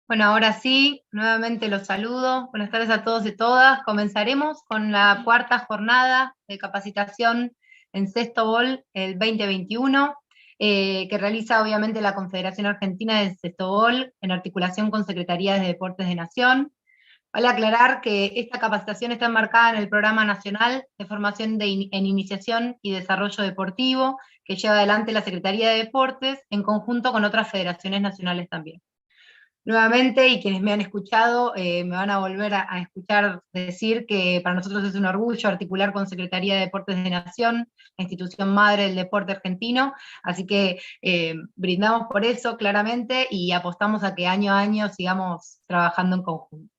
Bueno, ahora sí, nuevamente los saludo. Buenas tardes a todos y todas. Comenzaremos con la cuarta jornada de capacitación en Sextobol el 2021, que realiza obviamente la Confederación Argentina de Sextobol en articulación con Secretarías de Deportes de Nación. Vale aclarar que esta capacitación está enmarcada en el Programa Nacional de Formación en Iniciación y Desarrollo Deportivo, que lleva adelante la Secretaría de Deportes en conjunto con otras federaciones nacionales también. Nuevamente, y quienes me han escuchado, me van a volver a escuchar decir que para nosotros es un orgullo articular con Secretaría de Deportes de Nación, la institución madre del deporte argentino, así que brindamos por eso claramente y apostamos a que año a año sigamos trabajando en conjunto.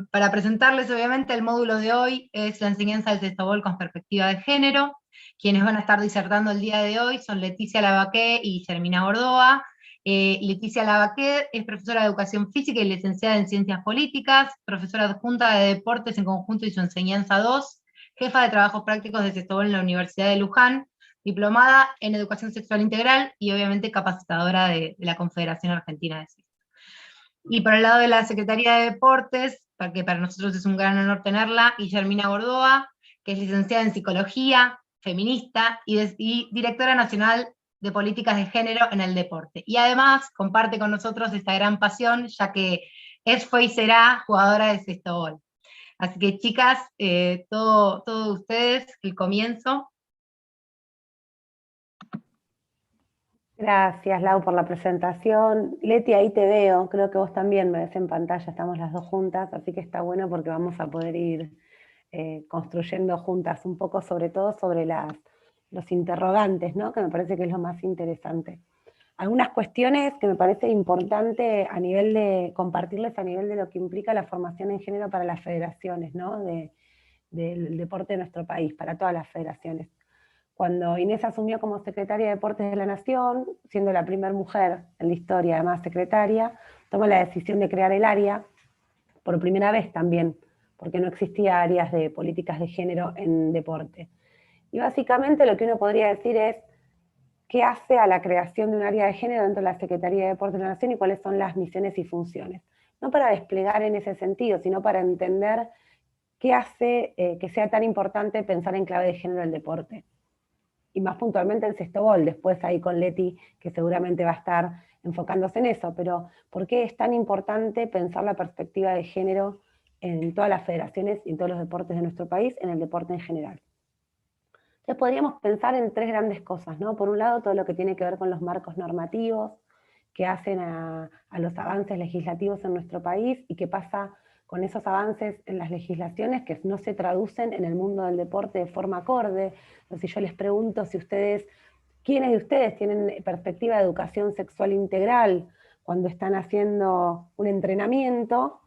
Para presentarles, obviamente, el módulo de hoy es la enseñanza del Sextobol con perspectiva de género. Quienes van a estar disertando el día de hoy son Leticia Lavaqué y Germina Gordoa. Leticia Lavaqué es profesora de Educación Física y licenciada en Ciencias Políticas, profesora adjunta de Deportes en Conjunto y su Enseñanza 2, jefa de Trabajos Prácticos de Sextobol en la Universidad de Luján, diplomada en Educación Sexual Integral y obviamente capacitadora de la Confederación Argentina de Sexo. Y por el lado de la Secretaría de Deportes, que para nosotros es un gran honor tenerla, Guillermina Gordoa, que es licenciada en Psicología, feminista y directora nacional de políticas de género en el deporte. Y además comparte con nosotros esta gran pasión, ya que es, fue y será jugadora de Sextobol. Así que chicas, todo ustedes, el comienzo. Gracias, Lau, por la presentación. Leti, ahí te veo, creo que vos también me ves en pantalla, estamos las dos juntas, así que está bueno porque vamos a poder ir construyendo juntas un poco, sobre todo sobre los interrogantes, ¿no? Que me parece que es lo más interesante. Algunas cuestiones que me parece importante a nivel de compartirles a nivel de lo que implica la formación en género para las federaciones, ¿no? Del deporte de nuestro país, para todas las federaciones. Cuando Inés asumió como secretaria de Deportes de la Nación, siendo la primera mujer en la historia, además secretaria, tomó la decisión de crear el área, por primera vez también, porque no existía áreas de políticas de género en deporte. Y básicamente lo que uno podría decir es qué hace a la creación de un área de género dentro de la Secretaría de Deportes de la Nación y cuáles son las misiones y funciones. No para desplegar en ese sentido, sino para entender qué hace que sea tan importante pensar en clave de género el deporte. Y más puntualmente el Sextobol, después ahí con Leti, que seguramente va a estar enfocándose en eso, pero ¿por qué es tan importante pensar la perspectiva de género en todas las federaciones y en todos los deportes de nuestro país, en el deporte en general? Entonces podríamos pensar en tres grandes cosas, ¿no? Por un lado, todo lo que tiene que ver con los marcos normativos que hacen a los avances legislativos en nuestro país y qué pasa con esos avances en las legislaciones que no se traducen en el mundo del deporte de forma acorde. Entonces, si yo les pregunto si ustedes, ¿quiénes de ustedes tienen perspectiva de educación sexual integral cuando están haciendo un entrenamiento?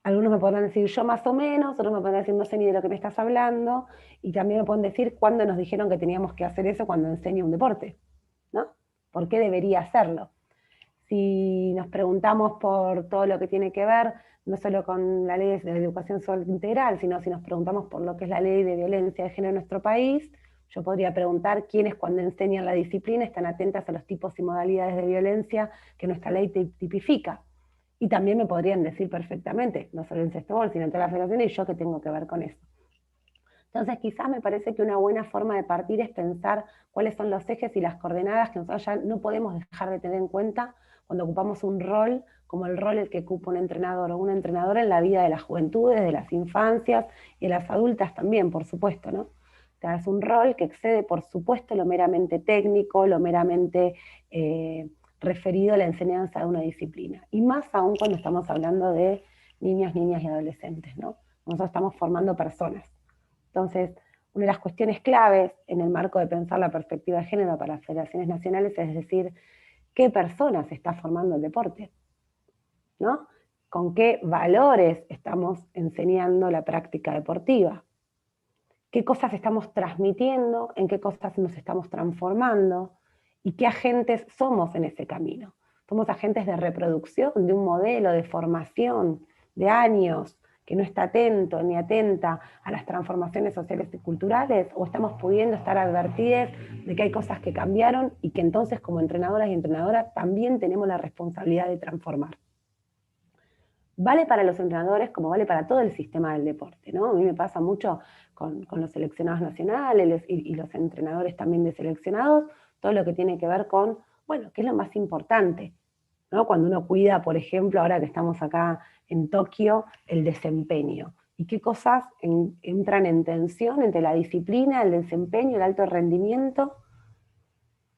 Algunos me podrán decir yo más o menos, otros me podrán decir no sé ni de lo que me estás hablando, y también me pueden decir cuándo nos dijeron que teníamos que hacer eso cuando enseño un deporte, ¿no? ¿Por qué debería hacerlo? Si nos preguntamos por todo lo que tiene que ver, no solo con la ley de educación sexual integral, sino si nos preguntamos por lo que es la ley de violencia de género en nuestro país, yo podría preguntar quiénes cuando enseñan la disciplina están atentas a los tipos y modalidades de violencia que nuestra ley tipifica. Y también me podrían decir perfectamente, no solo en Sextobol, sino en todas las federaciones, y yo qué tengo que ver con eso. Entonces quizás me parece que una buena forma de partir es pensar cuáles son los ejes y las coordenadas que nosotros ya no podemos dejar de tener en cuenta cuando ocupamos un rol como el rol el que ocupa un entrenador o una entrenadora en la vida de las juventudes, de las infancias y de las adultas también, por supuesto, ¿no? O sea, es un rol que excede, por supuesto, lo meramente técnico, lo meramente referido a la enseñanza de una disciplina. Y más aún cuando estamos hablando de niños, niñas y adolescentes, ¿no? Nosotros estamos formando personas. Entonces, una de las cuestiones claves en el marco de pensar la perspectiva de género para las federaciones nacionales es decir, ¿qué personas está formando el deporte? ¿No? ¿Con qué valores estamos enseñando la práctica deportiva? ¿Qué cosas estamos transmitiendo? ¿En qué cosas nos estamos transformando? ¿Y qué agentes somos en ese camino? ¿Somos agentes de reproducción de un modelo de formación de años que no está atento ni atenta a las transformaciones sociales y culturales? ¿O estamos pudiendo estar advertidos de que hay cosas que cambiaron y que entonces como entrenadoras y entrenadoras también tenemos la responsabilidad de transformar? vale para los entrenadores como vale para todo el sistema del deporte, ¿no? A mí me pasa mucho con los seleccionados nacionales y los entrenadores también de seleccionados, todo lo que tiene que ver con, bueno, ¿qué es lo más importante? ¿No? Cuando uno cuida, por ejemplo, ahora que estamos acá en Tokio, el desempeño. ¿Y qué cosas entran en tensión entre la disciplina, el desempeño, el alto rendimiento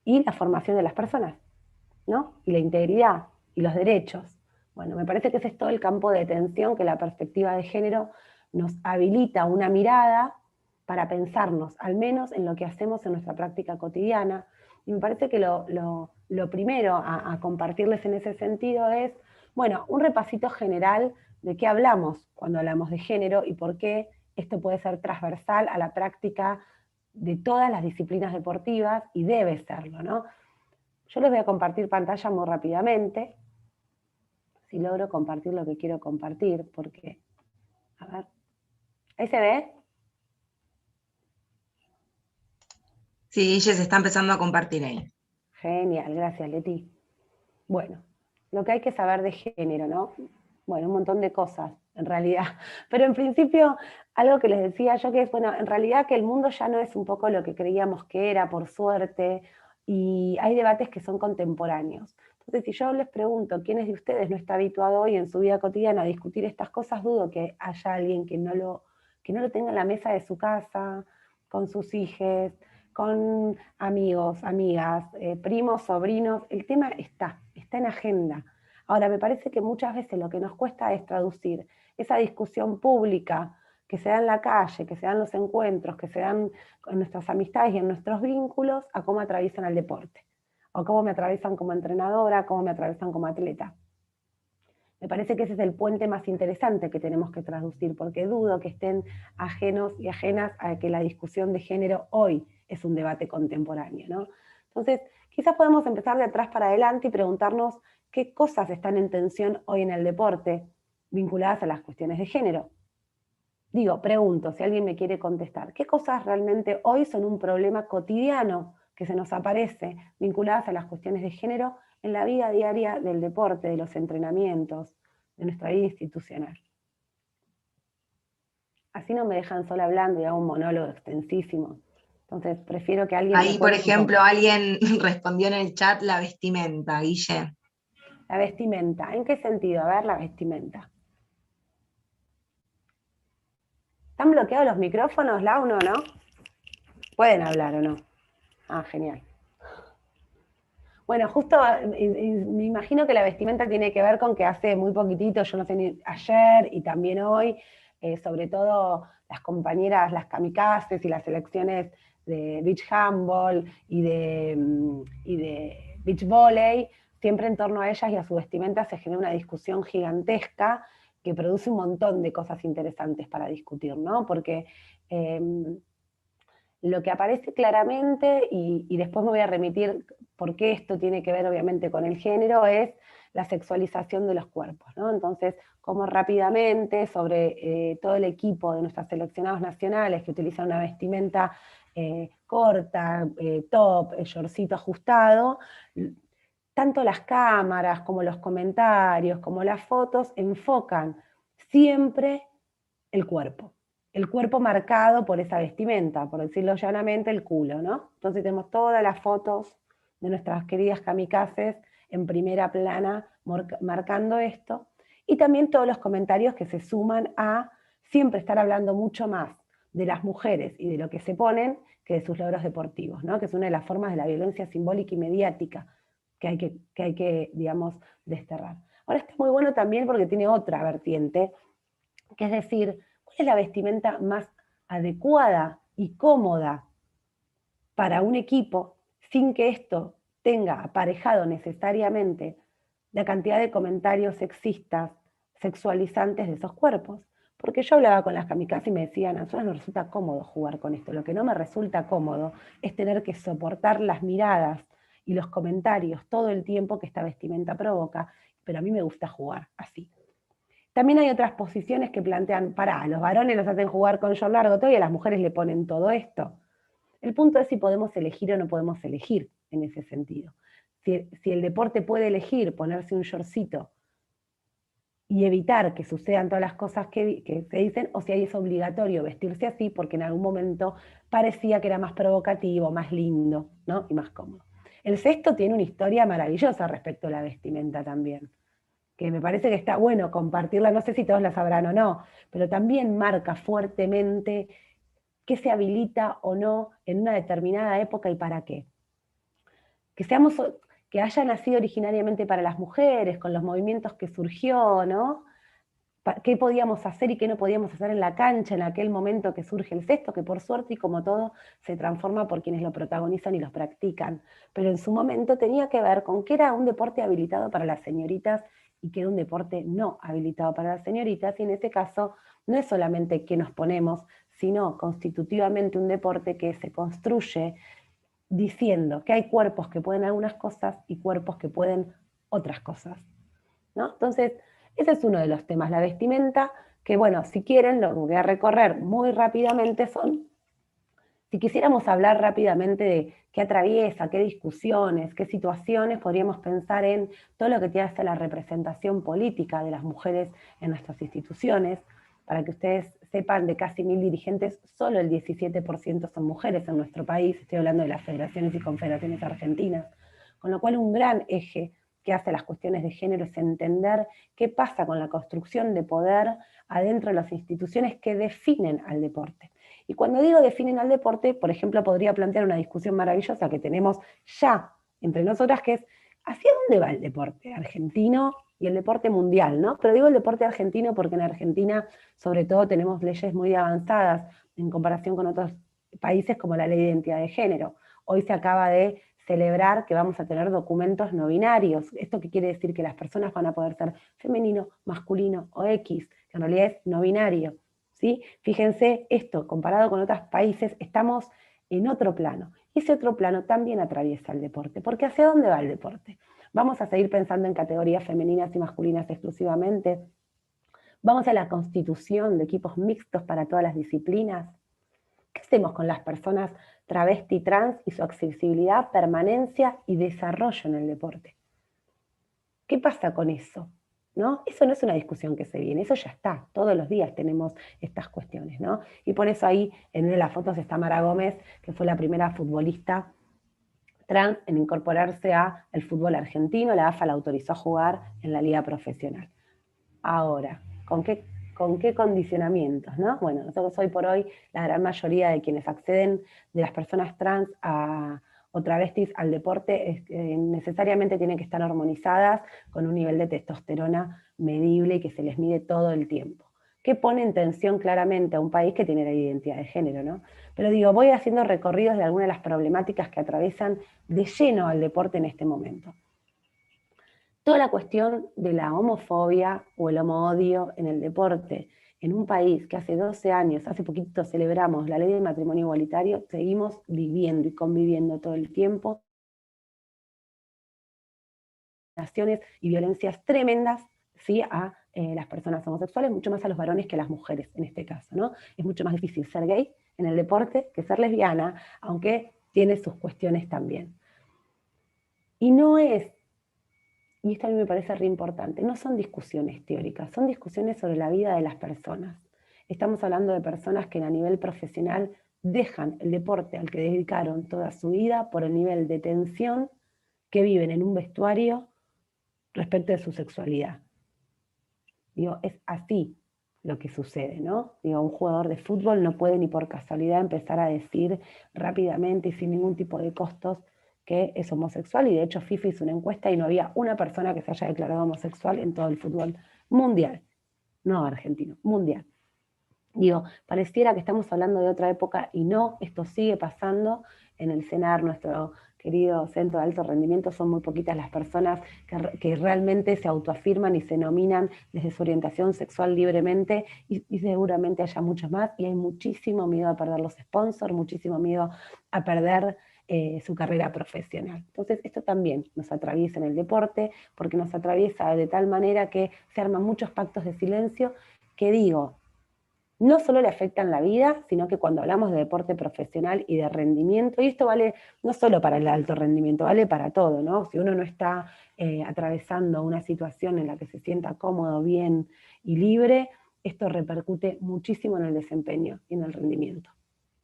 y la formación de las personas, ¿no? Y la integridad y los derechos. Bueno, me parece que ese es todo el campo de tensión que la perspectiva de género nos habilita una mirada para pensarnos, al menos en lo que hacemos en nuestra práctica cotidiana. Y me parece que lo primero a compartirles en ese sentido es, bueno, un repasito general de qué hablamos cuando hablamos de género y por qué esto puede ser transversal a la práctica de todas las disciplinas deportivas y debe serlo, ¿no? Yo les voy a compartir pantalla muy rápidamente, si logro compartir lo que quiero compartir, porque, a ver, ¿ahí se ve? Sí, ella se está empezando a compartir ahí. Genial, gracias Leti. Bueno, lo que hay que saber de género, ¿no? Bueno, un montón de cosas, en realidad. Pero en principio, algo que les decía yo que es, bueno, en realidad que el mundo ya no es un poco lo que creíamos que era, por suerte, y hay debates que son contemporáneos. Entonces, si yo les pregunto, ¿quiénes de ustedes no está habituado hoy en su vida cotidiana a discutir estas cosas? Dudo que haya alguien que no lo tenga en la mesa de su casa, con sus hijos, con amigos, amigas, primos, sobrinos. El tema está en agenda. Ahora, me parece que muchas veces lo que nos cuesta es traducir esa discusión pública que se da en la calle, que se dan los encuentros, que se dan en nuestras amistades y en nuestros vínculos, a cómo atraviesan al deporte, o cómo me atraviesan como entrenadora, cómo me atraviesan como atleta. Me parece que ese es el puente más interesante que tenemos que traducir, porque dudo que estén ajenos y ajenas a que la discusión de género hoy es un debate contemporáneo, ¿no? Entonces, quizás podemos empezar de atrás para adelante y preguntarnos qué cosas están en tensión hoy en el deporte vinculadas a las cuestiones de género. Digo, pregunto, si alguien me quiere contestar, ¿qué cosas realmente hoy son un problema cotidiano que se nos aparece vinculadas a las cuestiones de género en la vida diaria del deporte, de los entrenamientos, de nuestra vida institucional? Así no me dejan sola hablando y hago un monólogo extensísimo. Entonces prefiero que alguien Ahí, me por cuente un ejemplo, poco. alguien respondió en el chat la vestimenta, Guille. La vestimenta, ¿en qué sentido? A ver, la vestimenta. ¿Están bloqueados los micrófonos, Launo, no? ¿Pueden hablar o no? Ah, genial. Bueno, justo me imagino que la vestimenta tiene que ver con que hace muy poquitito, yo no sé, ayer y también hoy, sobre todo las compañeras, las kamikazes y las selecciones de beach handball y de beach volley, siempre en torno a ellas y a su vestimenta se genera una discusión gigantesca que produce un montón de cosas interesantes para discutir, ¿no? Porque lo que aparece claramente, y después me voy a remitir por qué esto tiene que ver obviamente con el género, es la sexualización de los cuerpos, ¿no? Entonces, cómo rápidamente sobre todo el equipo de nuestros seleccionados nacionales que utilizan una vestimenta corta, top, shortcito ajustado, tanto las cámaras como los comentarios, como las fotos, enfocan siempre el cuerpo. El cuerpo marcado por esa vestimenta, por decirlo llanamente, el culo, ¿no? Entonces tenemos todas las fotos de nuestras queridas kamikazes en primera plana marcando esto, y también todos los comentarios que se suman a siempre estar hablando mucho más de las mujeres y de lo que se ponen que de sus logros deportivos, ¿no? Que es una de las formas de la violencia simbólica y mediática que hay que, digamos, desterrar. Ahora está muy bueno también porque tiene otra vertiente, que es decir, ¿cuál es la vestimenta más adecuada y cómoda para un equipo sin que esto tenga aparejado necesariamente la cantidad de comentarios sexistas, sexualizantes de esos cuerpos? Porque yo hablaba con las kamikazes y me decían, a nosotros nos resulta cómodo jugar con esto, lo que no me resulta cómodo es tener que soportar las miradas y los comentarios todo el tiempo que esta vestimenta provoca, pero a mí me gusta jugar así. También hay otras posiciones que plantean, a los varones los hacen jugar con short largo todo y a las mujeres le ponen todo esto. El punto es si podemos elegir o no podemos elegir en ese sentido. Si el deporte puede elegir ponerse un shortcito y evitar que sucedan todas las cosas que se dicen, o si es obligatorio vestirse así porque en algún momento parecía que era más provocativo, más lindo, ¿no? Y más cómodo. El cesto tiene una historia maravillosa respecto a la vestimenta también, que me parece que está bueno compartirla, no sé si todos la sabrán o no, pero también marca fuertemente qué se habilita o no en una determinada época y para qué. Que seamos, que haya nacido originariamente para las mujeres, con los movimientos que surgió, ¿no? Qué podíamos hacer y qué no podíamos hacer en la cancha en aquel momento que surge el cesto, que por suerte y como todo se transforma por quienes lo protagonizan y los practican. Pero en su momento tenía que ver con que era un deporte habilitado para las señoritas y que era un deporte no habilitado para las señoritas, y en este caso no es solamente qué nos ponemos, sino constitutivamente un deporte que se construye diciendo que hay cuerpos que pueden algunas cosas y cuerpos que pueden otras cosas, ¿no? Entonces, ese es uno de los temas, la vestimenta, que bueno, si quieren, lo voy a recorrer muy rápidamente, si quisiéramos hablar rápidamente de qué atraviesa, qué discusiones, qué situaciones, podríamos pensar en todo lo que tiene que ser la representación política de las mujeres en nuestras instituciones. Para que ustedes sepan, de casi 1000 dirigentes, solo el 17% son mujeres en nuestro país, estoy hablando de las federaciones y confederaciones argentinas, con lo cual un gran eje que hace las cuestiones de género es entender qué pasa con la construcción de poder adentro de las instituciones que definen al deporte. Y cuando digo definen al deporte, por ejemplo, podría plantear una discusión maravillosa que tenemos ya entre nosotras, que es ¿hacia dónde va el deporte argentino y el deporte mundial, ¿no? Pero digo el deporte argentino porque en Argentina, sobre todo, tenemos leyes muy avanzadas en comparación con otros países como la ley de identidad de género. Hoy se acaba de celebrar que vamos a tener documentos no binarios. ¿Esto qué quiere decir? Que las personas van a poder ser femenino, masculino o X, que en realidad es no binario. ¿Sí? Fíjense, esto comparado con otros países, estamos en otro plano. Y ese otro plano también atraviesa el deporte. Porque ¿hacia dónde va el deporte? ¿Vamos a seguir pensando en categorías femeninas y masculinas exclusivamente? ¿Vamos a la constitución de equipos mixtos para todas las disciplinas? ¿Qué hacemos con las personas travesti y trans y su accesibilidad, permanencia y desarrollo en el deporte? ¿Qué pasa con eso? ¿No? Eso no es una discusión que se viene, eso ya está, todos los días tenemos estas cuestiones, ¿no? Y por eso ahí en una de las fotos está Mara Gómez, que fue la primera futbolista trans en incorporarse al fútbol argentino, la AFA la autorizó a jugar en la liga profesional. Ahora, ¿con qué condicionamientos, no? Bueno, nosotros hoy por hoy, la gran mayoría de quienes acceden de las personas trans o travestis al deporte necesariamente tienen que estar hormonizadas con un nivel de testosterona medible y que se les mide todo el tiempo, que pone en tensión claramente a un país que tiene la identidad de género, ¿no? Pero digo, voy haciendo recorridos de algunas de las problemáticas que atraviesan de lleno al deporte en este momento. Toda la cuestión de la homofobia o el homoodio en el deporte, en un país que hace 12 años, hace poquito celebramos la ley de matrimonio igualitario, seguimos viviendo y conviviendo todo el tiempo y violencias tremendas, ¿sí? A las personas homosexuales, mucho más a los varones que a las mujeres en este caso, ¿no? Es mucho más difícil ser gay en el deporte que ser lesbiana, aunque tiene sus cuestiones también. Y no es, y esto a mí me parece re importante, no son discusiones teóricas, son discusiones sobre la vida de las personas. Estamos hablando de personas que a nivel profesional dejan el deporte al que dedicaron toda su vida por el nivel de tensión que viven en un vestuario respecto de su sexualidad. Digo, es así lo que sucede, ¿no? Digo, un jugador de fútbol no puede ni por casualidad empezar a decir rápidamente y sin ningún tipo de costos que es homosexual, y de hecho FIFA hizo una encuesta y no había una persona que se haya declarado homosexual en todo el fútbol mundial, no argentino, mundial. Digo, pareciera que estamos hablando de otra época y no, esto sigue pasando en el CENAR, nuestro querido centro de alto rendimiento. Son muy poquitas las personas que realmente se autoafirman y se nominan desde su orientación sexual libremente, y seguramente haya muchos más, y hay muchísimo miedo a perder los sponsors, muchísimo miedo a perder su carrera profesional. Entonces esto también nos atraviesa en el deporte, porque nos atraviesa de tal manera que se arman muchos pactos de silencio que, digo, no solo le afectan la vida, sino que cuando hablamos de deporte profesional y de rendimiento, y esto vale no solo para el alto rendimiento, vale para todo, ¿no? Si uno no está atravesando una situación en la que se sienta cómodo, bien y libre, esto repercute muchísimo en el desempeño y en el rendimiento.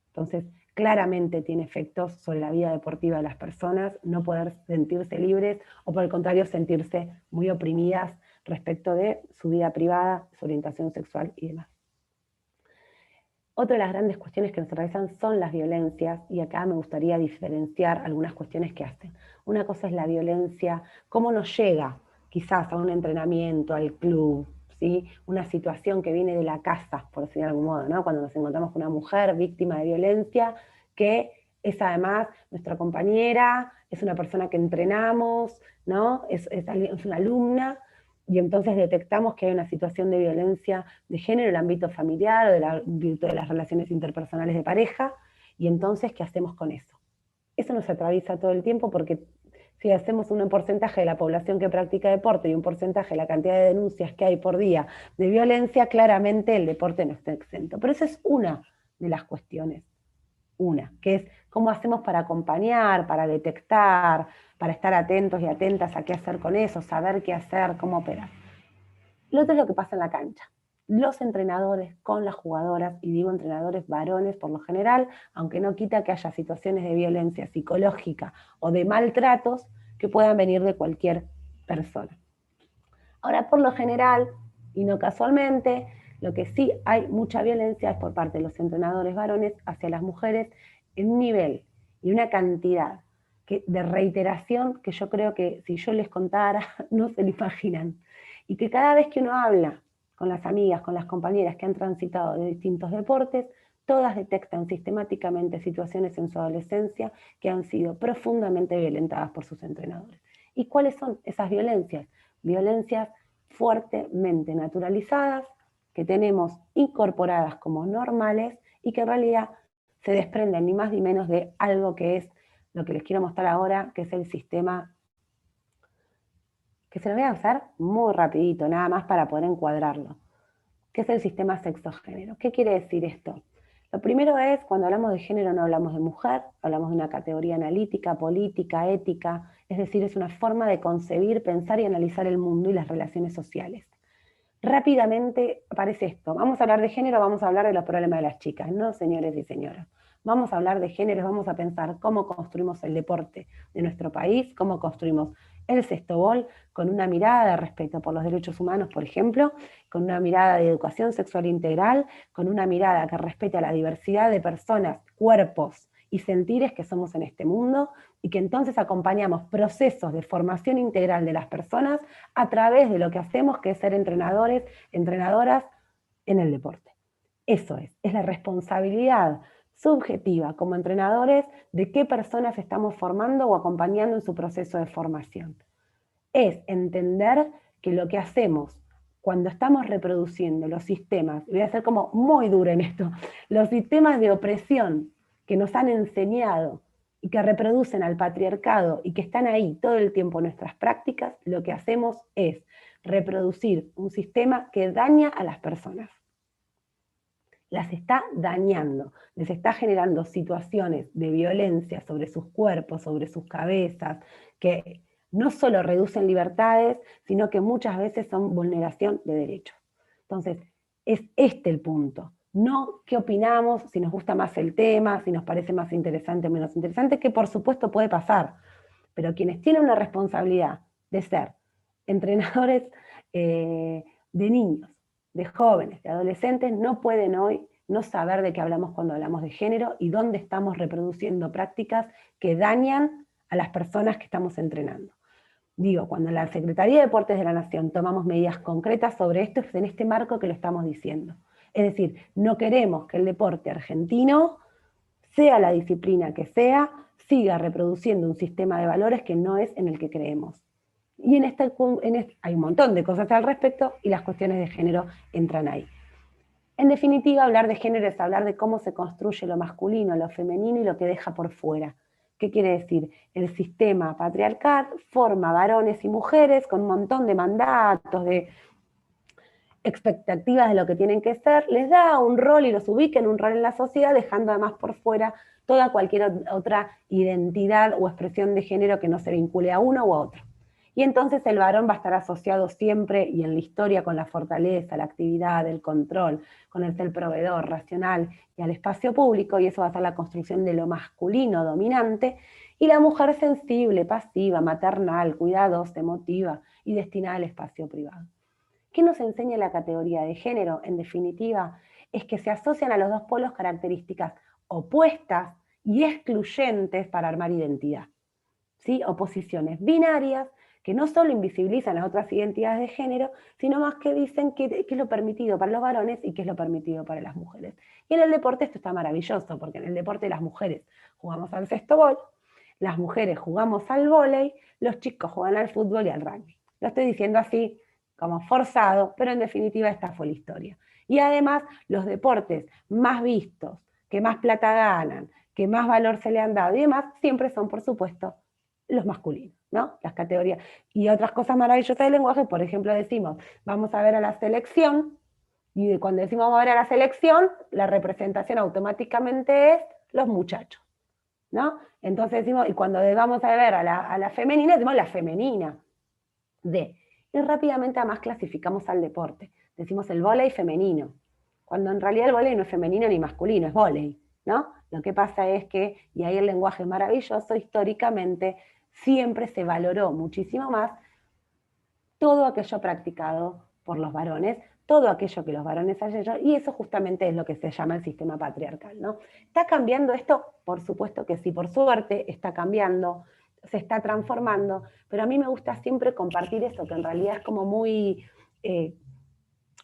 Entonces, claramente tiene efectos sobre la vida deportiva de las personas, no poder sentirse libres o por el contrario sentirse muy oprimidas respecto de su vida privada, su orientación sexual y demás. Otra de las grandes cuestiones que nos atraviesan son las violencias, y acá me gustaría diferenciar algunas cuestiones que hacen. Una cosa es la violencia, cómo nos llega quizás a un entrenamiento, al club, ¿sí? Una situación que viene de la casa, por decirlo de algún modo, ¿no? Cuando nos encontramos con una mujer víctima de violencia, que es además nuestra compañera, es una persona que entrenamos, ¿no? Es una alumna, y entonces detectamos que hay una situación de violencia de género en el ámbito familiar o del ámbito de las relaciones interpersonales de pareja, y entonces, ¿qué hacemos con eso? Eso nos atraviesa todo el tiempo porque si hacemos un porcentaje de la población que practica deporte y un porcentaje de la cantidad de denuncias que hay por día de violencia, claramente el deporte no está exento. Pero esa es una de las cuestiones, que es cómo hacemos para acompañar, para detectar, para estar atentos y atentas a qué hacer con eso, saber qué hacer, cómo operar. Lo otro es lo que pasa en la cancha. Los entrenadores con las jugadoras, y digo entrenadores varones por lo general, aunque no quita que haya situaciones de violencia psicológica o de maltratos que puedan venir de cualquier persona. Ahora, por lo general, y no casualmente, lo que sí hay mucha violencia es por parte de los entrenadores varones hacia las mujeres en un nivel y una cantidad de reiteración que yo creo que si yo les contara no se lo imaginan. Y que cada vez que uno habla con las amigas, con las compañeras que han transitado de distintos deportes, todas detectan sistemáticamente situaciones en su adolescencia que han sido profundamente violentadas por sus entrenadores. ¿Y cuáles son esas violencias? Violencias fuertemente naturalizadas, que tenemos incorporadas como normales y que en realidad se desprenden ni más ni menos de algo que es lo que les quiero mostrar ahora, que es el sistema, que se lo voy a hacer muy rapidito, nada más para poder encuadrarlo, que es el sistema sexo-género. ¿Qué quiere decir esto? Lo primero es, cuando hablamos de género no hablamos de mujer, hablamos de una categoría analítica, política, ética, es decir, es una forma de concebir, pensar y analizar el mundo y las relaciones sociales. Rápidamente aparece esto, vamos a hablar de género, vamos a hablar de los problemas de las chicas, no, señores y señoras. Vamos a hablar de género, vamos a pensar cómo construimos el deporte de nuestro país, cómo construimos el sextobol con una mirada de respeto por los derechos humanos, por ejemplo, con una mirada de educación sexual integral, con una mirada que respete a la diversidad de personas, cuerpos y sentires que somos en este mundo, y que entonces acompañamos procesos de formación integral de las personas a través de lo que hacemos, que es ser entrenadores, entrenadoras en el deporte. Eso es la responsabilidad subjetiva como entrenadores de qué personas estamos formando o acompañando en su proceso de formación. Es entender que lo que hacemos cuando estamos reproduciendo los sistemas, voy a ser como muy dura en esto, los sistemas de opresión que nos han enseñado y que reproducen al patriarcado y que están ahí todo el tiempo en nuestras prácticas, lo que hacemos es reproducir un sistema que daña a las personas. Las está dañando, les está generando situaciones de violencia sobre sus cuerpos, sobre sus cabezas, que no solo reducen libertades, sino que muchas veces son vulneración de derechos. Entonces, es este el punto. No qué opinamos, si nos gusta más el tema, si nos parece más interesante o menos interesante, que por supuesto puede pasar, pero quienes tienen una responsabilidad de ser entrenadores de niños, de jóvenes, de adolescentes, no pueden hoy no saber de qué hablamos cuando hablamos de género y dónde estamos reproduciendo prácticas que dañan a las personas que estamos entrenando. Digo, cuando la Secretaría de Deportes de la Nación tomamos medidas concretas sobre esto, es en este marco que lo estamos diciendo. Es decir, no queremos que el deporte argentino, sea la disciplina que sea, siga reproduciendo un sistema de valores que no es en el que creemos. Y hay un montón de cosas al respecto y las cuestiones de género entran ahí. En definitiva, hablar de género es hablar de cómo se construye lo masculino, lo femenino y lo que deja por fuera. ¿Qué quiere decir? El sistema patriarcal forma varones y mujeres con un montón de mandatos, de expectativas de lo que tienen que ser, les da un rol y los ubica en un rol en la sociedad, dejando además por fuera toda cualquier otra identidad o expresión de género que no se vincule a uno u a otro. Y entonces el varón va a estar asociado siempre y en la historia con la fortaleza, la actividad, el control, con el ser proveedor, racional y al espacio público, y eso va a ser la construcción de lo masculino dominante, y la mujer sensible, pasiva, maternal, cuidadosa, emotiva y destinada al espacio privado. ¿Qué nos enseña la categoría de género? En definitiva, es que se asocian a los dos polos características opuestas y excluyentes para armar identidad. ¿Sí? Oposiciones binarias que no solo invisibilizan las otras identidades de género, sino más que dicen qué es lo permitido para los varones y qué es lo permitido para las mujeres. Y en el deporte esto está maravilloso, porque en el deporte las mujeres jugamos al cestobol, las mujeres jugamos al vóley, los chicos juegan al fútbol y al rugby. Lo estoy diciendo así como forzado, pero en definitiva esta fue la historia. Y además los deportes más vistos, que más plata ganan, que más valor se le han dado y demás, siempre son, por supuesto, los masculinos, ¿no? Las categorías. Y otras cosas maravillosas del lenguaje, por ejemplo, decimos, vamos a ver a la selección, y cuando decimos vamos a ver a la selección, la representación automáticamente es los muchachos, ¿no? Entonces decimos, y cuando vamos a ver a la femenina, decimos la femenina. Y rápidamente además clasificamos al deporte. Decimos el vóley femenino, cuando en realidad el vóley no es femenino ni masculino, es vóley, ¿no? Lo que pasa es que, y ahí el lenguaje es maravilloso, históricamente siempre se valoró muchísimo más todo aquello practicado por los varones, todo aquello que los varones hayan hecho, y eso justamente es lo que se llama el sistema patriarcal, ¿no? ¿Está cambiando esto? Por supuesto que sí, por suerte está cambiando, se está transformando, pero a mí me gusta siempre compartir eso, que en realidad es como muy,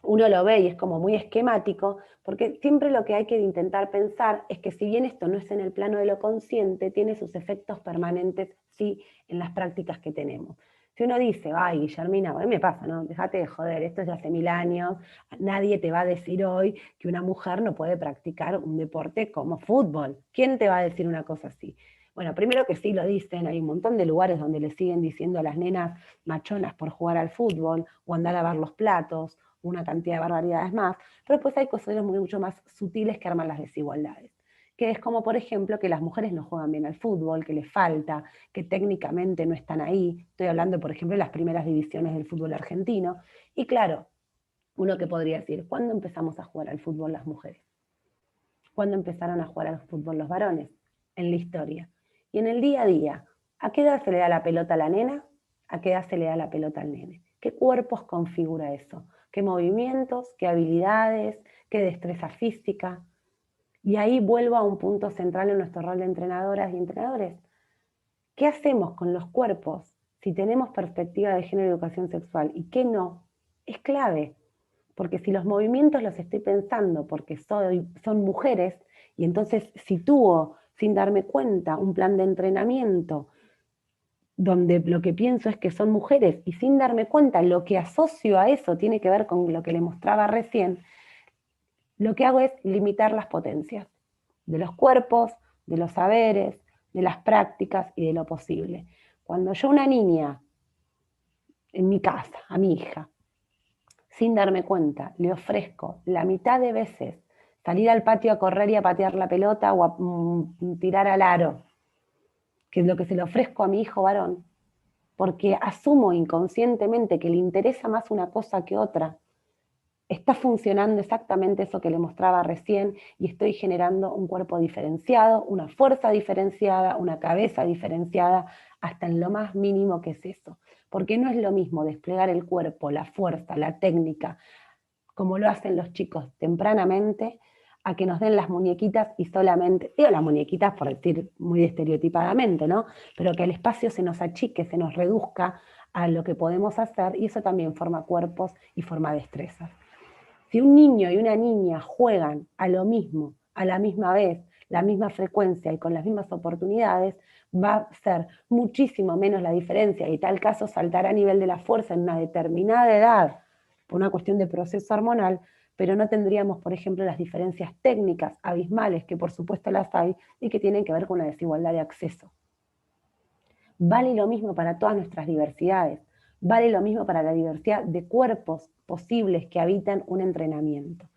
uno lo ve y es como muy esquemático, porque siempre lo que hay que intentar pensar es que si bien esto no es en el plano de lo consciente, tiene sus efectos permanentes, sí, en las prácticas que tenemos. Si uno dice, ay, Guillermina, a mí me pasa, ¿no? Déjate de joder, esto es de hace 1000 años, nadie te va a decir hoy que una mujer no puede practicar un deporte como fútbol. ¿Quién te va a decir una cosa así? Bueno, primero que sí lo dicen, hay un montón de lugares donde le siguen diciendo a las nenas machonas por jugar al fútbol, o andar a lavar los platos, una cantidad de barbaridades más, pero pues hay cosas mucho más sutiles que arman las desigualdades. Que es como, por ejemplo, que las mujeres no juegan bien al fútbol, que les falta, que técnicamente no están ahí. Estoy hablando, por ejemplo, de las primeras divisiones del fútbol argentino. Y claro, uno que podría decir, ¿cuándo empezamos a jugar al fútbol las mujeres? ¿Cuándo empezaron a jugar al fútbol los varones? En la historia. Y en el día a día, ¿a qué edad se le da la pelota a la nena? ¿A qué edad se le da la pelota al nene? ¿Qué cuerpos configura eso? ¿Qué movimientos? ¿Qué habilidades? ¿Qué destreza física? Y ahí vuelvo a un punto central en nuestro rol de entrenadoras y entrenadores. ¿Qué hacemos con los cuerpos si tenemos perspectiva de género y educación sexual y qué no? Es clave, porque si los movimientos los estoy pensando porque son mujeres, y entonces sitúo sin darme cuenta un plan de entrenamiento donde lo que pienso es que son mujeres y sin darme cuenta lo que asocio a eso tiene que ver con lo que le mostraba recién, lo que hago es limitar las potencias de los cuerpos, de los saberes, de las prácticas y de lo posible. Cuando yo a una niña, en mi casa, a mi hija, sin darme cuenta, le ofrezco la mitad de veces salir al patio a correr y a patear la pelota o a tirar al aro, que es lo que se le ofrezco a mi hijo varón, porque asumo inconscientemente que le interesa más una cosa que otra, está funcionando exactamente eso que le mostraba recién y estoy generando un cuerpo diferenciado, una fuerza diferenciada, una cabeza diferenciada, hasta en lo más mínimo que es eso. Porque no es lo mismo desplegar el cuerpo, la fuerza, la técnica, como lo hacen los chicos tempranamente, a que nos den las muñequitas y solamente, digo las muñequitas por decir muy estereotipadamente, ¿no? Pero que el espacio se nos achique, se nos reduzca a lo que podemos hacer y eso también forma cuerpos y forma destrezas. Si un niño y una niña juegan a lo mismo, a la misma vez, la misma frecuencia y con las mismas oportunidades, va a ser muchísimo menos la diferencia y tal caso saltará a nivel de la fuerza en una determinada edad por una cuestión de proceso hormonal, pero no tendríamos, por ejemplo, las diferencias técnicas abismales, que por supuesto las hay, y que tienen que ver con la desigualdad de acceso. Vale lo mismo para todas nuestras diversidades. vale lo mismo para la diversidad de cuerpos posibles que habitan un entrenamiento.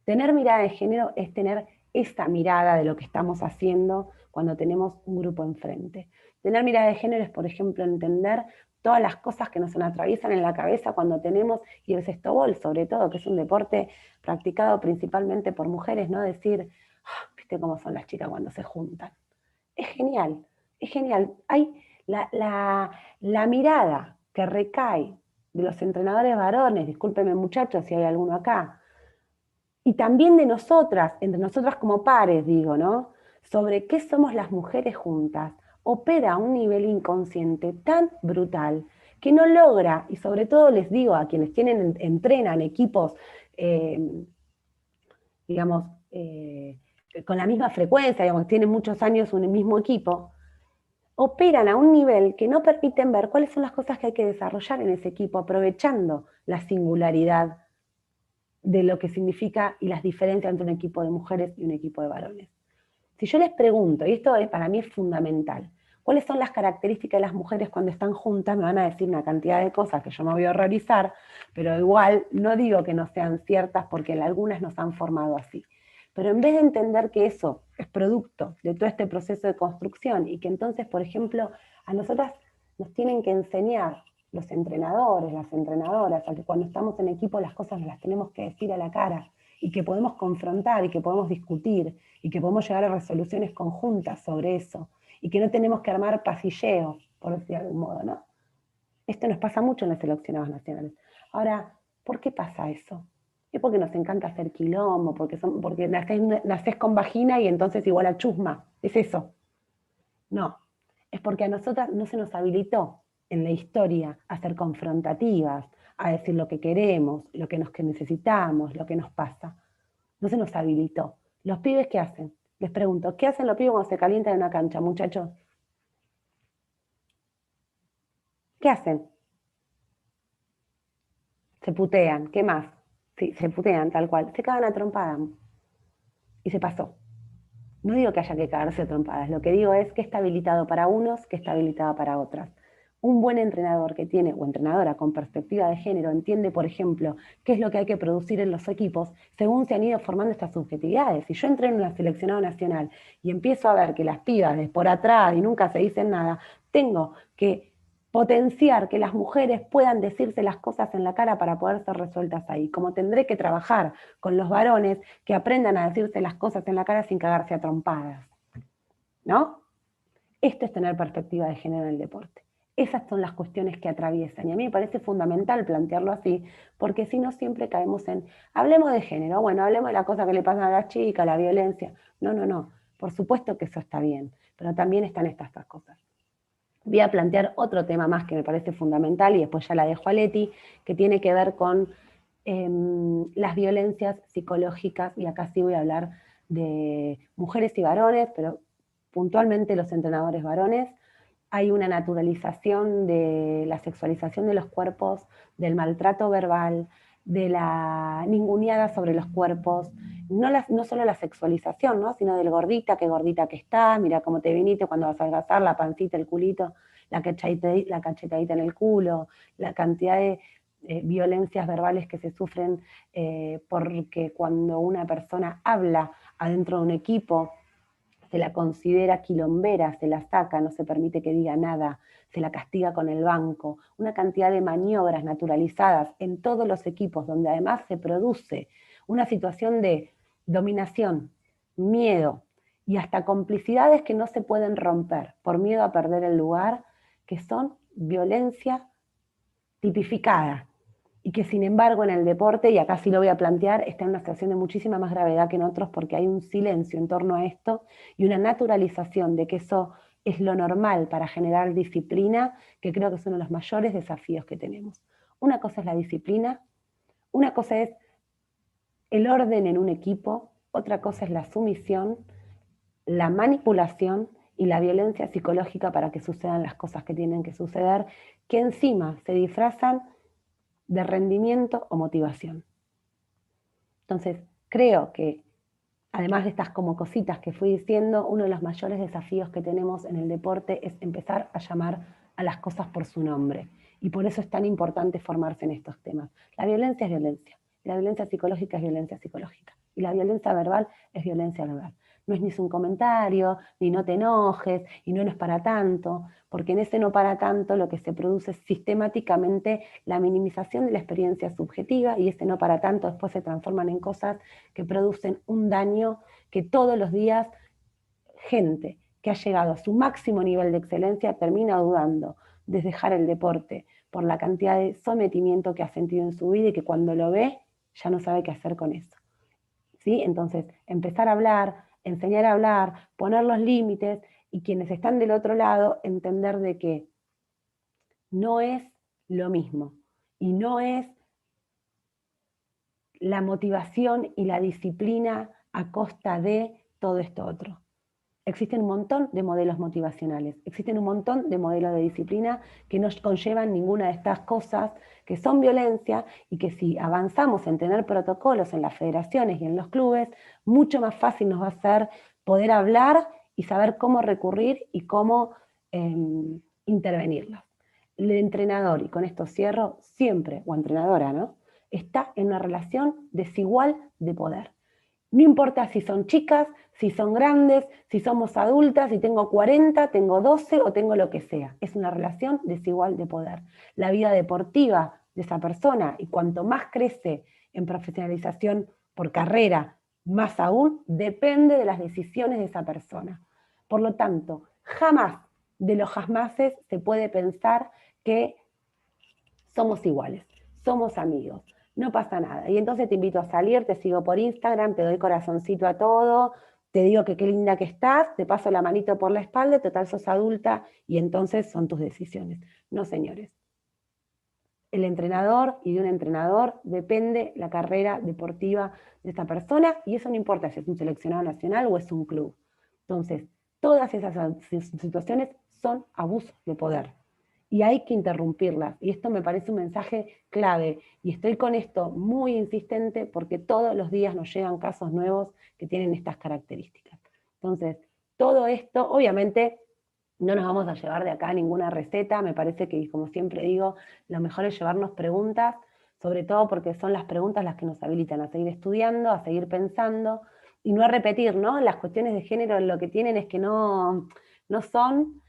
Tener mirada de género es tener esta mirada de lo que estamos haciendo cuando tenemos un grupo enfrente. Tener mirada de género es, por ejemplo, entender todas las cosas que nos atraviesan en la cabeza cuando tenemos, y el sextobol sobre todo, que es un deporte practicado principalmente por mujeres, ¿no? Decir, viste cómo son las chicas cuando se juntan. Es genial, es genial. Hay la mirada que recae de los entrenadores varones, discúlpenme muchachos si hay alguno acá, y también de nosotras, entre nosotras como pares, digo, ¿no? Sobre qué somos las mujeres juntas, opera a un nivel inconsciente tan brutal que no logra, y sobre todo les digo a quienes entrenan equipos, digamos, con la misma frecuencia, digamos, tienen muchos años un mismo equipo, operan a un nivel que no permiten ver cuáles son las cosas que hay que desarrollar en ese equipo, aprovechando la singularidad de lo que significa y las diferencias entre un equipo de mujeres y un equipo de varones. Si yo les pregunto, y esto para mí es fundamental, ¿cuáles son las características de las mujeres cuando están juntas? Me van a decir una cantidad de cosas que yo me voy a horrorizar, pero igual no digo que no sean ciertas porque algunas nos han formado así. Pero en vez de entender que eso es producto de todo este proceso de construcción y que entonces, por ejemplo, a nosotras nos tienen que enseñar los entrenadores, las entrenadoras, a que cuando estamos en equipo las cosas nos las tenemos que decir a la cara y que podemos confrontar y que podemos discutir y que podemos llegar a resoluciones conjuntas sobre eso y que no tenemos que armar pasilleos, por decir de algún modo, ¿no? Esto nos pasa mucho en las seleccionadas nacionales. Ahora, ¿por qué pasa eso? Es porque nos encanta hacer quilombo, porque nacés con vagina y entonces igual a chusma. ¿Es eso? No, es porque a nosotras no se nos habilitó en la historia a ser confrontativas, a decir lo que queremos, lo que necesitamos, lo que nos pasa. No se nos habilitó. ¿Los pibes qué hacen? Les pregunto, ¿qué hacen los pibes cuando se calientan en una cancha, muchachos? ¿Qué hacen? Se putean, ¿qué más? Sí, se putean tal cual. Se cagan a trompadas. Y se pasó. No digo que haya que cagarse a trompadas, lo que digo es que está habilitado para unos, que está habilitado para otras. Un buen entrenador que tiene, o entrenadora con perspectiva de género, entiende, por ejemplo, qué es lo que hay que producir en los equipos según se han ido formando estas subjetividades. Si yo entré en una seleccionada nacional y empiezo a ver que las pibas de por atrás y nunca se dicen nada, tengo que potenciar que las mujeres puedan decirse las cosas en la cara para poder ser resueltas ahí. Como tendré que trabajar con los varones que aprendan a decirse las cosas en la cara sin cagarse a trompadas. ¿No? Esto es tener perspectiva de género en el deporte. Esas son las cuestiones que atraviesan. Y a mí me parece fundamental plantearlo así, porque si no siempre caemos en, hablemos de género, bueno, hablemos de la cosa que le pasa a las chicas, la violencia. No, no, no. Por supuesto que eso está bien, pero también están estas cosas. Voy a plantear otro tema más que me parece fundamental y después ya la dejo a Leti, que tiene que ver con las violencias psicológicas, y acá sí voy a hablar de mujeres y varones, pero puntualmente los entrenadores varones. Hay una naturalización de la sexualización de los cuerpos, del maltrato verbal, de la ninguneada sobre los cuerpos, no solo la sexualización, ¿no? Sino del gordita que estás, mira cómo te viniste cuando vas a adelgazar, la pancita, el culito, la cachetadita en el culo, la cantidad de violencias verbales que se sufren porque cuando una persona habla adentro de un equipo, se la considera quilombera, se la saca, no se permite que diga nada, se la castiga con el banco, una cantidad de maniobras naturalizadas en todos los equipos, donde además se produce una situación de dominación, miedo y hasta complicidades que no se pueden romper por miedo a perder el lugar, que son violencia tipificada y que sin embargo en el deporte, y acá sí lo voy a plantear, está en una situación de muchísima más gravedad que en otros porque hay un silencio en torno a esto y una naturalización de que eso es lo normal para generar disciplina, que creo que es uno de los mayores desafíos que tenemos. Una cosa es la disciplina, una cosa es el orden en un equipo, otra cosa es la sumisión, la manipulación y la violencia psicológica para que sucedan las cosas que tienen que suceder, que encima se disfrazan de rendimiento o motivación. Entonces, creo que, además de estas como cositas que fui diciendo, uno de los mayores desafíos que tenemos en el deporte es empezar a llamar a las cosas por su nombre Y por eso es tan importante formarse en estos temas. La violencia es violencia. La violencia psicológica es violencia psicológica. Y la violencia verbal es violencia verbal. No es ni un comentario, ni no te enojes, y no es para tanto, porque en ese no para tanto lo que se produce es sistemáticamente la minimización de la experiencia subjetiva, y ese no para tanto después se transforman en cosas que producen un daño que todos los días gente que ha llegado a su máximo nivel de excelencia termina dudando de dejar el deporte por la cantidad de sometimiento que ha sentido en su vida y que cuando lo ve ya no sabe qué hacer con eso. ¿Sí? Entonces, empezar a hablar, enseñar a hablar, poner los límites y quienes están del otro lado entender de que no es lo mismo y no es la motivación y la disciplina a costa de todo esto otro. Existen un montón de modelos motivacionales, existen un montón de modelos de disciplina que no conllevan ninguna de estas cosas, que son violencia, y que si avanzamos en tener protocolos en las federaciones y en los clubes, mucho más fácil nos va a ser poder hablar y saber cómo recurrir y cómo intervenirlos. El entrenador, y con esto cierro, siempre, o entrenadora, ¿no?, está en una relación desigual de poder. No importa si son chicas, si son grandes, si somos adultas, si tengo 40, tengo 12 o tengo lo que sea. Es una relación desigual de poder. La vida deportiva de esa persona, y cuanto más crece en profesionalización por carrera, más aún, depende de las decisiones de esa persona. Por lo tanto, jamás de los jamases se puede pensar que somos iguales, somos amigos. No pasa nada. Y entonces te invito a salir, te sigo por Instagram, te doy corazoncito a todo, te digo que qué linda que estás, te paso la manito por la espalda, total sos adulta, y entonces son tus decisiones. No, señores. El entrenador y de un entrenador depende la carrera deportiva de esta persona, y eso no importa si es un seleccionado nacional o es un club. Entonces, todas esas situaciones son abusos de poder. Y hay que interrumpirlas. Y esto me parece un mensaje clave. Y estoy con esto muy insistente porque todos los días nos llegan casos nuevos que tienen estas características. Entonces, todo esto, obviamente, no nos vamos a llevar de acá ninguna receta. Me parece que, como siempre digo, lo mejor es llevarnos preguntas, sobre todo porque son las preguntas las que nos habilitan a seguir estudiando, a seguir pensando, y no a repetir, ¿no? Las cuestiones de género lo que tienen es que no son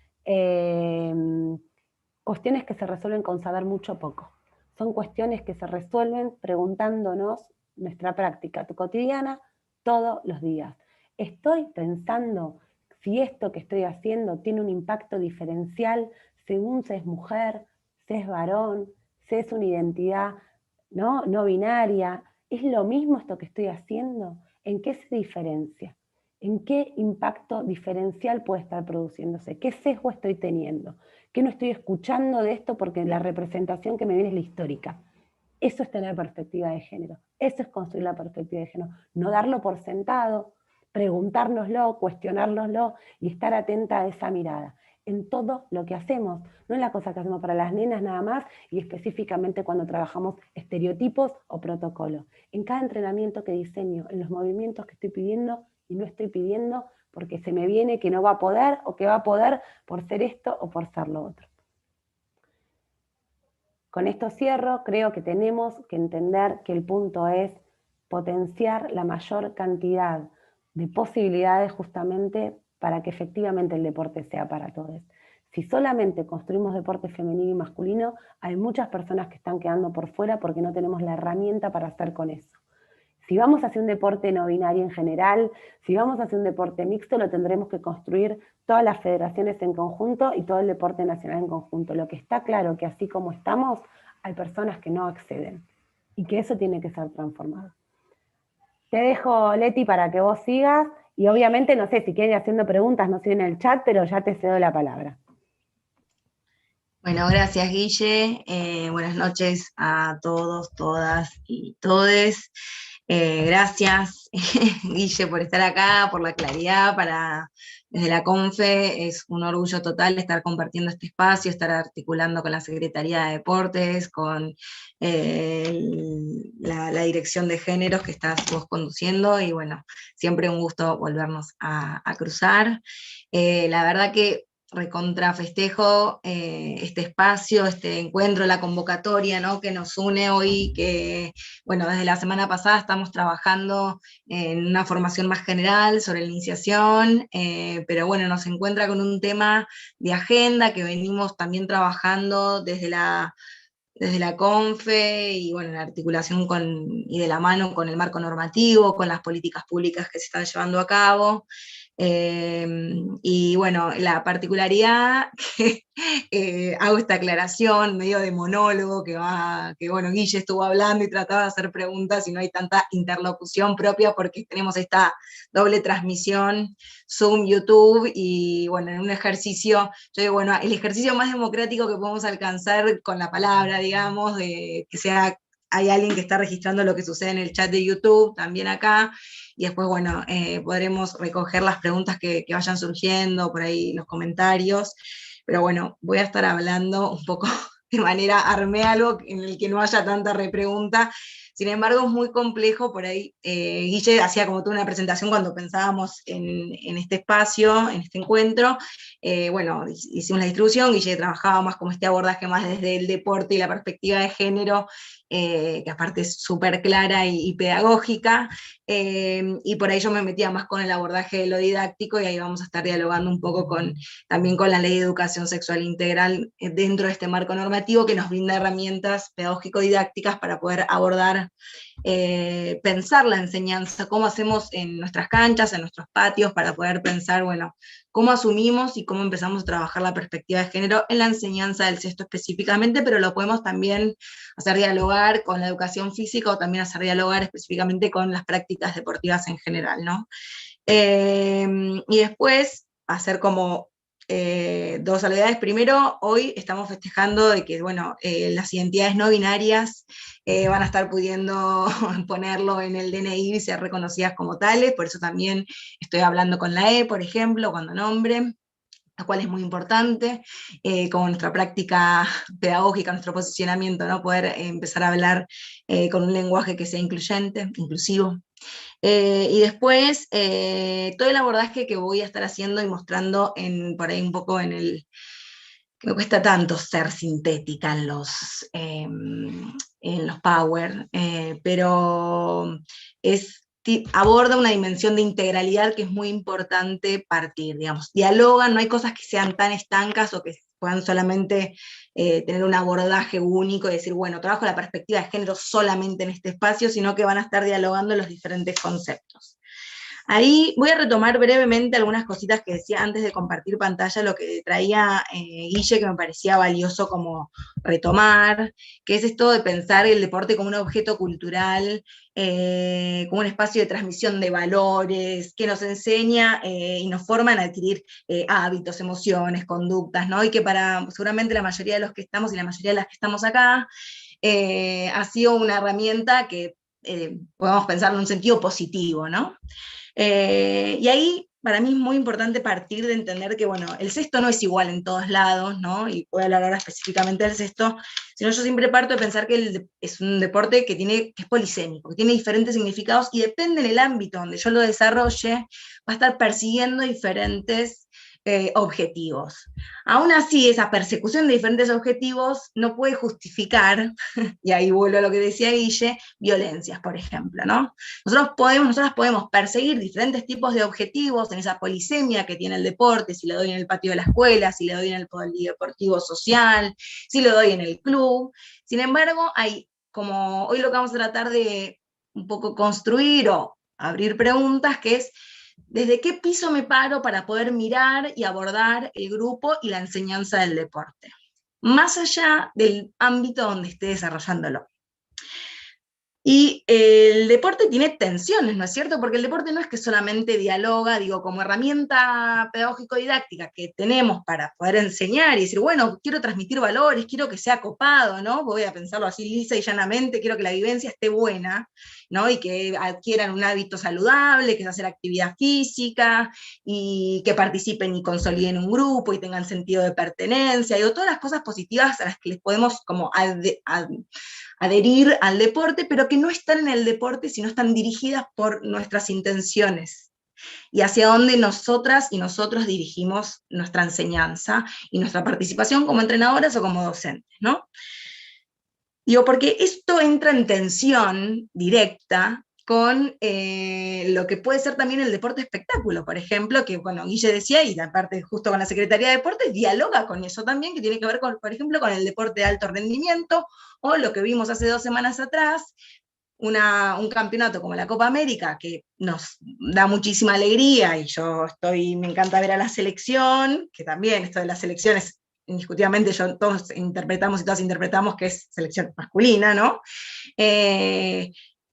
cuestiones que se resuelven con saber mucho o poco. Son cuestiones que se resuelven preguntándonos nuestra práctica cotidiana todos los días. Estoy pensando si esto que estoy haciendo tiene un impacto diferencial según si es mujer, si es varón, si es una identidad no binaria. ¿Es lo mismo esto que estoy haciendo? ¿En qué se diferencia? ¿En qué impacto diferencial puede estar produciéndose? ¿Qué sesgo estoy teniendo? ¿Qué no estoy escuchando de esto porque la representación que me viene es la histórica? Eso es tener perspectiva de género. Eso es construir la perspectiva de género. No darlo por sentado, preguntárnoslo, cuestionárnoslo y estar atenta a esa mirada en todo lo que hacemos, no en la cosa que hacemos para las nenas nada más, y específicamente cuando trabajamos estereotipos o protocolos. En cada entrenamiento que diseño, en los movimientos que estoy pidiendo y no estoy pidiendo porque se me viene que no va a poder o que va a poder por ser esto o por ser lo otro. Con esto cierro. Creo que tenemos que entender que el punto es potenciar la mayor cantidad de posibilidades justamente para que efectivamente el deporte sea para todos. Si solamente construimos deporte femenino y masculino, hay muchas personas que están quedando por fuera porque no tenemos la herramienta para hacer con eso. Si vamos hacia un deporte no binario en general, si vamos hacia un deporte mixto, lo tendremos que construir todas las federaciones en conjunto y todo el deporte nacional en conjunto. Lo que está claro que así como estamos, hay personas que no acceden y que eso tiene que ser transformado. Te dejo, Leti, para que vos sigas, y obviamente, no sé, si quieren ir haciendo preguntas, no sé en el chat, pero ya te cedo la palabra. Bueno, gracias, Guille. Buenas noches a todos, todas y todes. Gracias, Guille, por estar acá, por la claridad. Desde la CONFE es un orgullo total estar compartiendo este espacio, estar articulando con la Secretaría de Deportes, con la Dirección de Géneros que estás vos conduciendo, y bueno, siempre un gusto volvernos a cruzar. La verdad que recontra festejo este espacio, este encuentro, la convocatoria, ¿no?, que nos une hoy, que, bueno, desde la semana pasada estamos trabajando en una formación más general sobre la iniciación, pero bueno, nos encuentra con un tema de agenda que venimos también trabajando desde la CONFE, y bueno, en articulación y de la mano con el marco normativo, con las políticas públicas que se están llevando a cabo. Y bueno, la particularidad que hago esta aclaración medio de monólogo, que bueno, Guille estuvo hablando y trataba de hacer preguntas y no hay tanta interlocución propia porque tenemos esta doble transmisión, Zoom, YouTube, y bueno, en un ejercicio, yo digo, bueno, el ejercicio más democrático que podemos alcanzar con la palabra, digamos, de que sea, hay alguien que está registrando lo que sucede en el chat de YouTube, también acá, y después, bueno, podremos recoger las preguntas que vayan surgiendo, por ahí los comentarios, pero bueno, voy a estar hablando un poco de manera, armé algo en el que no haya tanta repregunta. Sin embargo, es muy complejo por ahí. Guille hacía como toda una presentación cuando pensábamos en este espacio, en este encuentro. Bueno, hicimos la distribución, Guille trabajaba más como este abordaje más desde el deporte y la perspectiva de género, que aparte es súper clara y pedagógica, y por ahí yo me metía más con el abordaje de lo didáctico, y ahí vamos a estar dialogando un poco también con la Ley de Educación Sexual Integral dentro de este marco normativo que nos brinda herramientas pedagógico-didácticas para poder abordar, pensar la enseñanza, cómo hacemos en nuestras canchas, en nuestros patios, para poder pensar, bueno, cómo asumimos y cómo empezamos a trabajar la perspectiva de género en la enseñanza del sexto específicamente, pero lo podemos también hacer dialogar con la educación física, o también hacer dialogar específicamente con las prácticas deportivas en general, ¿no? Y después hacer como dos salvedades. Primero, hoy estamos festejando de que, bueno, las identidades no binarias van a estar pudiendo ponerlo en el DNI y ser reconocidas como tales, por eso también estoy hablando con la E, por ejemplo, cuando nombre, lo cual es muy importante, como nuestra práctica pedagógica, nuestro posicionamiento, ¿no? Poder empezar a hablar con un lenguaje que sea incluyente, inclusivo. Y después, todo el abordaje que voy a estar haciendo y mostrando por ahí un poco que me cuesta tanto ser sintética en los Power, pero aborda una dimensión de integralidad que es muy importante partir, digamos, dialogan, no hay cosas que sean tan estancas o que puedan solamente tener un abordaje único y decir, bueno, trabajo la perspectiva de género solamente en este espacio, sino que van a estar dialogando los diferentes conceptos. Ahí voy a retomar brevemente algunas cositas que decía antes de compartir pantalla, lo que traía Guille, que me parecía valioso como retomar, que es esto de pensar el deporte como un objeto cultural, como un espacio de transmisión de valores, que nos enseña y nos forma en adquirir hábitos, emociones, conductas, ¿no? Y que para seguramente la mayoría de los que estamos y la mayoría de las que estamos acá, ha sido una herramienta que podemos pensarlo en un sentido positivo, ¿no? Y ahí para mí es muy importante partir de entender que, bueno, el sexto no es igual en todos lados, ¿no? Y voy a hablar ahora específicamente del sexto, sino yo siempre parto de pensar que es un deporte que es polisémico, que tiene diferentes significados, y depende del ámbito donde yo lo desarrolle, va a estar persiguiendo diferentes objetivos. Aún así, esa persecución de diferentes objetivos no puede justificar, y ahí vuelvo a lo que decía Guille, violencias, por ejemplo, ¿no? Nosotras podemos perseguir diferentes tipos de objetivos en esa polisemia que tiene el deporte, si le doy en el patio de la escuela, si le doy en el polideportivo social, si le doy en el club. Sin embargo, como hoy lo que vamos a tratar de un poco construir o abrir preguntas, que es, ¿desde qué piso me paro para poder mirar y abordar el grupo y la enseñanza del deporte? Más allá del ámbito donde esté desarrollándolo. Y el deporte tiene tensiones, ¿no es cierto? Porque el deporte no es que solamente dialoga, digo, como herramienta pedagógico-didáctica que tenemos para poder enseñar y decir, bueno, quiero transmitir valores, quiero que sea copado, ¿no? Voy a pensarlo así lisa y llanamente, quiero que la vivencia esté buena, ¿no? Y que adquieran un hábito saludable, que es hacer actividad física, y que participen y consoliden un grupo y tengan sentido de pertenencia, digo, todas las cosas positivas a las que les podemos como adherir al deporte, pero que no están en el deporte, sino están dirigidas por nuestras intenciones. y hacia dónde nosotras y nosotros dirigimos nuestra enseñanza y nuestra participación como entrenadoras o como docentes, ¿no? Digo, porque esto entra en tensión directa con lo que puede ser también el deporte espectáculo, por ejemplo, que, bueno, Guille decía, y aparte justo con la Secretaría de Deportes, dialoga con eso también, que tiene que ver, con, por ejemplo, con el deporte de alto rendimiento, o lo que vimos hace 2 semanas atrás, un campeonato como la Copa América, que nos da muchísima alegría, y me encanta ver a la selección, que también esto de las selecciones, indiscutiblemente todos interpretamos y todas interpretamos que es selección masculina, ¿no?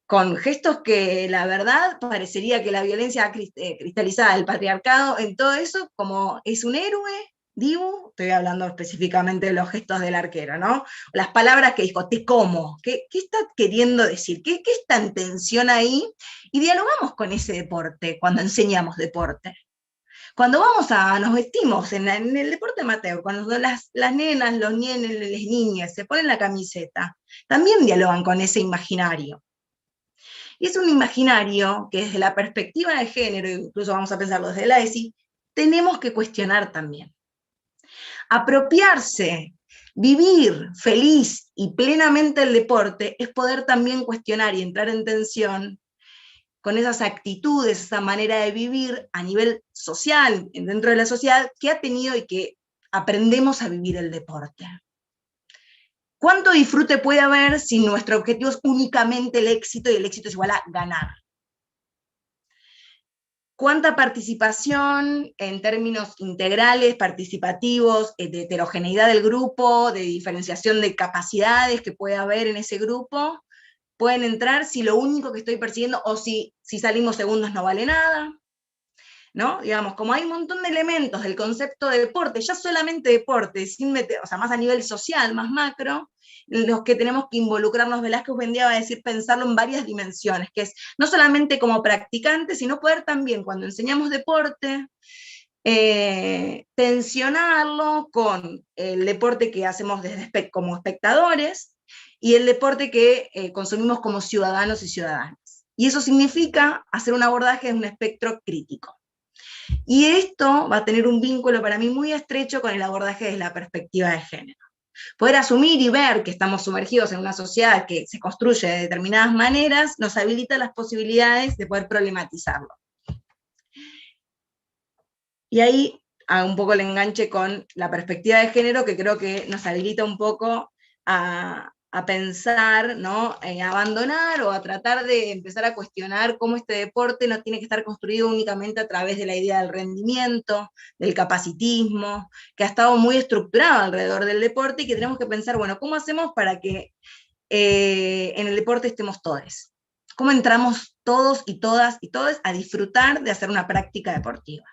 Con gestos que la verdad parecería que la violencia cristalizada del patriarcado en todo eso, como es un héroe, Dibu, estoy hablando específicamente de los gestos del arquero, ¿no? Las palabras que dijo, te como, ¿qué está queriendo decir? ¿Qué está en tensión ahí? Y dialogamos con ese deporte cuando enseñamos deporte. Cuando nos vestimos en el deporte amateur, cuando las nenas, los nenes, las niñas se ponen la camiseta, también dialogan con ese imaginario. Y es un imaginario que desde la perspectiva de género, incluso vamos a pensarlo desde la ESI, tenemos que cuestionar también. Apropiarse, vivir feliz y plenamente el deporte es poder también cuestionar y entrar en tensión con esas actitudes, esa manera de vivir a nivel social, dentro de la sociedad, que ha tenido y que aprendemos a vivir el deporte. ¿Cuánto disfrute puede haber si nuestro objetivo es únicamente el éxito y el éxito es igual a ganar? ¿Cuánta participación en términos integrales, participativos, de heterogeneidad del grupo, de diferenciación de capacidades que puede haber en ese grupo, pueden entrar si lo único que estoy persiguiendo, o si salimos segundos no vale nada? ¿No? Digamos, como hay un montón de elementos del concepto de deporte, ya solamente deporte, sin meter, o sea, más a nivel social, más macro, los que tenemos que involucrarnos. Velázquez vendría a decir pensarlo en varias dimensiones, que es no solamente como practicante, sino poder también, cuando enseñamos deporte, tensionarlo con el deporte que hacemos como espectadores y el deporte que consumimos como ciudadanos y ciudadanas. Y eso significa hacer un abordaje de un espectro crítico. Y esto va a tener un vínculo para mí muy estrecho con el abordaje desde la perspectiva de género. Poder asumir y ver que estamos sumergidos en una sociedad que se construye de determinadas maneras nos habilita las posibilidades de poder problematizarlo. Y ahí hago un poco el enganche con la perspectiva de género, que creo que nos habilita un poco a pensar, ¿no? Abandonar o a tratar de empezar a cuestionar cómo este deporte no tiene que estar construido únicamente a través de la idea del rendimiento, del capacitismo, que ha estado muy estructurado alrededor del deporte, y que tenemos que pensar, bueno, ¿cómo hacemos para que en el deporte estemos todos? ¿Cómo entramos todos y todas y todos a disfrutar de hacer una práctica deportiva?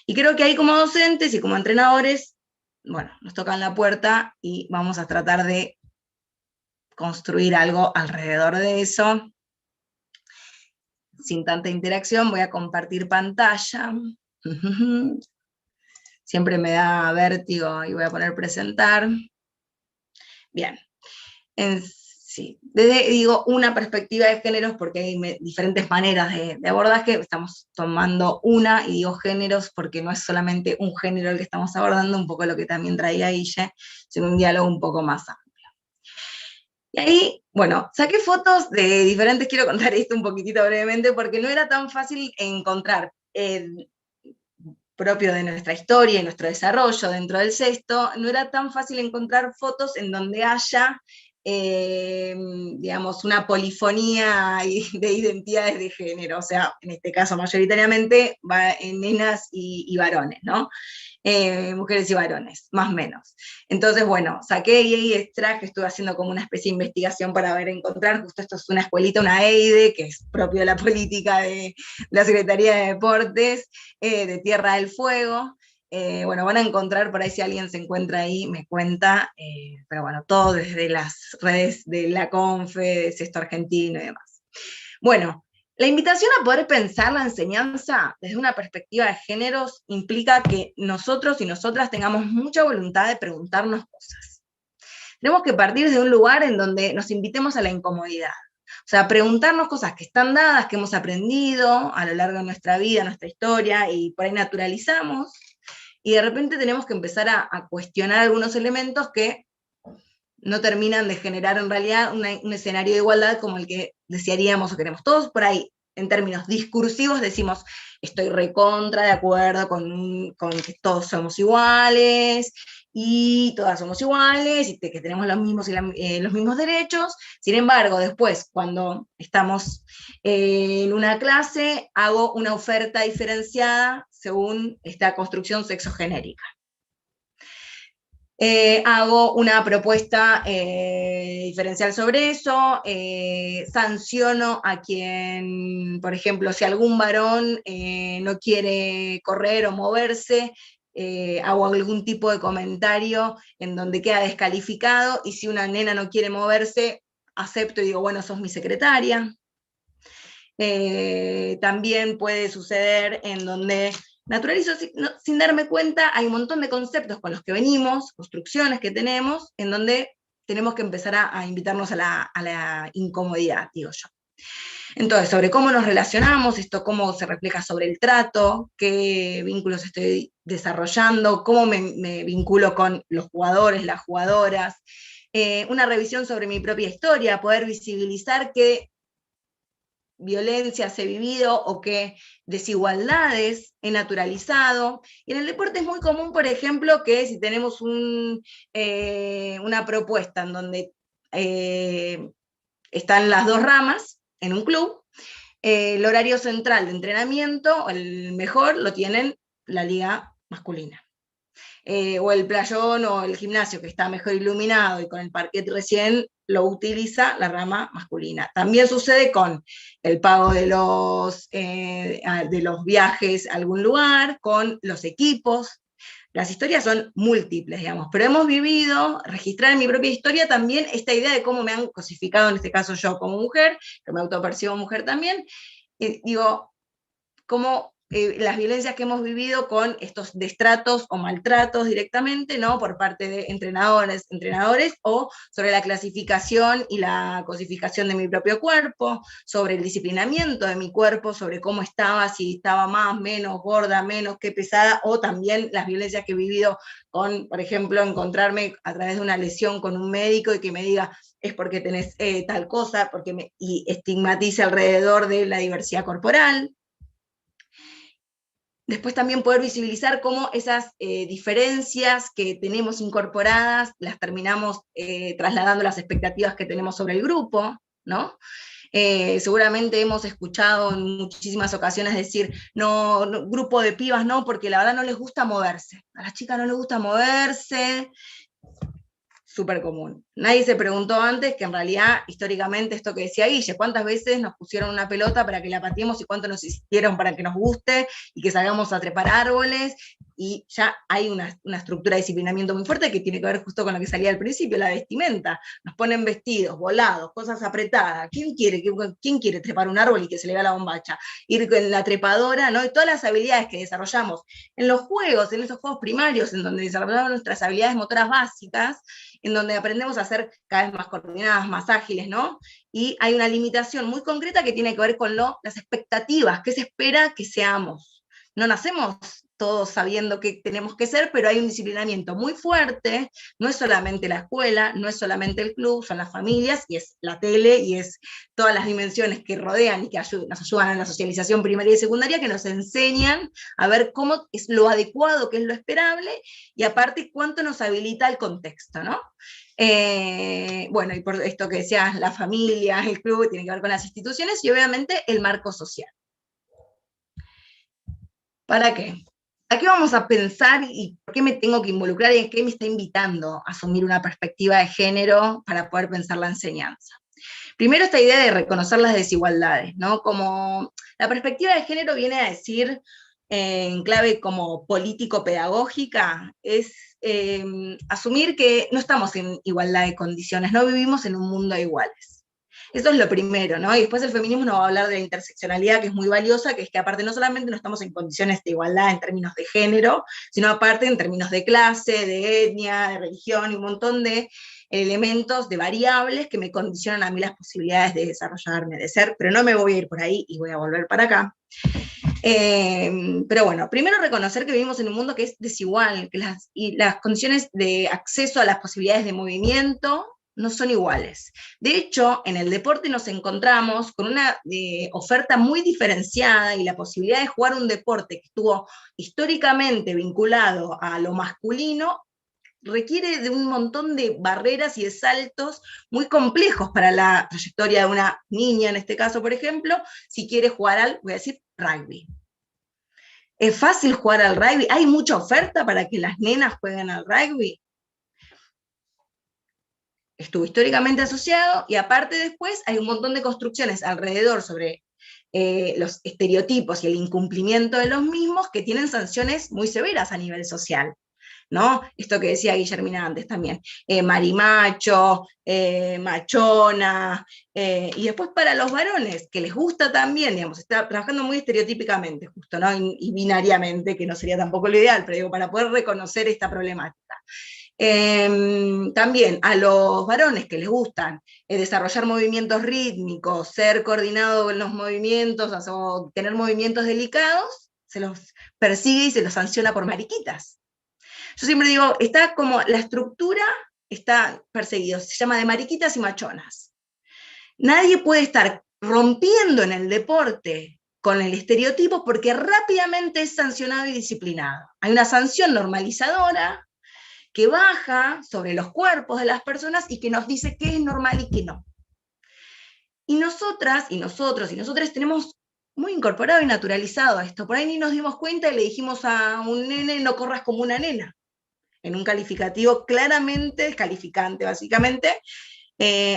Y creo que ahí, como docentes y como entrenadores, bueno, nos tocan la puerta y vamos a tratar de construir algo alrededor de eso. Sin tanta interacción, voy a compartir pantalla. Siempre me da vértigo y voy a poner presentar. Bien. Sí, digo una perspectiva de géneros porque hay diferentes maneras de abordaje. Estamos tomando una, y digo géneros porque no es solamente un género el que estamos abordando, un poco lo que también traía Guille, sino un diálogo un poco más amplio. Y ahí, bueno, saqué fotos de diferentes, quiero contar esto un poquitito brevemente, porque no era tan fácil encontrar, propio de nuestra historia y nuestro desarrollo dentro del sexto, no era tan fácil encontrar fotos en donde haya, digamos, una polifonía de identidades de género, o sea, en este caso mayoritariamente nenas y varones, ¿no? Mujeres y varones, más o menos. Entonces, bueno, saqué y extraje, estuve haciendo como una especie de investigación para encontrar, justo esto es una escuelita, una EIDE, que es propio de la política de la Secretaría de Deportes, de Tierra del Fuego. Bueno, van a encontrar por ahí, si alguien se encuentra ahí, me cuenta, pero bueno, todo desde las redes de la CONFE, de Sexto Argentino y demás. Bueno, la invitación a poder pensar la enseñanza desde una perspectiva de géneros implica que nosotros y nosotras tengamos mucha voluntad de preguntarnos cosas. Tenemos que partir de un lugar en donde nos invitemos a la incomodidad. O sea, preguntarnos cosas que están dadas, que hemos aprendido a lo largo de nuestra vida, nuestra historia, y por ahí naturalizamos, y de repente tenemos que empezar a cuestionar algunos elementos que no terminan de generar en realidad un escenario de igualdad como el que desearíamos o queremos. Todos por ahí, en términos discursivos, decimos, estoy recontra de acuerdo con que todos somos iguales, y todas somos iguales, y que tenemos los mismos derechos. Sin embargo, después, cuando estamos en una clase, hago una oferta diferenciada según esta construcción sexogenérica. Hago una propuesta diferencial sobre eso, sanciono a quien, por ejemplo, si algún varón no quiere correr o moverse, hago algún tipo de comentario en donde queda descalificado, y si una nena no quiere moverse, acepto y digo, bueno, sos mi secretaria. También puede suceder en donde naturalizo sin darme cuenta, hay un montón de conceptos con los que venimos, construcciones que tenemos, en donde tenemos que empezar a invitarnos a la incomodidad, digo yo. Entonces, sobre cómo nos relacionamos, esto cómo se refleja sobre el trato, qué vínculos estoy desarrollando, cómo me vinculo con los jugadores, las jugadoras, una revisión sobre mi propia historia, poder visibilizar qué violencias he vivido o qué desigualdades he naturalizado. Y en el deporte es muy común, por ejemplo, que si tenemos una propuesta en donde están las dos ramas en un club, el horario central de entrenamiento, el mejor, lo tienen la liga masculina. O el playón o el gimnasio que está mejor iluminado y con el parquet recién, lo utiliza la rama masculina. También sucede con el pago de los viajes a algún lugar, con los equipos. Las historias son múltiples, digamos, pero hemos vivido, registrar en mi propia historia también esta idea de cómo me han cosificado, en este caso yo como mujer, que me autopercibo mujer también, digo, cómo las violencias que hemos vivido con estos destratos o maltratos directamente, ¿no? Por parte de entrenadores, o sobre la clasificación y la cosificación de mi propio cuerpo, sobre el disciplinamiento de mi cuerpo, sobre cómo estaba, si estaba más, menos, gorda, menos, qué pesada, o también las violencias que he vivido con, por ejemplo, encontrarme a través de una lesión con un médico y que me diga, es porque tenés tal cosa, y estigmatice alrededor de la diversidad corporal. Después también poder visibilizar cómo esas diferencias que tenemos incorporadas las terminamos trasladando a las expectativas que tenemos sobre el grupo, ¿no? Seguramente hemos escuchado en muchísimas ocasiones decir, no, grupo de pibas no, porque la verdad no les gusta moverse. A las chicas no les gusta moverse. Súper común. Nadie se preguntó antes que en realidad, históricamente, esto que decía Guille, cuántas veces nos pusieron una pelota para que la pateemos y cuánto nos insistieron para que nos guste y que salgamos a trepar árboles, y ya hay una estructura de disciplinamiento muy fuerte que tiene que ver justo con lo que salía al principio, la vestimenta. Nos ponen vestidos, volados, cosas apretadas. ¿Quién quiere trepar un árbol y que se le vea la bombacha? Ir con la trepadora, ¿no? Y todas las habilidades que desarrollamos en los juegos, en esos juegos primarios, en donde desarrollamos nuestras habilidades motoras básicas, en donde aprendemos a ser cada vez más coordinadas, más ágiles, ¿no? Y hay una limitación muy concreta que tiene que ver con las expectativas, qué se espera que seamos. No nacemos todos sabiendo qué tenemos que ser, pero hay un disciplinamiento muy fuerte, no es solamente la escuela, no es solamente el club, son las familias, y es la tele, y es todas las dimensiones que rodean y que nos ayudan en la socialización primaria y secundaria, que nos enseñan a ver cómo es lo adecuado, qué es lo esperable, y aparte cuánto nos habilita el contexto, ¿no? Bueno, y por esto que decías, la familia, el club, tiene que ver con las instituciones, y obviamente el marco social. ¿Para qué? ¿A qué vamos a pensar y por qué me tengo que involucrar y en qué me está invitando a asumir una perspectiva de género para poder pensar la enseñanza? Primero, esta idea de reconocer las desigualdades, ¿no? Como la perspectiva de género viene a decir, en clave como político-pedagógica, es asumir que no estamos en igualdad de condiciones, no vivimos en un mundo de iguales. Eso es lo primero, ¿no? Y después el feminismo nos va a hablar de la interseccionalidad, que es muy valiosa, que es que aparte no solamente no estamos en condiciones de igualdad en términos de género, sino aparte en términos de clase, de etnia, de religión, y un montón de elementos de variables que me condicionan a mí las posibilidades de desarrollarme, de ser, pero no me voy a ir por ahí y voy a volver para acá. Pero bueno, primero reconocer que vivimos en un mundo que es desigual, que las condiciones de acceso a las posibilidades de movimiento no son iguales. De hecho, en el deporte nos encontramos con una oferta muy diferenciada, y la posibilidad de jugar un deporte que estuvo históricamente vinculado a lo masculino requiere de un montón de barreras y de saltos muy complejos para la trayectoria de una niña, en este caso, por ejemplo, si quiere jugar al, voy a decir, rugby. ¿Es fácil jugar al rugby? ¿Hay mucha oferta para que las nenas jueguen al rugby? Estuvo históricamente asociado, y aparte después hay un montón de construcciones alrededor sobre los estereotipos y el incumplimiento de los mismos, que tienen sanciones muy severas a nivel social, ¿no? Esto que decía Guillermina antes también, marimacho, machona, y después para los varones, que les gusta también, digamos, está trabajando muy estereotípicamente, justo, ¿no? Y binariamente, que no sería tampoco lo ideal, pero digo, para poder reconocer esta problemática. También a los varones que les gustan desarrollar movimientos rítmicos, ser coordinado en los movimientos, o tener movimientos delicados, se los persigue y se los sanciona por mariquitas. Yo siempre digo, está como la estructura está perseguido, se llama de mariquitas y machonas. Nadie puede estar rompiendo en el deporte con el estereotipo, porque rápidamente es sancionado y disciplinado. Hay una sanción normalizadora que baja sobre los cuerpos de las personas y que nos dice qué es normal y qué no. Y nosotras, y nosotros, y nosotras tenemos muy incorporado y naturalizado esto. Por ahí ni nos dimos cuenta y le dijimos a un nene, no corras como una nena, en un calificativo claramente descalificante, básicamente,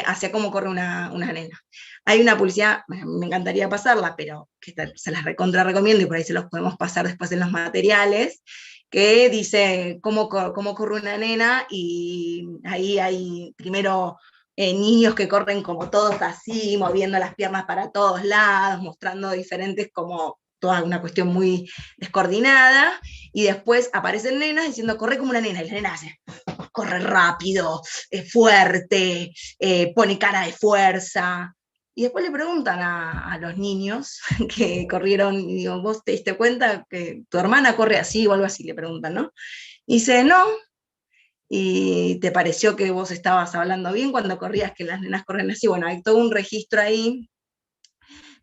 hacia cómo corre una nena. Hay una publicidad, me encantaría pasarla, pero que se las recontra recomiendo, y por ahí se los podemos pasar después en los materiales, que dice cómo corre una nena, y ahí hay primero niños que corren como todos así, moviendo las piernas para todos lados, mostrando diferentes, como toda una cuestión muy descoordinada, y después aparecen nenas diciendo corre como una nena, y la nena hace, corre rápido, es fuerte, pone cara de fuerza. Y después le preguntan a los niños que corrieron, y digo, ¿vos te diste cuenta que tu hermana corre así o algo así? Le preguntan, ¿no? Y dice, no. ¿Y te pareció que vos estabas hablando bien cuando corrías, que las nenas corren así? Bueno, hay todo un registro ahí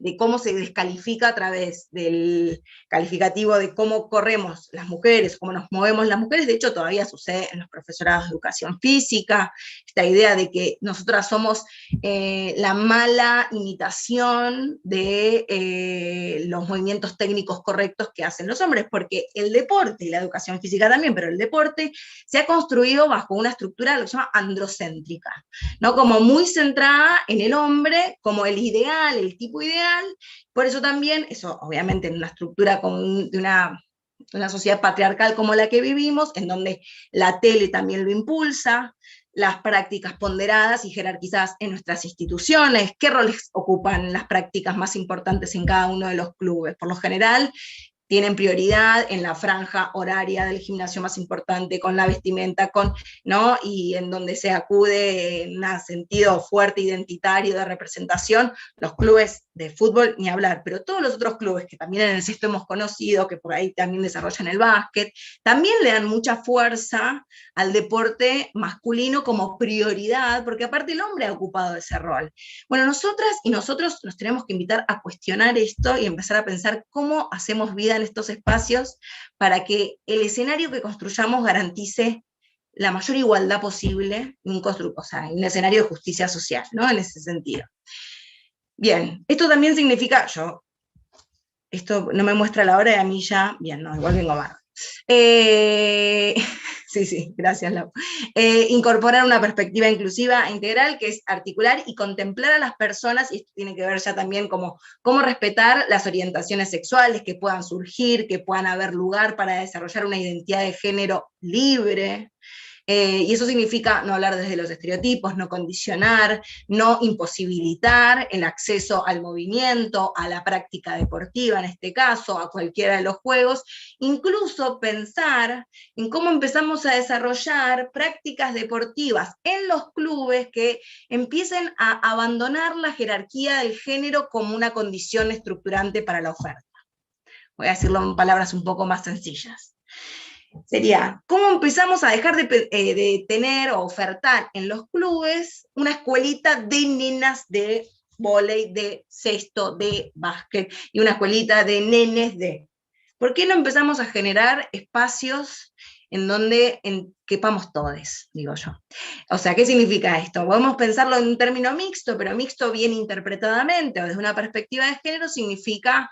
de cómo se descalifica a través del calificativo de cómo corremos las mujeres, cómo nos movemos las mujeres. De hecho, todavía sucede en los profesorados de educación física, esta idea de que nosotras somos la mala imitación de los movimientos técnicos correctos que hacen los hombres, porque el deporte, y la educación física también, pero el deporte se ha construido bajo una estructura, lo que se llama androcéntrica, ¿no? Como muy centrada en el hombre, como el ideal, el tipo ideal. Por eso también, eso obviamente en una estructura de una sociedad patriarcal como la que vivimos, en donde la tele también lo impulsa, las prácticas ponderadas y jerarquizadas en nuestras instituciones, qué roles ocupan las prácticas más importantes en cada uno de los clubes. Por lo general, tienen prioridad en la franja horaria del gimnasio más importante, con la vestimenta, ¿no? Y en donde se acude en un sentido fuerte, identitario, de representación, los clubes de fútbol, ni hablar, pero todos los otros clubes que también en el sexto hemos conocido, que por ahí también desarrollan el básquet, también le dan mucha fuerza al deporte masculino como prioridad, porque aparte el hombre ha ocupado ese rol. Bueno, nosotras y nosotros nos tenemos que invitar a cuestionar esto y empezar a pensar cómo hacemos vida en estos espacios para que el escenario que construyamos garantice la mayor igualdad posible, un escenario de justicia social, ¿no? En ese sentido. Bien, esto también significa, esto no me muestra la hora y a mí ya, bien, no, igual vengo más. Sí, gracias, Lau. Incorporar una perspectiva inclusiva e integral, que es articular y contemplar a las personas, y esto tiene que ver ya también cómo respetar las orientaciones sexuales que puedan surgir, que puedan haber lugar para desarrollar una identidad de género libre, Y eso significa no hablar desde los estereotipos, no condicionar, no imposibilitar el acceso al movimiento, a la práctica deportiva en este caso, a cualquiera de los juegos, incluso pensar en cómo empezamos a desarrollar prácticas deportivas en los clubes que empiecen a abandonar la jerarquía del género como una condición estructurante para la oferta. Voy a decirlo en palabras un poco más sencillas. Sería, ¿cómo empezamos a dejar de tener o ofertar en los clubes una escuelita de nenas de vóley, de cesto, de básquet, y una escuelita de nenes de... ¿Por qué no empezamos a generar espacios en donde quepamos todos, digo yo? O sea, ¿qué significa esto? Podemos pensarlo en un término mixto, pero mixto bien interpretadamente, o desde una perspectiva de género, significa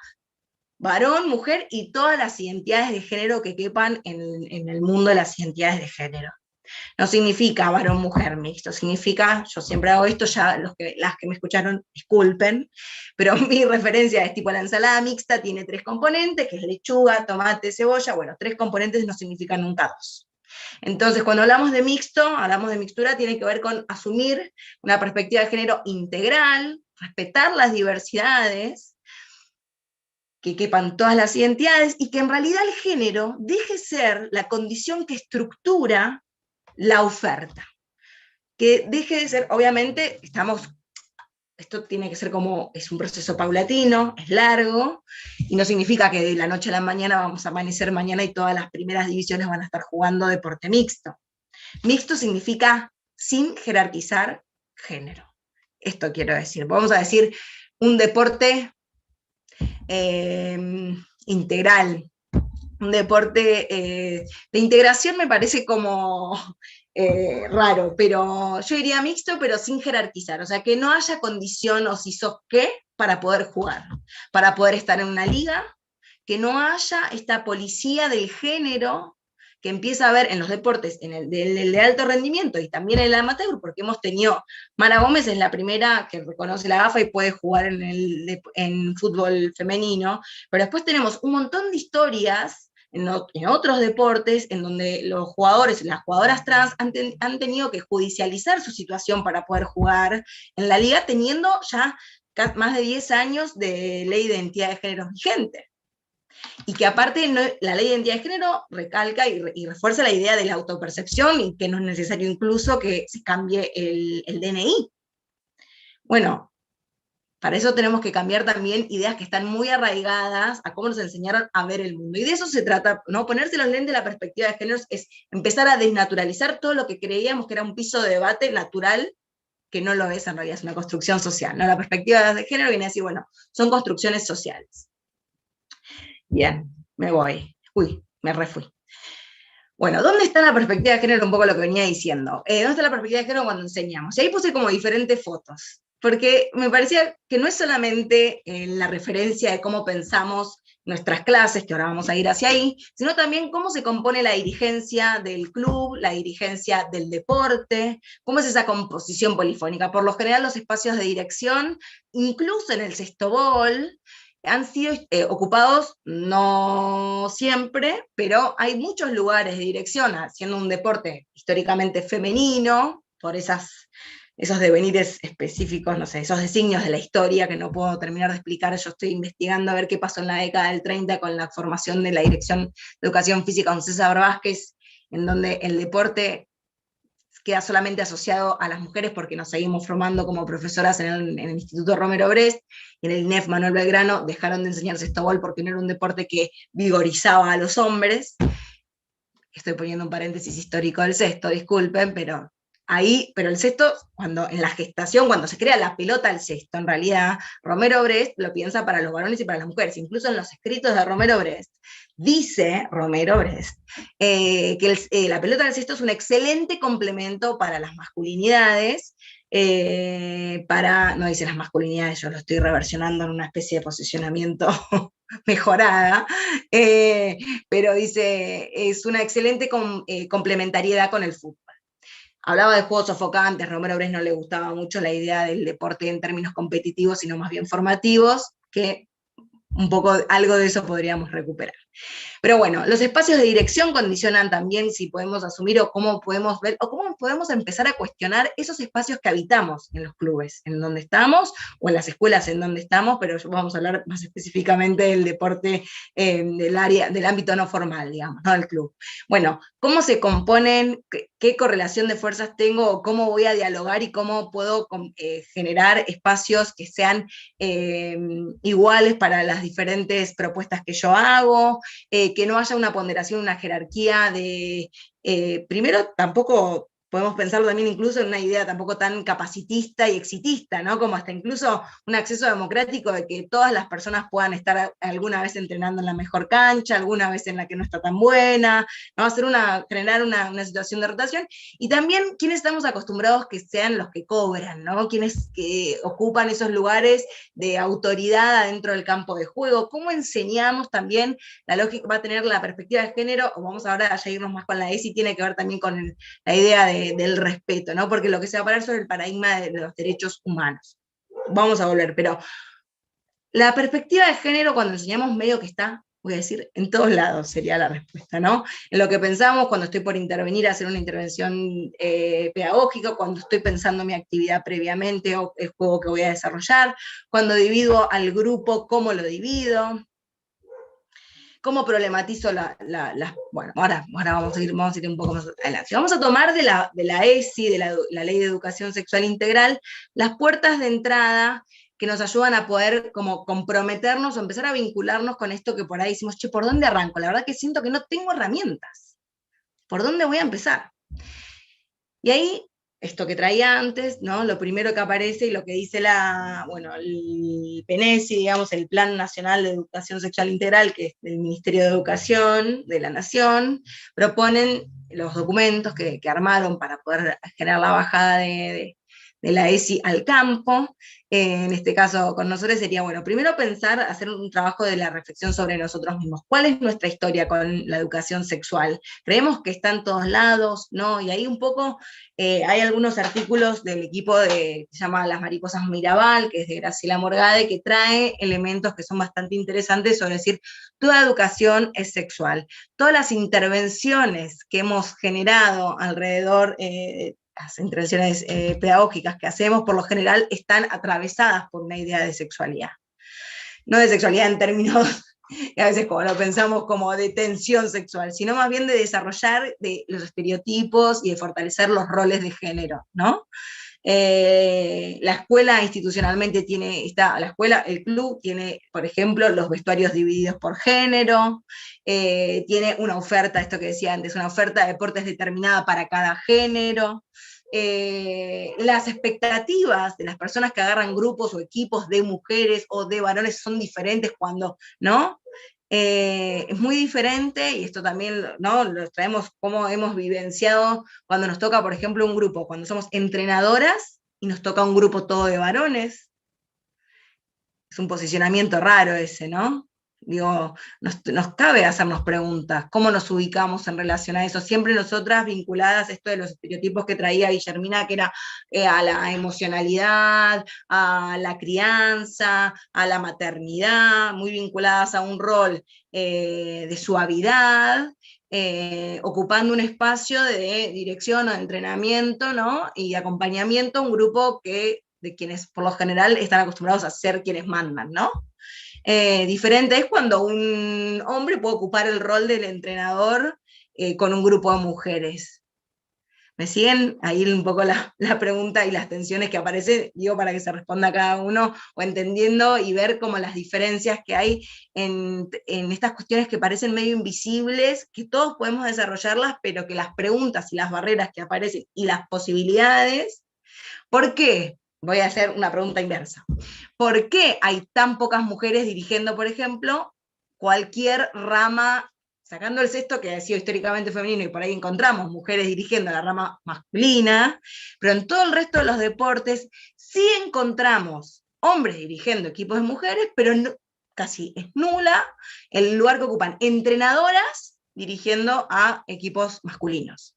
varón, mujer y todas las identidades de género que quepan en el mundo de las identidades de género. No significa varón, mujer mixto, significa, yo siempre hago esto, ya las que me escucharon, disculpen, pero mi referencia es tipo la ensalada mixta, tiene 3 componentes, que es lechuga, tomate, cebolla, bueno, 3 componentes no significan nunca 2. Entonces, cuando hablamos de mixto, hablamos de mixtura, tiene que ver con asumir una perspectiva de género integral, respetar las diversidades, que quepan todas las identidades, y que en realidad el género deje ser la condición que estructura la oferta. Que deje de ser, obviamente, esto tiene que ser como, es un proceso paulatino, es largo, y no significa que de la noche a la mañana vamos a amanecer mañana y todas las primeras divisiones van a estar jugando deporte mixto. Mixto significa sin jerarquizar género. Esto quiero decir. Vamos a decir un deporte integral, un deporte de integración me parece como raro, pero yo diría mixto, pero sin jerarquizar, o sea, que no haya condición o si sos qué para poder jugar, para poder estar en una liga, que no haya esta policía del género que empieza a haber en los deportes, en el de alto rendimiento y también en el amateur, porque hemos tenido, Mara Gómez es la primera que reconoce la AFA y puede jugar en fútbol femenino, pero después tenemos un montón de historias en otros deportes en donde los jugadores y las jugadoras trans han tenido que judicializar su situación para poder jugar en la liga, teniendo ya más de 10 años de ley de identidad de género vigente. Y que aparte la ley de identidad de género recalca y refuerza la idea de la autopercepción y que no es necesario incluso que se cambie el DNI. Bueno, para eso tenemos que cambiar también ideas que están muy arraigadas a cómo nos enseñaron a ver el mundo. Y de eso se trata, ¿no? Ponerse los lentes de la perspectiva de género es empezar a desnaturalizar todo lo que creíamos que era un piso de debate natural, que no lo es en realidad, es una construcción social, ¿no? La perspectiva de género viene a decir, bueno, son construcciones sociales. Bien, me voy. Uy, me refui. Bueno, ¿dónde está la perspectiva de género? Un poco lo que venía diciendo. ¿Dónde está la perspectiva de género cuando enseñamos? Y ahí puse como diferentes fotos, porque me parecía que no es solamente la referencia de cómo pensamos nuestras clases, que ahora vamos a ir hacia ahí, sino también cómo se compone la dirigencia del club, la dirigencia del deporte, cómo es esa composición polifónica. Por lo general los espacios de dirección, incluso en el Sestobol, han sido ocupados, no siempre, pero hay muchos lugares de dirección, siendo un deporte históricamente femenino, por esos devenires específicos, no sé, esos designios de la historia que no puedo terminar de explicar. Yo estoy investigando a ver qué pasó en la década del 30 con la formación de la Dirección de Educación Física con César Vázquez, en donde el deporte queda solamente asociado a las mujeres porque nos seguimos formando como profesoras en el Instituto Romero Brest, y en el INEF Manuel Belgrano dejaron de enseñar cestobol porque no era un deporte que vigorizaba a los hombres. Estoy poniendo un paréntesis histórico del cesto, disculpen, pero el cesto, cuando en la gestación, cuando se crea la pelota al cesto, en realidad, Romero Brest lo piensa para los varones y para las mujeres. Incluso en los escritos de Romero Brest, dice Romero Brest que la pelota al cesto es un excelente complemento para las masculinidades, no dice las masculinidades, yo lo estoy reversionando en una especie de posicionamiento mejorada, pero dice, es una excelente complementariedad con el fútbol. Hablaba de juegos sofocantes, Romero Brest no le gustaba mucho la idea del deporte en términos competitivos, sino más bien formativos, que un poco algo de eso podríamos recuperar. Pero bueno, los espacios de dirección condicionan también si podemos asumir o cómo podemos ver, o cómo podemos empezar a cuestionar esos espacios que habitamos en los clubes, en donde estamos, o en las escuelas en donde estamos, pero vamos a hablar más específicamente del deporte, del ámbito no formal, digamos, no del club. Bueno, ¿cómo se componen? ¿Qué correlación de fuerzas tengo? O ¿cómo voy a dialogar y cómo puedo generar espacios que sean iguales para las diferentes propuestas que yo hago? Que no haya una ponderación, una jerarquía de, primero tampoco podemos pensarlo también incluso en una idea tampoco tan capacitista y exitista, ¿no? Como hasta incluso un acceso democrático de que todas las personas puedan estar alguna vez entrenando en la mejor cancha, alguna vez en la que no está tan buena, ¿no? Generar una situación de rotación, y también quienes estamos acostumbrados que sean los que cobran, ¿no? Quienes que ocupan esos lugares de autoridad adentro del campo de juego, cómo enseñamos también, la lógica va a tener la perspectiva de género, o vamos ahora a irnos más con la ESI, tiene que ver también con la idea del respeto, ¿no? Porque lo que se va a parar sobre el paradigma de los derechos humanos. Vamos a volver, pero la perspectiva de género cuando enseñamos medio que está, voy a decir, en todos lados sería la respuesta, ¿no? En lo que pensamos cuando estoy por intervenir, hacer una intervención pedagógica, cuando estoy pensando mi actividad previamente o el juego que voy a desarrollar, cuando divido al grupo, cómo lo divido, cómo problematizo bueno, ahora vamos a ir un poco más adelante. Vamos a tomar de la ESI, de la Ley de Educación Sexual Integral, las puertas de entrada que nos ayudan a poder como comprometernos o empezar a vincularnos con esto que por ahí decimos, che, ¿por dónde arranco? La verdad que siento que no tengo herramientas. ¿Por dónde voy a empezar? Y ahí, esto que traía antes, ¿no? Lo primero que aparece y lo que dice el PNESI, digamos, el Plan Nacional de Educación Sexual Integral, que es del Ministerio de Educación de la Nación, proponen los documentos que armaron para poder generar la bajada de la ESI al campo. En este caso con nosotros sería, bueno, primero pensar, hacer un trabajo de la reflexión sobre nosotros mismos. ¿Cuál es nuestra historia con la educación sexual? ¿Creemos que está en todos lados? ¿No? Y ahí un poco hay algunos artículos del equipo que se llama Las Mariposas Mirabal, que es de Graciela Morgade, que trae elementos que son bastante interesantes sobre decir, toda educación es sexual. Todas las intervenciones que hemos generado alrededor las intervenciones pedagógicas que hacemos, por lo general, están atravesadas por una idea de sexualidad. No de sexualidad en términos, y a veces como lo pensamos como de tensión sexual, sino más bien de desarrollar de los estereotipos y de fortalecer los roles de género, ¿no? La escuela institucionalmente el club tiene, por ejemplo, los vestuarios divididos por género, tiene una oferta, esto que decía antes, una oferta de deportes determinada para cada género. Las expectativas de las personas que agarran grupos o equipos de mujeres o de varones son diferentes cuando, ¿no? Es muy diferente, y esto también, ¿no? Lo traemos como hemos vivenciado cuando nos toca, por ejemplo, un grupo, cuando somos entrenadoras y nos toca un grupo todo de varones. Es un posicionamiento raro ese, ¿no? Digo, nos cabe hacernos preguntas, ¿cómo nos ubicamos en relación a eso? Siempre nosotras vinculadas a esto de los estereotipos que traía Guillermina, que era a la emocionalidad, a la crianza, a la maternidad, muy vinculadas a un rol de suavidad, ocupando un espacio de dirección o de entrenamiento, ¿no? Y acompañamiento a un grupo de quienes por lo general están acostumbrados a ser quienes mandan, ¿no? Diferente es cuando un hombre puede ocupar el rol del entrenador con un grupo de mujeres. ¿Me siguen? Ahí un poco la pregunta y las tensiones que aparecen, digo, para que se responda a cada uno, o entendiendo y ver como las diferencias que hay en estas cuestiones que parecen medio invisibles, que todos podemos desarrollarlas, pero que las preguntas y las barreras que aparecen y las posibilidades, ¿por qué? Voy a hacer una pregunta inversa. ¿Por qué hay tan pocas mujeres dirigiendo, por ejemplo, cualquier rama, sacando el sexto que ha sido históricamente femenino y por ahí encontramos mujeres dirigiendo la rama masculina, pero en todo el resto de los deportes sí encontramos hombres dirigiendo equipos de mujeres, pero no, casi es nula el lugar que ocupan entrenadoras dirigiendo a equipos masculinos?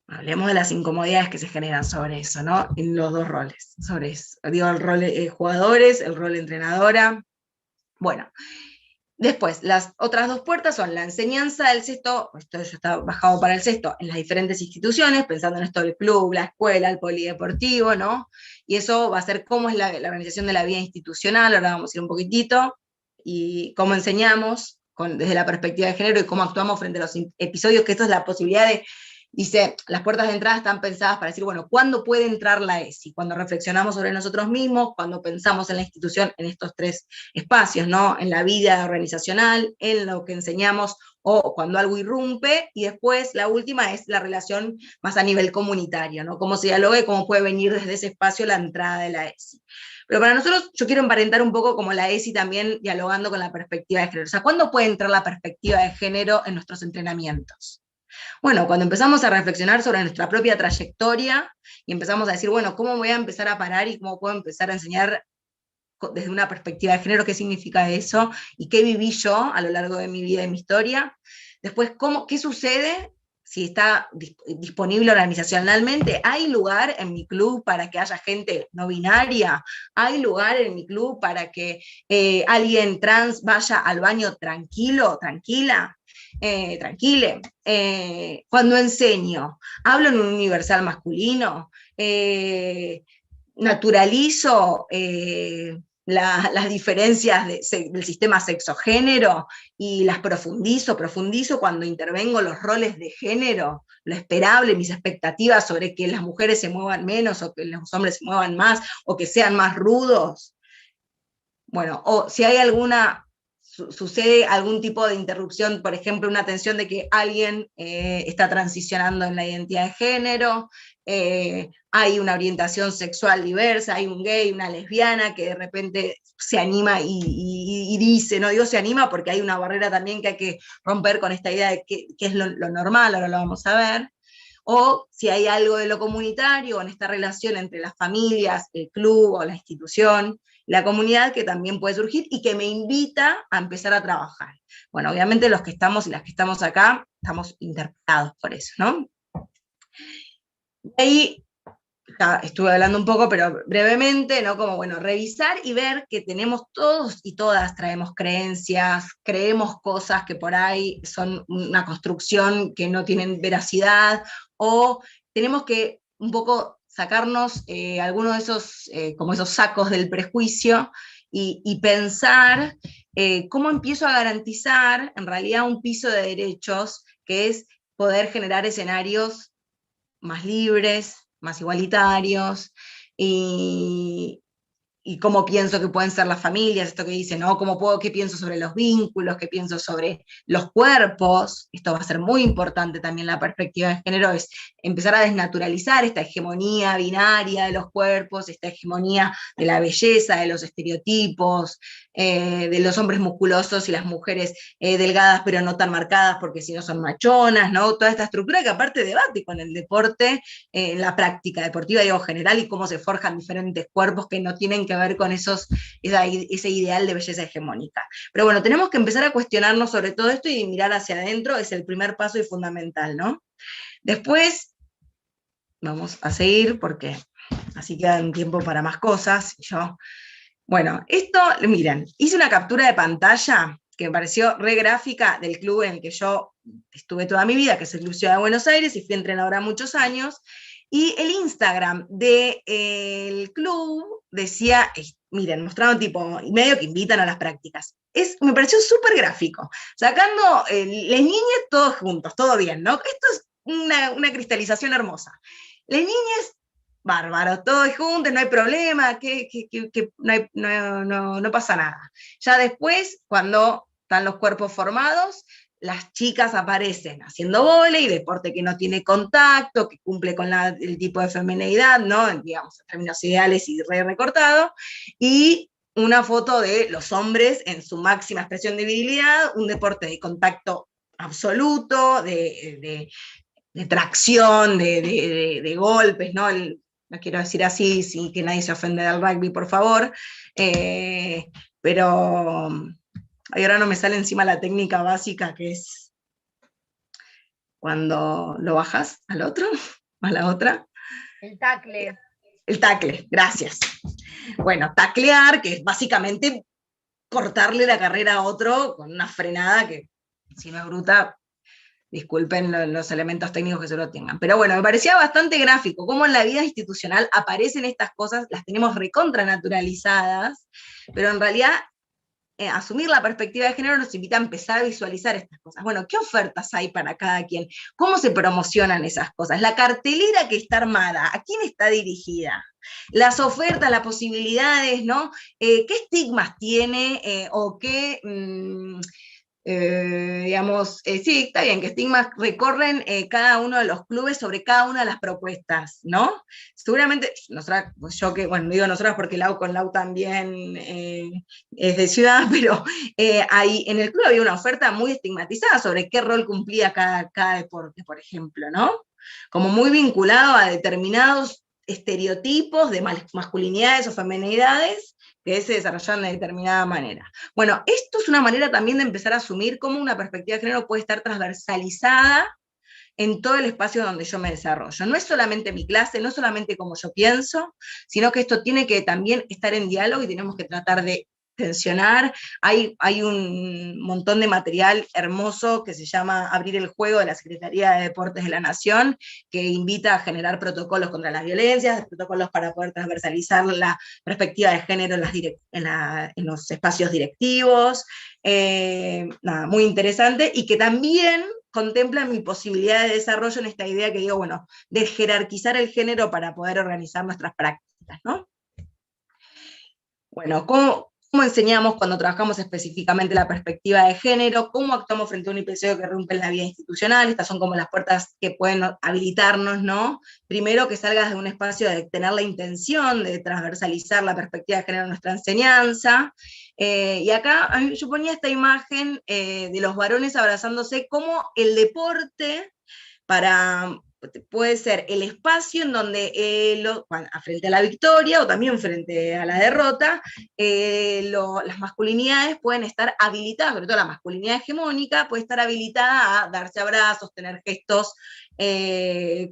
Hablemos de las incomodidades que se generan sobre eso, ¿no? En los dos roles, sobre eso. Digo, el rol jugadores, el rol entrenadora. Bueno, después, las otras dos puertas son la enseñanza del sexto, esto ya está bajado para el sexto, en las diferentes instituciones, pensando en esto del club, la escuela, el polideportivo, ¿no? Y eso va a ser cómo es la organización de la vida institucional, ahora vamos a ir un poquitito, y cómo enseñamos desde la perspectiva de género y cómo actuamos frente a los episodios, que esto es la posibilidad de, dice, las puertas de entrada están pensadas para decir, bueno, ¿cuándo puede entrar la ESI? Cuando reflexionamos sobre nosotros mismos, cuando pensamos en la institución, en estos tres espacios, ¿no? En la vida organizacional, en lo que enseñamos, o cuando algo irrumpe, y después la última es la relación más a nivel comunitario, ¿no? Cómo se dialoga y cómo puede venir desde ese espacio la entrada de la ESI. Pero para nosotros, yo quiero emparentar un poco como la ESI también dialogando con la perspectiva de género. O sea, ¿cuándo puede entrar la perspectiva de género en nuestros entrenamientos? Bueno, cuando empezamos a reflexionar sobre nuestra propia trayectoria y empezamos a decir, bueno, ¿cómo voy a empezar a parar y cómo puedo empezar a enseñar desde una perspectiva de género qué significa eso y qué viví yo a lo largo de mi vida y mi historia? Después, ¿qué sucede si está disponible organizacionalmente? ¿Hay lugar en mi club para que haya gente no binaria? ¿Hay lugar en mi club para que alguien trans vaya al baño tranquilo, tranquila? Tranquile. Cuando enseño, hablo en un universal masculino, naturalizo las diferencias del sistema sexo-género y las profundizo cuando intervengo los roles de género, lo esperable, mis expectativas sobre que las mujeres se muevan menos o que los hombres se muevan más o que sean más rudos. Bueno, o si hay sucede algún tipo de interrupción, por ejemplo, una tensión de que alguien está transicionando en la identidad de género, hay una orientación sexual diversa, hay un gay, una lesbiana que de repente se anima y dice, no digo se anima porque hay una barrera también que hay que romper con esta idea de qué es lo normal, ahora lo vamos a ver, o si hay algo de lo comunitario en esta relación entre las familias, el club o la institución, la comunidad que también puede surgir y que me invita a empezar a trabajar. Bueno, obviamente los que estamos y las que estamos acá estamos interpelados por eso, ¿no? De ahí ya estuve hablando un poco, pero brevemente, ¿no? Como, bueno, revisar y ver que tenemos todos y todas, traemos creencias, creemos cosas que por ahí son una construcción que no tienen veracidad, o tenemos que un poco sacarnos algunos de esos, como esos sacos del prejuicio y pensar cómo empiezo a garantizar en realidad un piso de derechos que es poder generar escenarios más libres, más igualitarios, y cómo pienso que pueden ser las familias, esto que dicen, ¿no? ¿Qué pienso sobre los vínculos? ¿Qué pienso sobre los cuerpos? Esto va a ser muy importante también la perspectiva de género, es empezar a desnaturalizar esta hegemonía binaria de los cuerpos, esta hegemonía de la belleza, de los estereotipos, de los hombres musculosos y las mujeres delgadas pero no tan marcadas porque si no son machonas, ¿no? Toda esta estructura que aparte debate con el deporte, la práctica deportiva, digo, general, y cómo se forjan diferentes cuerpos que no tienen que ver con ese ideal de belleza hegemónica. Pero bueno, tenemos que empezar a cuestionarnos sobre todo esto y mirar hacia adentro, es el primer paso y fundamental, ¿no? Después, vamos a seguir porque así queda un tiempo para más cosas. Bueno, esto, miren, hice una captura de pantalla que me pareció re gráfica del club en el que yo estuve toda mi vida, que es el Club Ciudad de Buenos Aires, y fui entrenadora muchos años, y el Instagram del club decía, miren, mostraron tipo, y medio que invitan a las prácticas. Me pareció súper gráfico, sacando les niñes todos juntos, todo bien, ¿no? Esto es una cristalización hermosa. Les niñes, bárbaro, todos juntos, no hay problema, no pasa nada. Ya después, cuando están los cuerpos formados, las chicas aparecen haciendo vóley, deporte que no tiene contacto, que cumple con el tipo de feminidad, ¿no? Digamos, en términos ideales y recortado, y una foto de los hombres en su máxima expresión de virilidad, un deporte de contacto absoluto, de tracción, de golpes, ¿no? No quiero decir así, sin que nadie se ofenda del rugby, por favor, pero ahora no me sale encima la técnica básica, que es cuando lo bajas al otro, a la otra. El tacle. El tacle, gracias. Bueno, taclear, que es básicamente cortarle la carrera a otro con una frenada que, si no es bruta, disculpen los elementos técnicos que se lo tengan. Pero bueno, me parecía bastante gráfico, cómo en la vida institucional aparecen estas cosas, las tenemos recontranaturalizadas, pero en realidad asumir la perspectiva de género nos invita a empezar a visualizar estas cosas. Bueno, ¿qué ofertas hay para cada quien? ¿Cómo se promocionan esas cosas? La cartelera que está armada, ¿a quién está dirigida? Las ofertas, las posibilidades, ¿no? ¿Qué estigmas tiene o qué... digamos, sí, está bien, que estigmas recorren cada uno de los clubes sobre cada una de las propuestas, ¿no? Seguramente, nosotras, pues yo que, bueno, digo nosotras porque con Lau también es de ciudad, pero en el club había una oferta muy estigmatizada sobre qué rol cumplía cada deporte, por ejemplo, ¿no? Como muy vinculado a determinados estereotipos de masculinidades o feminidades que se desarrollan de determinada manera. Bueno, esto es una manera también de empezar a asumir cómo una perspectiva de género puede estar transversalizada en todo el espacio donde yo me desarrollo. No es solamente mi clase, no es solamente como yo pienso, sino que esto tiene que también estar en diálogo y tenemos que tratar de tensionar. Hay un montón de material hermoso que se llama Abrir el Juego de la Secretaría de Deportes de la Nación, que invita a generar protocolos contra las violencias, protocolos para poder transversalizar la perspectiva de género en los espacios directivos. Nada, muy interesante, y que también contempla mi posibilidad de desarrollo en esta idea que digo, bueno, de jerarquizar el género para poder organizar nuestras prácticas, ¿no? Bueno, ¿cómo enseñamos cuando trabajamos específicamente la perspectiva de género? ¿Cómo actuamos frente a un episodio que rompe la vida institucional? Estas son como las puertas que pueden habilitarnos, ¿no? Primero, que salgas de un espacio de tener la intención de transversalizar la perspectiva de género en nuestra enseñanza. Y acá yo ponía esta imagen de los varones abrazándose, como el deporte puede ser el espacio en donde frente a la victoria o también frente a la derrota, las masculinidades pueden estar habilitadas, sobre todo la masculinidad hegemónica, puede estar habilitada a darse abrazos, tener gestos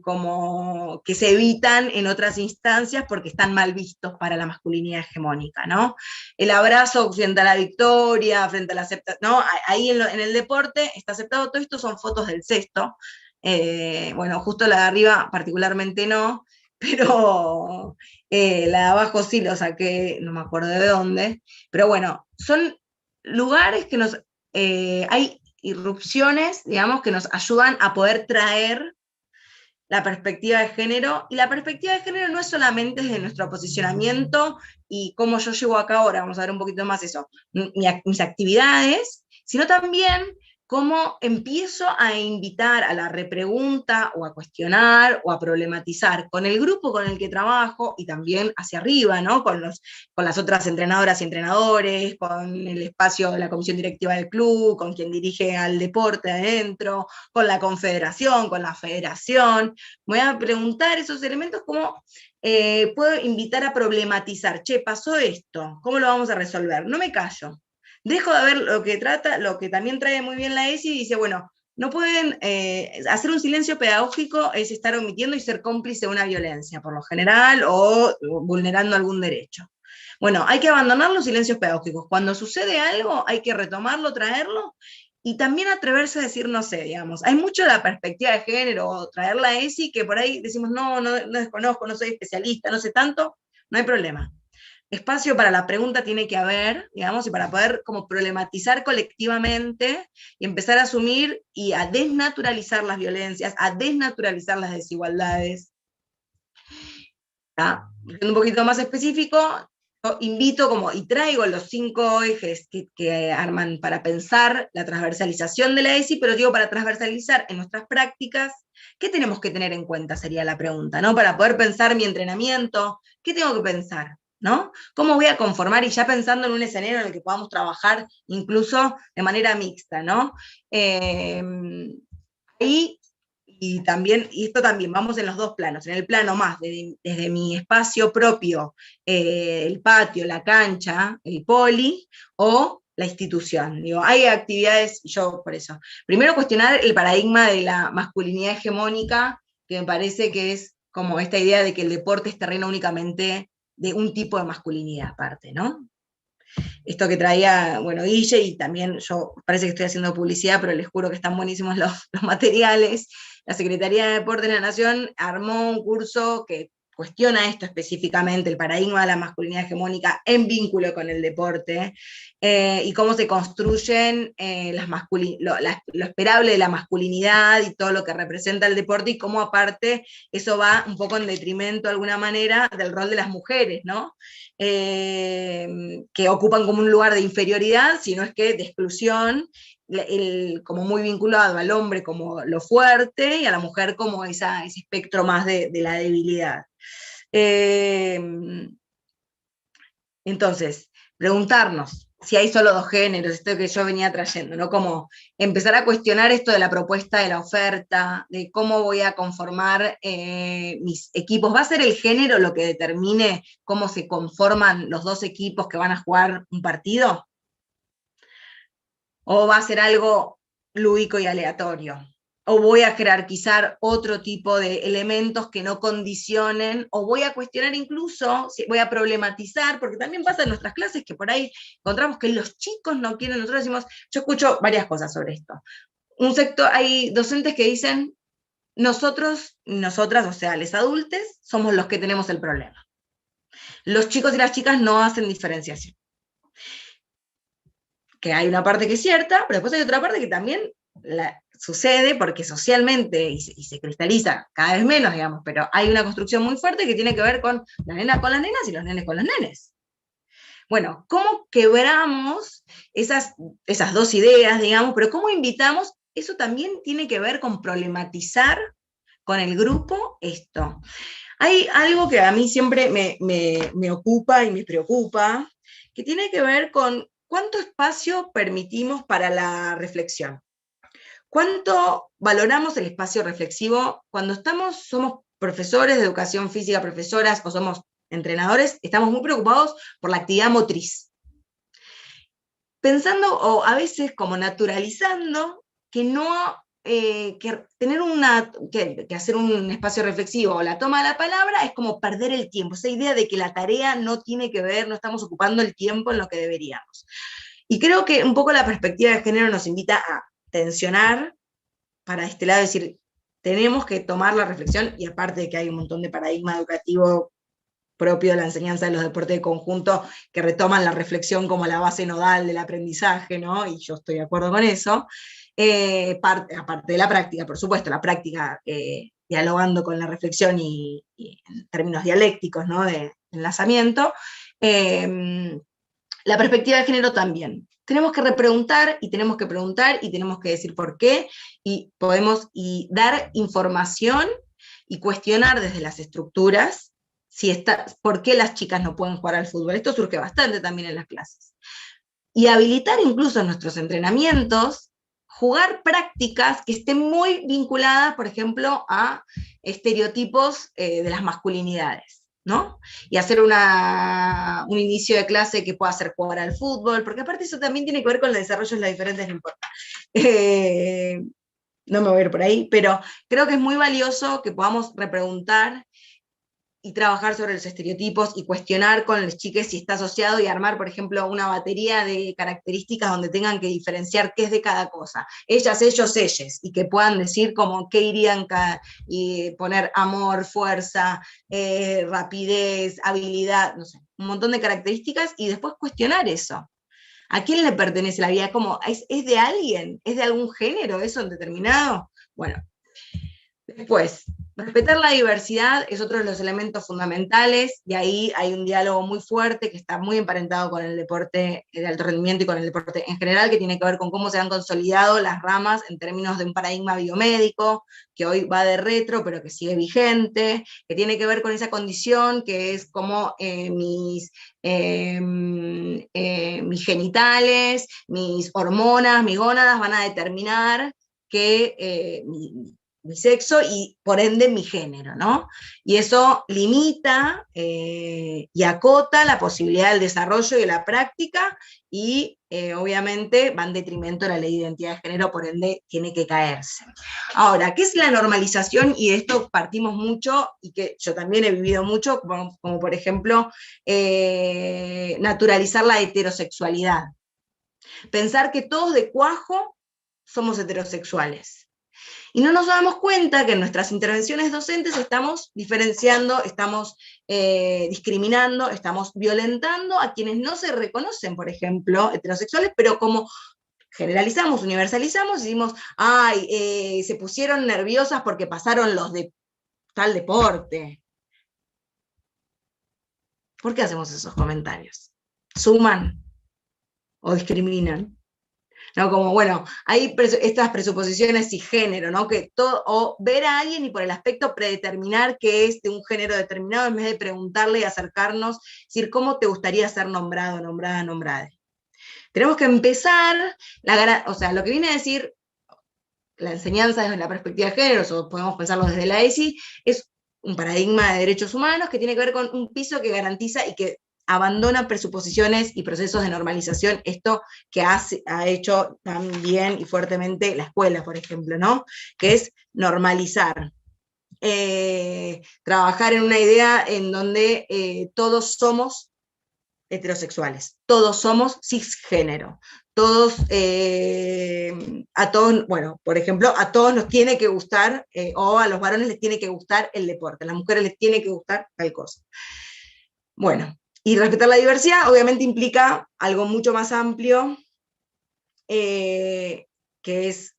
como que se evitan en otras instancias porque están mal vistos para la masculinidad hegemónica, ¿no? El abrazo frente a la victoria, frente a la aceptación, ¿no? Ahí en el deporte está aceptado. Todo esto son fotos del cesto. Bueno, justo la de arriba particularmente no, pero la de abajo sí lo saqué, no me acuerdo de dónde, pero bueno, son lugares que hay irrupciones, digamos, que nos ayudan a poder traer la perspectiva de género, y la perspectiva de género no es solamente desde nuestro posicionamiento y cómo yo llevo acá ahora, vamos a ver un poquito más eso, mis actividades, sino también cómo empiezo a invitar a la repregunta o a cuestionar o a problematizar con el grupo con el que trabajo y también hacia arriba, ¿no? Con las otras entrenadoras y entrenadores, con el espacio de la comisión directiva del club, con quien dirige al deporte adentro, con la confederación, con la federación. Me voy a preguntar esos elementos, cómo puedo invitar a problematizar. Che, pasó esto, ¿cómo lo vamos a resolver? No me callo. Dejo de ver lo que también trae muy bien la ESI, y dice, bueno, no pueden, hacer un silencio pedagógico es estar omitiendo y ser cómplice de una violencia, por lo general, o vulnerando algún derecho. Bueno, hay que abandonar los silencios pedagógicos. Cuando sucede algo, hay que retomarlo, traerlo, y también atreverse a decir, no sé, digamos, hay mucho de la perspectiva de género, o traer la ESI, que por ahí decimos, no desconozco, no soy especialista, no sé tanto, no hay problema. Espacio para la pregunta tiene que haber, digamos, y para poder como problematizar colectivamente y empezar a asumir y a desnaturalizar las violencias, a desnaturalizar las desigualdades. Siendo un poquito más específico, yo invito y traigo los 5 ejes que arman para pensar la transversalización de la ESI, pero digo, para transversalizar en nuestras prácticas, ¿qué tenemos que tener en cuenta? Sería la pregunta, ¿no? Para poder pensar mi entrenamiento, ¿qué tengo que pensar? ¿No? ¿Cómo voy a conformar? Y ya pensando en un escenario en el que podamos trabajar incluso de manera mixta, ¿no? Ahí, y esto también, vamos en los dos planos, en el plano más desde mi espacio propio, el patio, la cancha, el poli, o la institución. Digo, hay actividades, yo por eso. Primero cuestionar el paradigma de la masculinidad hegemónica, que me parece que es como esta idea de que el deporte es terreno únicamente de un tipo de masculinidad aparte, ¿no? Esto que traía, bueno, Guille, y también yo parece que estoy haciendo publicidad, pero les juro que están buenísimos los materiales. La Secretaría de Deporte de la Nación armó un curso que cuestiona esto específicamente, el paradigma de la masculinidad hegemónica en vínculo con el deporte, y cómo se construyen lo esperable de la masculinidad y todo lo que representa el deporte, y cómo aparte eso va un poco en detrimento de alguna manera del rol de las mujeres, ¿no? Que ocupan como un lugar de inferioridad, sino es que de exclusión, como muy vinculado al hombre como lo fuerte y a la mujer como ese espectro más de la debilidad. Entonces, preguntarnos si hay solo dos géneros, esto que yo venía trayendo, ¿no? Como empezar a cuestionar esto de la propuesta de la oferta, de cómo voy a conformar mis equipos. ¿Va a ser el género lo que determine cómo se conforman los dos equipos que van a jugar un partido? ¿O va a ser algo lúdico y aleatorio? ¿O voy a jerarquizar otro tipo de elementos que no condicionen? ¿O voy a cuestionar incluso, voy a problematizar? Porque también pasa en nuestras clases que por ahí encontramos que los chicos no quieren. Nosotros decimos, yo escucho varias cosas sobre esto. Un sector, hay docentes que dicen, nosotros, nosotras, o sea, los adultos, somos los que tenemos el problema. Los chicos y las chicas no hacen diferenciación. Que hay una parte que es cierta, pero después hay otra parte que también sucede porque socialmente, y se cristaliza cada vez menos, digamos, pero hay una construcción muy fuerte que tiene que ver con la nena con las nenas y los nenes con los nenes. Bueno, ¿cómo quebramos esas dos ideas, digamos, pero cómo invitamos? Eso también tiene que ver con problematizar con el grupo esto. Hay algo que a mí siempre me ocupa y me preocupa, que tiene que ver con cuánto espacio permitimos para la reflexión. ¿Cuánto valoramos el espacio reflexivo cuando somos profesores de educación física, profesoras, o somos entrenadores? Estamos muy preocupados por la actividad motriz. Pensando, o a veces como naturalizando, que no que tener que hacer un espacio reflexivo o la toma de la palabra es como perder el tiempo, esa idea de que la tarea no tiene que ver, no estamos ocupando el tiempo en lo que deberíamos. Y creo que un poco la perspectiva de género nos invita a tensionar para este lado, decir, tenemos que tomar la reflexión, y aparte de que hay un montón de paradigma educativo propio de la enseñanza de los deportes de conjunto, que retoman la reflexión como la base nodal del aprendizaje, ¿no? Y yo estoy de acuerdo con eso. Aparte de la práctica, por supuesto, la práctica dialogando con la reflexión y en términos dialécticos, ¿no? De enlazamiento. La perspectiva de género también. Tenemos que repreguntar y tenemos que preguntar y tenemos que decir por qué, y podemos dar información y cuestionar desde las estructuras por qué las chicas no pueden jugar al fútbol. Esto surge bastante también en las clases. Y habilitar incluso en nuestros entrenamientos, jugar prácticas que estén muy vinculadas, por ejemplo, a estereotipos de las masculinidades, ¿no? Y hacer un inicio de clase que pueda hacer jugar al fútbol, porque aparte eso también tiene que ver con el desarrollo de las diferentes, no importa. No me voy a ir por ahí, pero creo que es muy valioso que podamos repreguntar y trabajar sobre los estereotipos y cuestionar con los chiques si está asociado, y armar, por ejemplo, una batería de características donde tengan que diferenciar qué es de cada cosa. Ellas, ellos, ellas, y que puedan decir como qué irían y poner amor, fuerza, rapidez, habilidad, no sé, un montón de características, y después cuestionar eso. ¿A quién le pertenece la vida? ¿Cómo? ¿Es de alguien? ¿Es de algún género eso en determinado? Bueno. Después, respetar la diversidad es otro de los elementos fundamentales, y ahí hay un diálogo muy fuerte que está muy emparentado con el deporte de alto rendimiento y con el deporte en general, que tiene que ver con cómo se han consolidado las ramas en términos de un paradigma biomédico, que hoy va de retro, pero que sigue vigente, que tiene que ver con esa condición que es como mis genitales, mis hormonas, mis gónadas van a determinar que mi sexo y por ende mi género, ¿no? Y eso limita y acota la posibilidad del desarrollo y de la práctica y obviamente va en detrimento de la ley de identidad de género, por ende tiene que caerse. Ahora, ¿qué es la normalización? Y de esto partimos mucho y que yo también he vivido mucho, como por ejemplo naturalizar la heterosexualidad. Pensar que todos de cuajo somos heterosexuales. Y no nos damos cuenta que en nuestras intervenciones docentes estamos diferenciando, estamos discriminando, estamos violentando a quienes no se reconocen, por ejemplo, heterosexuales, pero como generalizamos, universalizamos, y decimos, ay, se pusieron nerviosas porque pasaron los de tal deporte. ¿Por qué hacemos esos comentarios? ¿Suman o discriminan? ¿No? Como, bueno, hay estas presuposiciones cisgénero, ¿no? Que todo, o ver a alguien y por el aspecto predeterminar que es de un género determinado, en vez de preguntarle y acercarnos, decir, ¿cómo te gustaría ser nombrado, nombrada, nombrada? Tenemos que empezar, o sea, lo que viene a decir la enseñanza desde la perspectiva de género, o podemos pensarlo desde la ESI, es un paradigma de derechos humanos que tiene que ver con un piso que garantiza y que abandona presuposiciones y procesos de normalización, esto que ha hecho tan bien y fuertemente la escuela, por ejemplo, ¿no? Que es normalizar. Trabajar en una idea en donde todos somos heterosexuales, todos somos cisgénero, todos, a todos, bueno, por ejemplo, a todos nos tiene que gustar, o a los varones les tiene que gustar el deporte, a las mujeres les tiene que gustar tal cosa. Bueno, y respetar la diversidad obviamente implica algo mucho más amplio, que es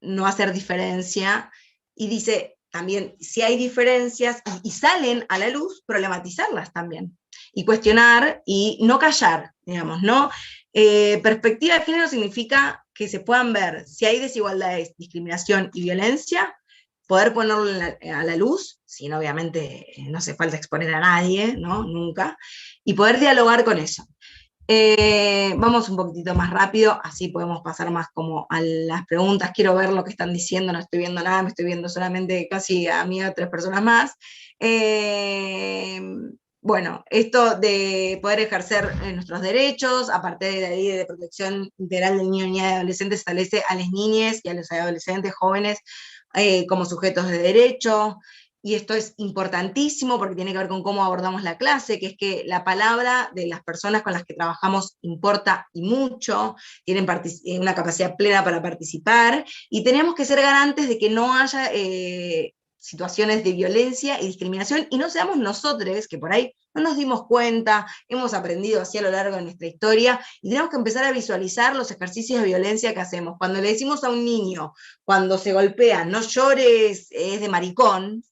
no hacer diferencia, y dice también, si hay diferencias y salen a la luz, problematizarlas también, y cuestionar y no callar, digamos, ¿no? Perspectiva de género significa que se puedan ver si hay desigualdades, discriminación y violencia, poder ponerlo a la luz, sin obviamente no hace falta exponer a nadie, ¿no? Nunca, y poder dialogar con eso. Vamos un poquitito más rápido, así podemos pasar más como a las preguntas. Quiero ver lo que están diciendo, no estoy viendo nada, me estoy viendo solamente casi a mí y a 3 personas más. Bueno, esto de poder ejercer nuestros derechos, aparte de la ley de protección integral del niño, niña y adolescente, establece a las niñas y a los adolescentes jóvenes como sujetos de derecho. Y esto es importantísimo porque tiene que ver con cómo abordamos la clase, que es que la palabra de las personas con las que trabajamos importa y mucho, tienen una capacidad plena para participar, y tenemos que ser garantes de que no haya situaciones de violencia y discriminación, y no seamos nosotros, que por ahí no nos dimos cuenta, hemos aprendido así a lo largo de nuestra historia, y tenemos que empezar a visualizar los ejercicios de violencia que hacemos. Cuando le decimos a un niño, cuando se golpea, no llores, es de maricón,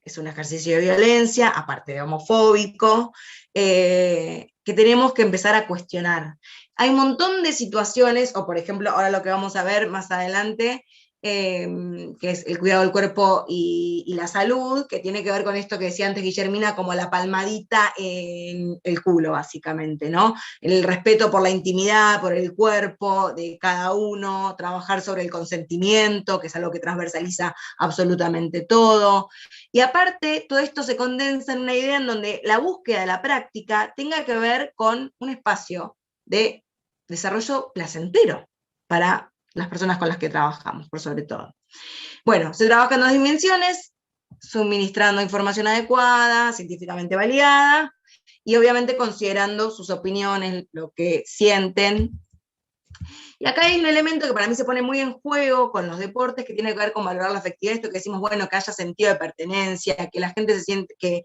es un ejercicio de violencia, aparte de homofóbico, que tenemos que empezar a cuestionar. Hay un montón de situaciones, o por ejemplo, ahora lo que vamos a ver más adelante, que es el cuidado del cuerpo y la salud, que tiene que ver con esto que decía antes Guillermina, como la palmadita en el culo, básicamente, ¿no? El respeto por la intimidad, por el cuerpo de cada uno, trabajar sobre el consentimiento, que es algo que transversaliza absolutamente todo. Y aparte, todo esto se condensa en una idea en donde la búsqueda de la práctica tenga que ver con un espacio de desarrollo placentero para las personas con las que trabajamos, por sobre todo. Bueno, se trabaja en 2 dimensiones, suministrando información adecuada, científicamente validada, y obviamente considerando sus opiniones, lo que sienten. Y acá hay un elemento que para mí se pone muy en juego con los deportes, que tiene que ver con valorar la afectividad, esto que decimos, bueno, que haya sentido de pertenencia, que la gente se siente, que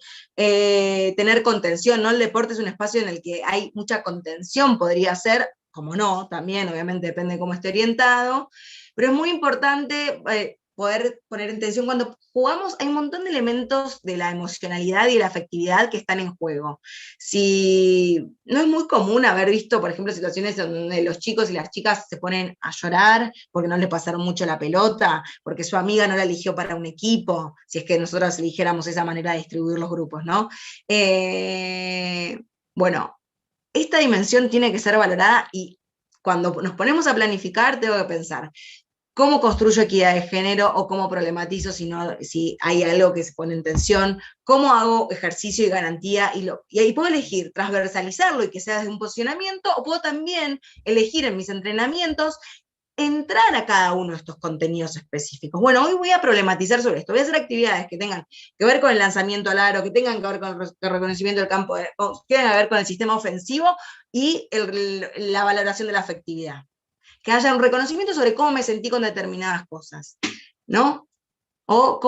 tener contención, ¿no? El deporte es un espacio en el que hay mucha contención, podría ser, como no, también, obviamente depende de cómo esté orientado, pero es muy importante poder poner en tensión cuando jugamos. Hay un montón de elementos de la emocionalidad y de la afectividad que están en juego. Si no es muy común haber visto, por ejemplo, situaciones donde los chicos y las chicas se ponen a llorar porque no les pasaron mucho la pelota, porque su amiga no la eligió para un equipo, si es que nosotros eligiéramos esa manera de distribuir los grupos, ¿no? Bueno, esta dimensión tiene que ser valorada, y cuando nos ponemos a planificar tengo que pensar, cómo construyo equidad de género o cómo problematizo si hay algo que se pone en tensión, cómo hago ejercicio y garantía, y ahí puedo elegir transversalizarlo y que sea desde un posicionamiento, o puedo también elegir en mis entrenamientos entrar a cada uno de estos contenidos específicos. Bueno, hoy voy a problematizar sobre esto, voy a hacer actividades que tengan que ver con el lanzamiento al aro, que tengan que ver con el reconocimiento del campo, que tengan que ver con el sistema ofensivo y la valoración de la afectividad. Que haya un reconocimiento sobre cómo me sentí con determinadas cosas, ¿no? O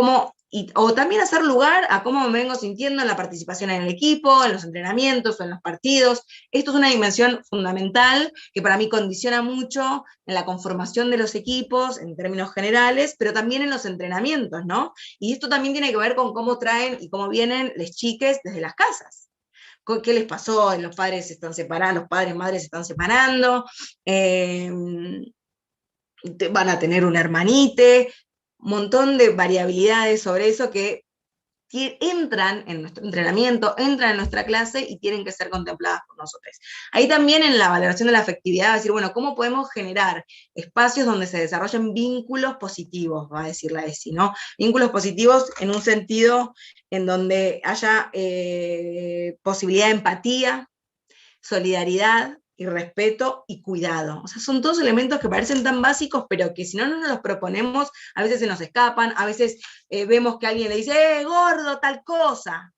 también hacer lugar a cómo me vengo sintiendo en la participación en el equipo, en los entrenamientos o en los partidos. Esto es una dimensión fundamental que para mí condiciona mucho en la conformación de los equipos, en términos generales, pero también en los entrenamientos, ¿no? Y esto también tiene que ver con cómo traen y cómo vienen les chiques desde las casas. ¿Qué les pasó? Los padres se están separando, los padres, madres se están separando, van a tener un hermanite, un montón de variabilidades sobre eso que entran en nuestro entrenamiento, entran en nuestra clase y tienen que ser contempladas por nosotros. Ahí también en la valoración de la afectividad va a decir, bueno, ¿cómo podemos generar espacios donde se desarrollen vínculos positivos? Va a decir la ESI, ¿no? Vínculos positivos en un sentido en donde haya posibilidad de empatía, solidaridad, y respeto y cuidado. O sea, son todos elementos que parecen tan básicos, pero que si no nos los proponemos, a veces se nos escapan, a veces vemos que alguien le dice, gordo, tal cosa.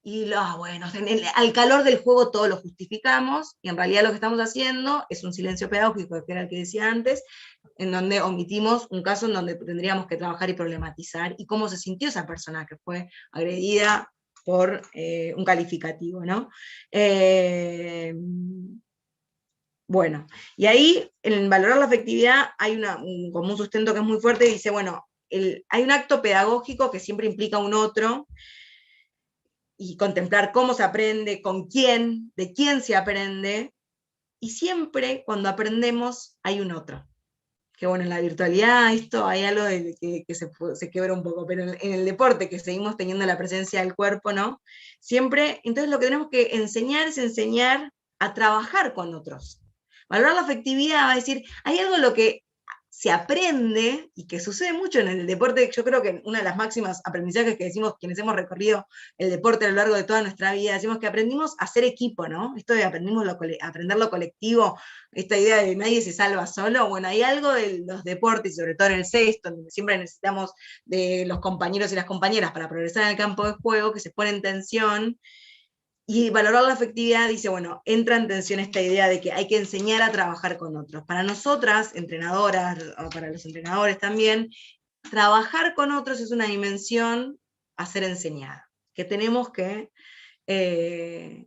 Y bueno, al calor del juego todo lo justificamos, y en realidad lo que estamos haciendo es un silencio pedagógico, que era el que decía antes, en donde omitimos un caso en donde tendríamos que trabajar y problematizar, y cómo se sintió esa persona que fue agredida por un calificativo, ¿no? Bueno, y ahí en valorar la afectividad hay como un sustento que es muy fuerte, y dice, bueno, hay un acto pedagógico que siempre implica un otro, y contemplar cómo se aprende, con quién, de quién se aprende, y siempre cuando aprendemos hay un otro. Que bueno, en la virtualidad esto hay algo de que se quebra un poco, pero en el deporte, que seguimos teniendo la presencia del cuerpo, ¿no? Siempre, entonces lo que tenemos que enseñar es enseñar a trabajar con otros. Valorar la afectividad va a decir, hay algo en lo que se aprende, y que sucede mucho en el deporte. Yo creo que una de las máximas aprendizajes que decimos quienes hemos recorrido el deporte a lo largo de toda nuestra vida, decimos que aprendimos a ser equipo, ¿no? Esto de aprender lo colectivo, esta idea de nadie se salva solo. Bueno, hay algo de los deportes, sobre todo en el sexto, donde siempre necesitamos de los compañeros y las compañeras para progresar en el campo de juego, que se pone en tensión. Y valorar la afectividad dice, bueno, entra en tensión esta idea de que hay que enseñar a trabajar con otros. Para nosotras, entrenadoras, o para los entrenadores también, trabajar con otros es una dimensión a ser enseñada, que tenemos que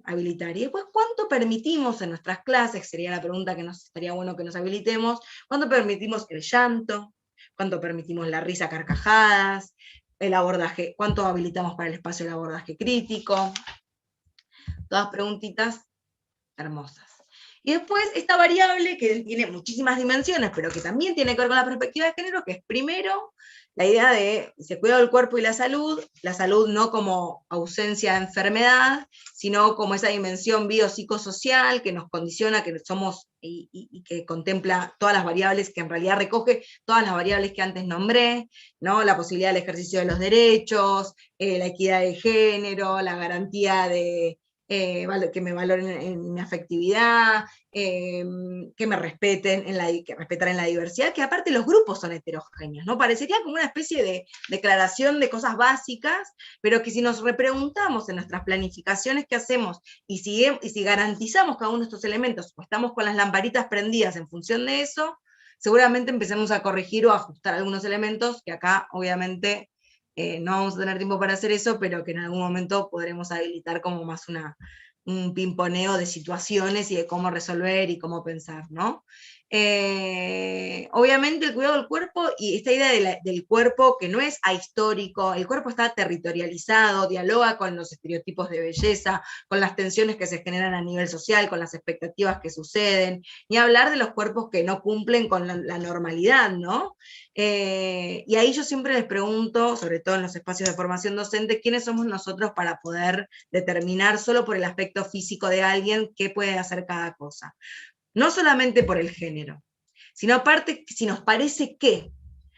habilitar. Y después, ¿cuánto permitimos en nuestras clases? Sería la pregunta que estaría bueno que nos habilitemos. ¿Cuánto permitimos el llanto? ¿Cuánto permitimos la risa, carcajadas? El abordaje, ¿cuánto habilitamos para el espacio del abordaje crítico? Todas preguntitas hermosas. Y después esta variable que tiene muchísimas dimensiones, pero que también tiene que ver con la perspectiva de género, que es primero la idea de se cuida del cuerpo y la salud no como ausencia de enfermedad, sino como esa dimensión biopsicosocial que nos condiciona, que somos y que contempla todas las variables, que en realidad recoge todas las variables que antes nombré, ¿no? La posibilidad del ejercicio de los derechos, la equidad de género, la garantía de que me valoren en mi afectividad, que me respeten, que respetar en la diversidad, que aparte los grupos son heterogéneos, ¿no? Parecería como una especie de declaración de cosas básicas, pero que si nos repreguntamos en nuestras planificaciones qué hacemos, y si garantizamos cada uno de estos elementos, o estamos con las lamparitas prendidas en función de eso, seguramente empecemos a corregir o a ajustar algunos elementos, que acá obviamente no vamos a tener tiempo para hacer eso, pero que en algún momento podremos habilitar como más un pimponeo de situaciones y de cómo resolver y cómo pensar, ¿no? Obviamente el cuidado del cuerpo, y esta idea del cuerpo que no es ahistórico, el cuerpo está territorializado, dialoga con los estereotipos de belleza, con las tensiones que se generan a nivel social, con las expectativas que suceden, ni hablar de los cuerpos que no cumplen con la normalidad, ¿no? Y ahí yo siempre les pregunto, sobre todo en los espacios de formación docente, ¿quiénes somos nosotros para poder determinar solo por el aspecto físico de alguien qué puede hacer cada cosa? No solamente por el género, sino aparte si nos parece que.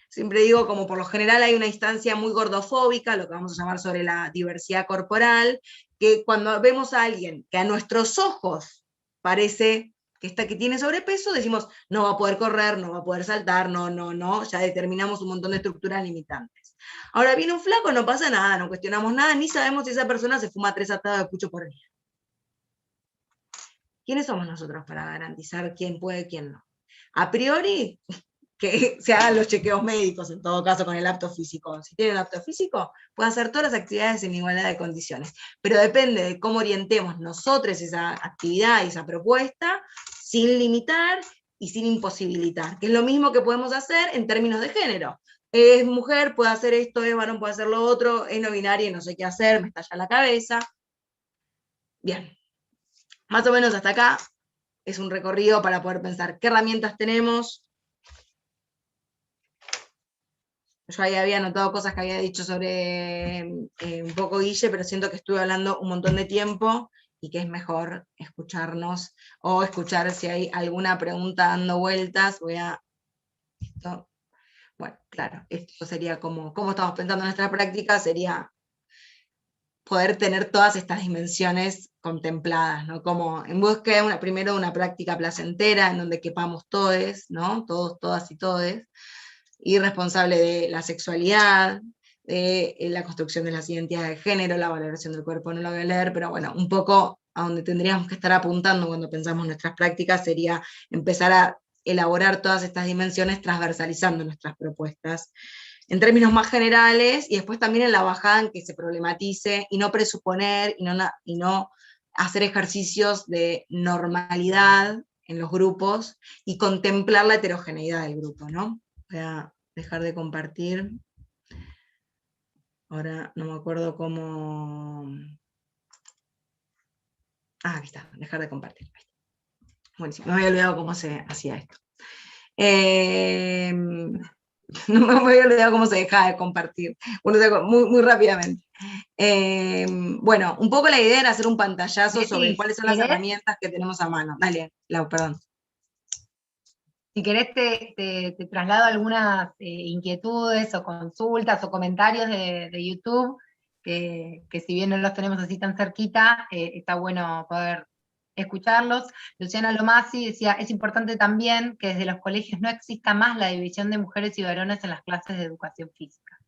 Siempre digo, como por lo general hay una instancia muy gordofóbica, lo que vamos a llamar sobre la diversidad corporal, que cuando vemos a alguien que a nuestros ojos parece que tiene sobrepeso, decimos, no va a poder correr, no va a poder saltar, no, ya determinamos un montón de estructuras limitantes. Ahora viene un flaco, no pasa nada, no cuestionamos nada, ni sabemos si esa persona se fuma 3 atados de pucho por día. ¿Quiénes somos nosotros para garantizar quién puede, quién no? A priori, que se hagan los chequeos médicos, en todo caso, con el apto físico. Si tienen apto físico, pueden hacer todas las actividades en igualdad de condiciones. Pero depende de cómo orientemos nosotros esa actividad y esa propuesta, sin limitar y sin imposibilitar, que es lo mismo que podemos hacer en términos de género. Es mujer, puede hacer esto, es varón, puede hacer lo otro, es no binaria, no sé qué hacer, me estalla la cabeza. Bien. Más o menos hasta acá es un recorrido para poder pensar qué herramientas tenemos. Yo ahí había anotado cosas que había dicho sobre un poco Guille, pero siento que estuve hablando un montón de tiempo y que es mejor escucharnos o escuchar si hay alguna pregunta dando vueltas. Bueno, claro, esto sería cómo estamos pensando en nuestra práctica, sería poder tener todas estas dimensiones contempladas, ¿no? Como en búsqueda primero de una práctica placentera, en donde quepamos todes, ¿no? Todos, todas y todes, y responsable de la sexualidad, de la construcción de las identidades de género, la valoración del cuerpo, no lo voy a leer, pero bueno, un poco a donde tendríamos que estar apuntando cuando pensamos nuestras prácticas sería empezar a elaborar todas estas dimensiones transversalizando nuestras propuestas en términos más generales, y después también en la bajada en que se problematice, y no presuponer, y no hacer ejercicios de normalidad en los grupos, y contemplar la heterogeneidad del grupo, ¿no? Voy a dejar de compartir. Ahora no me acuerdo cómo... Ah, aquí está, dejar de compartir. Buenísimo, me había olvidado cómo se hacía esto. No me había olvidado cómo se dejaba de compartir. Bueno, muy rápidamente. Bueno, un poco la idea era hacer un pantallazo sobre cuáles son las herramientas que tenemos a mano. Dale, Lau, perdón. Si querés te traslado algunas inquietudes o consultas o comentarios de YouTube, que si bien no los tenemos así tan cerquita, está bueno poder escucharlos. Luciana Lomasi decía, es importante también que desde los colegios no exista más la división de mujeres y varones en las clases de educación física.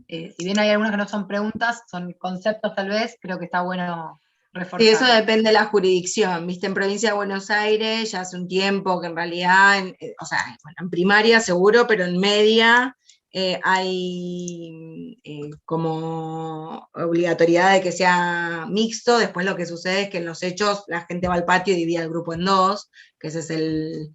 Si bien hay algunas que no son preguntas, son conceptos tal vez, creo que está bueno reforzar. Sí, eso depende de la jurisdicción, viste, en Provincia de Buenos Aires ya hace un tiempo que en realidad, o sea, bueno, en primaria seguro, pero en media hay como obligatoriedad de que sea mixto. Después lo que sucede es que en los hechos la gente va al patio y divide al grupo en dos, que ese es el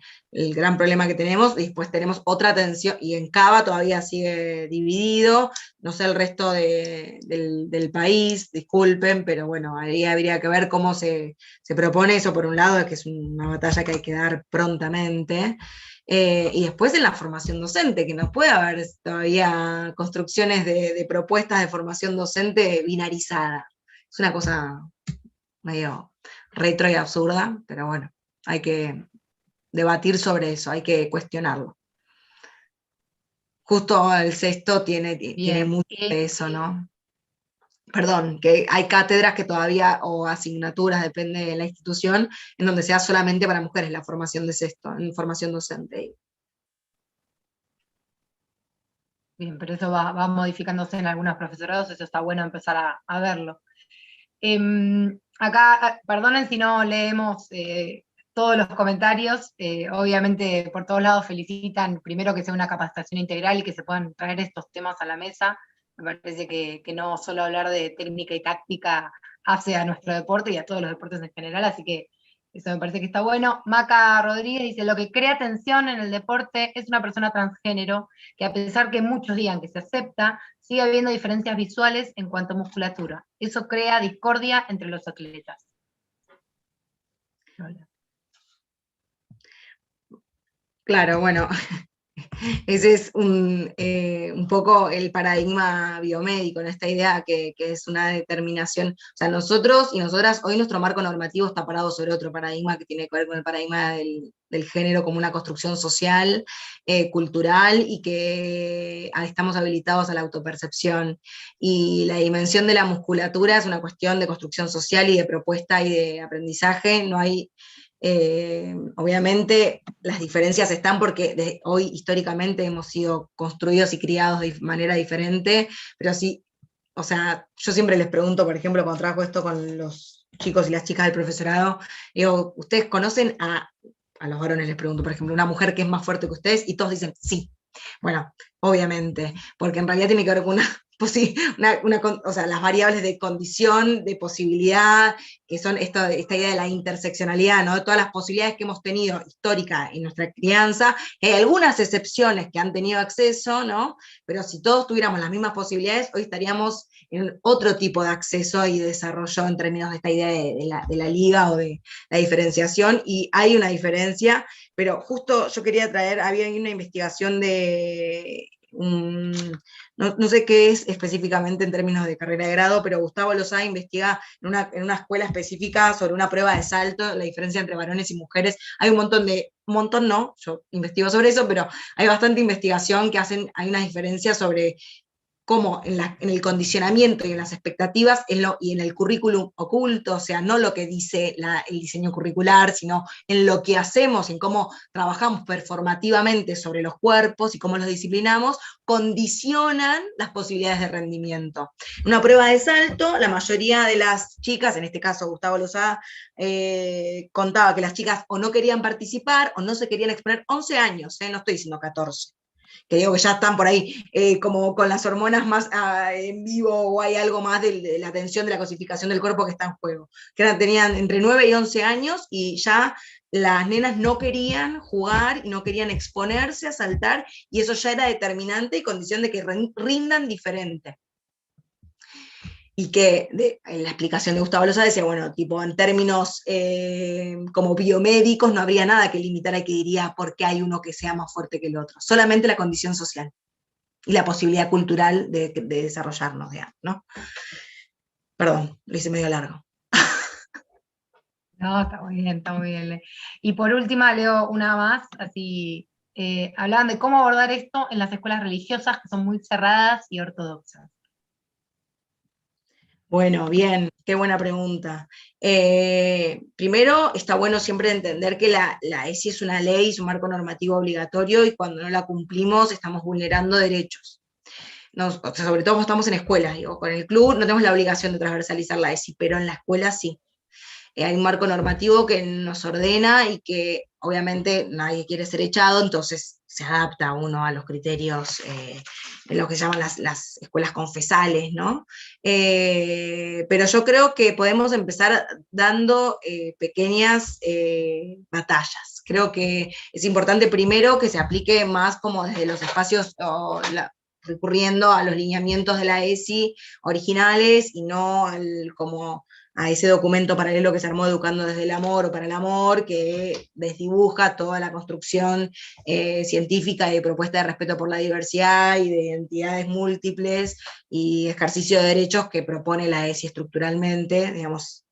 gran problema que tenemos. Y después tenemos otra tensión, y en Cava todavía sigue dividido, no sé el resto del país, disculpen, pero bueno, ahí habría que ver cómo se propone eso. Por un lado, que es una batalla que hay que dar prontamente. Y después en la formación docente, que no puede haber todavía construcciones de propuestas de formación docente binarizada. Es una cosa medio retro y absurda, pero bueno, hay que debatir sobre eso, hay que cuestionarlo. Justo el sexto tiene mucho de eso, ¿no? Perdón, que hay cátedras que todavía, o asignaturas, depende de la institución, en donde sea solamente para mujeres la formación de sexto, en formación docente. Bien, pero eso va modificándose en algunos profesorados, eso está bueno empezar a verlo. Acá, perdonen si no leemos todos los comentarios, obviamente por todos lados felicitan, primero que sea una capacitación integral y que se puedan traer estos temas a la mesa. Me parece que no solo hablar de técnica y táctica hace a nuestro deporte y a todos los deportes en general, así que eso me parece que está bueno. Maca Rodríguez dice, lo que crea tensión en el deporte es una persona transgénero, que a pesar que muchos digan que se acepta, sigue habiendo diferencias visuales en cuanto a musculatura. Eso crea discordia entre los atletas. Claro, bueno, Ese es un poco el paradigma biomédico, ¿no? Esta idea que es una determinación. O sea, nosotros y nosotras, hoy nuestro marco normativo está parado sobre otro paradigma que tiene que ver con el paradigma del género como una construcción social, cultural, y que estamos habilitados a la autopercepción. Y la dimensión de la musculatura es una cuestión de construcción social y de propuesta y de aprendizaje. No hay obviamente las diferencias están porque hoy históricamente hemos sido construidos y criados de manera diferente, pero sí, o sea, yo siempre les pregunto, por ejemplo, cuando trabajo esto con los chicos y las chicas del profesorado, digo, ¿ustedes conocen a los varones? Les pregunto, por ejemplo, una mujer que es más fuerte que ustedes, y todos dicen sí. Bueno, obviamente, porque en realidad tiene que ver con o sea, las variables de condición, de posibilidad, que son esta idea de la interseccionalidad, ¿no? De todas las posibilidades que hemos tenido histórica en nuestra crianza, hay algunas excepciones que han tenido acceso, ¿no? Pero si todos tuviéramos las mismas posibilidades, hoy estaríamos en otro tipo de acceso y desarrollo en términos de esta idea de la liga o de la diferenciación, y hay una diferencia, pero justo yo quería traer, había una investigación de no sé qué es específicamente en términos de carrera de grado, pero Gustavo Lozada investiga en una escuela específica sobre una prueba de salto, la diferencia entre varones y mujeres. Hay un montón no, yo investigo sobre eso, pero hay bastante investigación que hay unas diferencias sobre cómo en el condicionamiento y en las expectativas y en el currículum oculto, o sea, no lo que dice el diseño curricular, sino en lo que hacemos, en cómo trabajamos performativamente sobre los cuerpos y cómo los disciplinamos, condicionan las posibilidades de rendimiento. Una prueba de salto, la mayoría de las chicas, en este caso Gustavo Lozada, contaba que las chicas o no querían participar o no se querían exponer. 11 años, no estoy diciendo 14, que digo que ya están por ahí como con las hormonas más en vivo, o hay algo más de la atención de la cosificación del cuerpo que está en juego. Que tenían entre 9 y 11 años y ya las nenas no querían jugar y no querían exponerse a saltar, y eso ya era determinante y condición de que rindan diferente. Y que en la explicación de Gustavo Lozada decía, bueno, tipo en términos como biomédicos no habría nada que limitara y que diría por qué hay uno que sea más fuerte que el otro, solamente la condición social y la posibilidad cultural de desarrollarnos, digamos, ¿no? Perdón, lo hice medio largo. No, está muy bien, está muy bien. Y por última leo una más, así, hablaban de cómo abordar esto en las escuelas religiosas, que son muy cerradas y ortodoxas. Bueno, bien, qué buena pregunta. Primero, está bueno siempre entender que la ESI es una ley, es un marco normativo obligatorio, y cuando no la cumplimos estamos vulnerando derechos. O sea, sobre todo cuando estamos en escuelas, digo, con el club no tenemos la obligación de transversalizar la ESI, pero en la escuela sí. Hay un marco normativo que nos ordena y que obviamente nadie quiere ser echado, entonces se adapta uno a los criterios en lo que se llaman las escuelas confesales, ¿no? Pero yo creo que podemos empezar dando pequeñas batallas. Creo que es importante primero que se aplique más como desde los espacios, recurriendo a los lineamientos de la ESI originales y no como a ese documento paralelo que se armó Educando desde el Amor o para el Amor, que desdibuja toda la construcción científica y de propuesta de respeto por la diversidad y de identidades múltiples y ejercicio de derechos que propone la ESI estructuralmente. Digamos,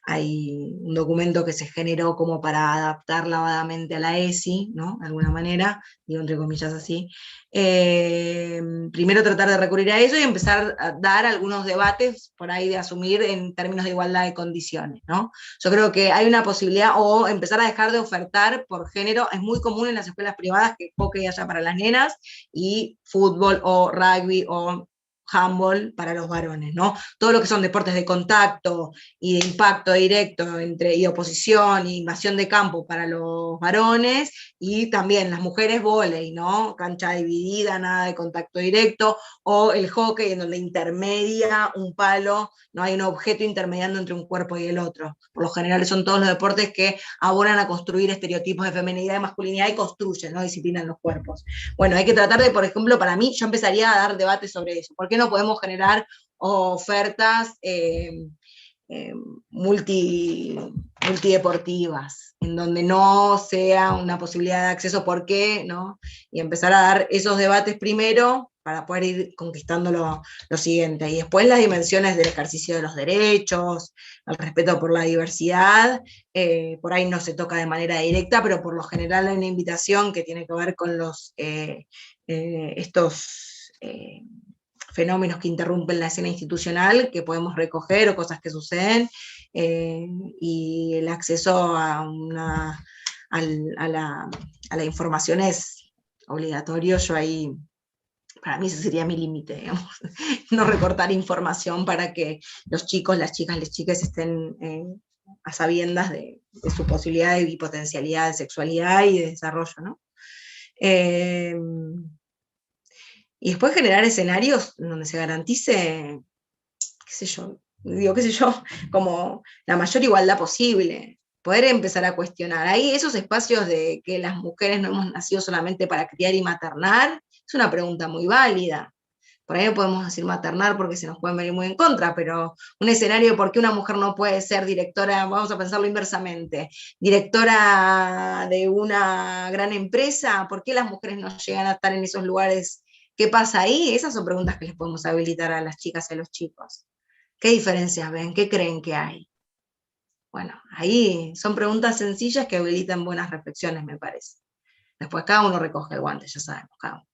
hay un documento que se generó como para adaptar lavadamente a la ESI, ¿no? De alguna manera, digo entre comillas así. Primero tratar de recurrir a eso y empezar a dar algunos debates por ahí de asumir en términos de igualdad de condiciones, ¿no? Yo creo que hay una posibilidad, o empezar a dejar de ofertar por género. Es muy común en las escuelas privadas que hockey haya para las nenas y fútbol o rugby o handball para los varones, ¿no? Todo lo que son deportes de contacto y de impacto directo y oposición e invasión de campo para los varones, y también las mujeres vóley, ¿no? Cancha dividida, nada de contacto directo, o el hockey en donde intermedia un palo, no hay un objeto intermediando entre un cuerpo y el otro. Por lo general son todos los deportes que abonan a construir estereotipos de feminidad y masculinidad y construyen, ¿no? Disciplinan los cuerpos. Bueno, hay que tratar de, por ejemplo, para mí, yo empezaría a dar debates sobre eso. ¿Por qué no podemos generar ofertas multideportivas, en donde no sea una posibilidad de acceso, ¿por qué? ¿No? Y empezar a dar esos debates primero para poder ir conquistando lo siguiente. Y después las dimensiones del ejercicio de los derechos, el respeto por la diversidad, por ahí no se toca de manera directa, pero por lo general hay una invitación que tiene que ver con estos fenómenos que interrumpen la escena institucional, que podemos recoger, o cosas que suceden, y el acceso a la información es obligatorio. Yo ahí, para mí ese sería mi límite, digamos, no recortar información para que los chicos, las chicas, las chicas estén a sabiendas de su posibilidad y potencialidad de sexualidad y de desarrollo, ¿no? Y después generar escenarios donde se garantice, qué sé yo, como la mayor igualdad posible, poder empezar a cuestionar. Ahí esos espacios de que las mujeres no hemos nacido solamente para criar y maternar, es una pregunta muy válida. Por ahí no podemos decir maternar porque se nos pueden venir muy en contra, pero un escenario de por qué una mujer no puede ser directora, vamos a pensarlo inversamente, directora de una gran empresa, ¿por qué las mujeres no llegan a estar en esos lugares? ¿Qué pasa ahí? Esas son preguntas que les podemos habilitar a las chicas y a los chicos. ¿Qué diferencias ven? ¿Qué creen que hay? Bueno, ahí son preguntas sencillas que habilitan buenas reflexiones, me parece. Después cada uno recoge el guante, ya sabemos, cada uno.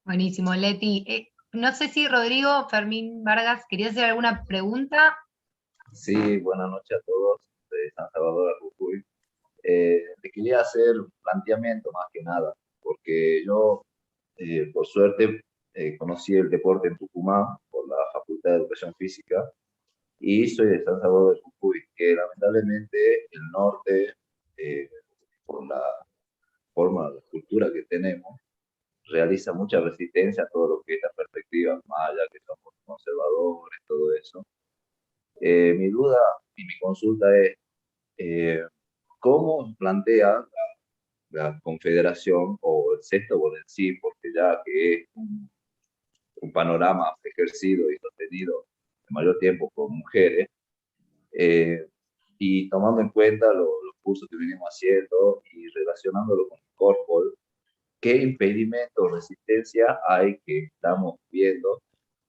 Buenísimo, Leti. No sé si Rodrigo Fermín Vargas quería hacer alguna pregunta. Sí, buenas noches a todos de San Salvador a Jujuy. Le quería hacer un planteamiento más que nada, porque yo, por suerte, conocí el deporte en Tucumán por la Facultad de Educación Física y soy de San Salvador de Jujuy, que lamentablemente el norte, por la forma de cultura que tenemos, realiza mucha resistencia a todo lo que es la perspectiva maya, que somos conservadores, todo eso. Mi duda y mi consulta es, ¿cómo plantea la Confederación o el Sexto en sí, porque ya que es un panorama ejercido y sostenido de mayor tiempo por mujeres, eh, y tomando en cuenta los cursos que venimos haciendo y relacionándolo con el Corfol, ¿qué impedimento o resistencia hay que estamos viendo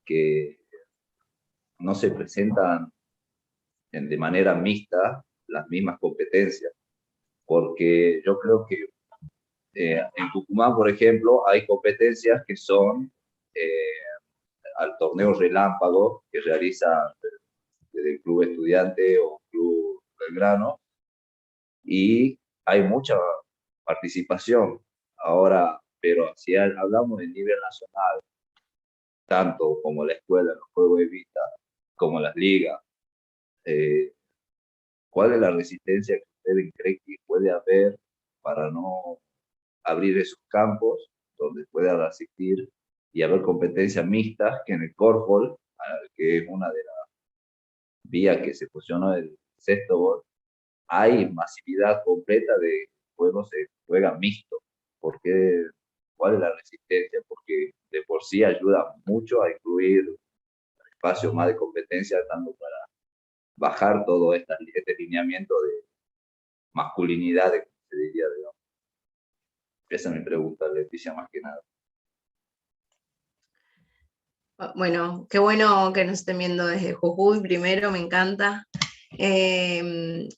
que no se presentan de manera mixta las mismas competencias? Porque yo creo que en Tucumán, por ejemplo, hay competencias que son al torneo relámpago que realiza el Club Estudiante o Club Belgrano, y hay mucha participación. Ahora, pero si hablamos de nivel nacional, tanto como la escuela, los juegos de vista, como las ligas, ¿cuál es la resistencia que ustedes creen que puede haber para no abrir esos campos donde puedan asistir y haber competencias mixtas, que en el Corfball, que es una de las vías que se fusionó el sexto bol, hay masividad completa de juegos se juegan mixtos? Porque, ¿cuál es la resistencia? Porque de por sí ayuda mucho a incluir espacios más de competencia, tanto para bajar todo este lineamiento de masculinidad, como se diría, digamos. Esa es mi pregunta, Leticia, más que nada. Bueno, qué bueno que nos estén viendo desde Jujuy, primero, me encanta.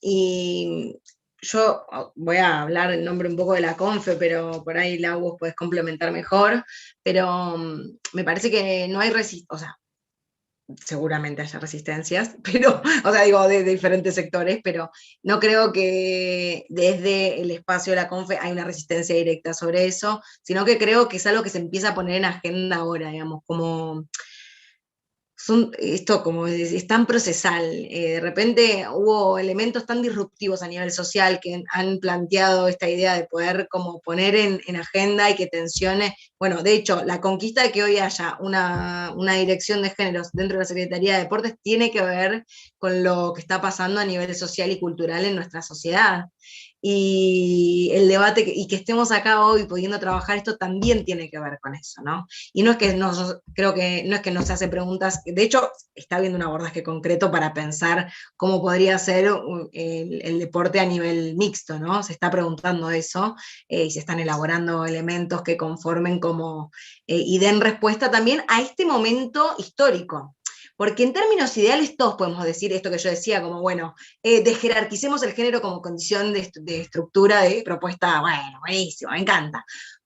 Y yo voy a hablar en nombre un poco de la Confe, pero por ahí, Lau, vos podés complementar mejor, pero me parece que no hay resistencia, o sea, seguramente haya resistencias, pero, o sea, digo, de diferentes sectores, pero no creo que desde el espacio de la Confe hay una resistencia directa sobre eso, sino que creo que es algo que se empieza a poner en agenda ahora, digamos, como esto como es tan procesal, de repente hubo elementos tan disruptivos a nivel social que han planteado esta idea de poder como poner en agenda y que tensione, bueno, de hecho, la conquista de que hoy haya una dirección de géneros dentro de la Secretaría de Deportes tiene que ver con lo que está pasando a nivel social y cultural en nuestra sociedad. y el debate, y que estemos acá hoy pudiendo trabajar esto también tiene que ver con eso, ¿no? Y no es que creo que no es que nos hace preguntas, de hecho está habiendo un abordaje concreto para pensar cómo podría ser el deporte a nivel mixto, ¿no? Se está preguntando eso, y se están elaborando elementos que conformen como, y den respuesta también a este momento histórico. Porque en términos ideales todos podemos decir esto que yo decía, como bueno, desjerarquicemos el género como condición de estructura de propuesta, bueno, buenísimo, me encanta.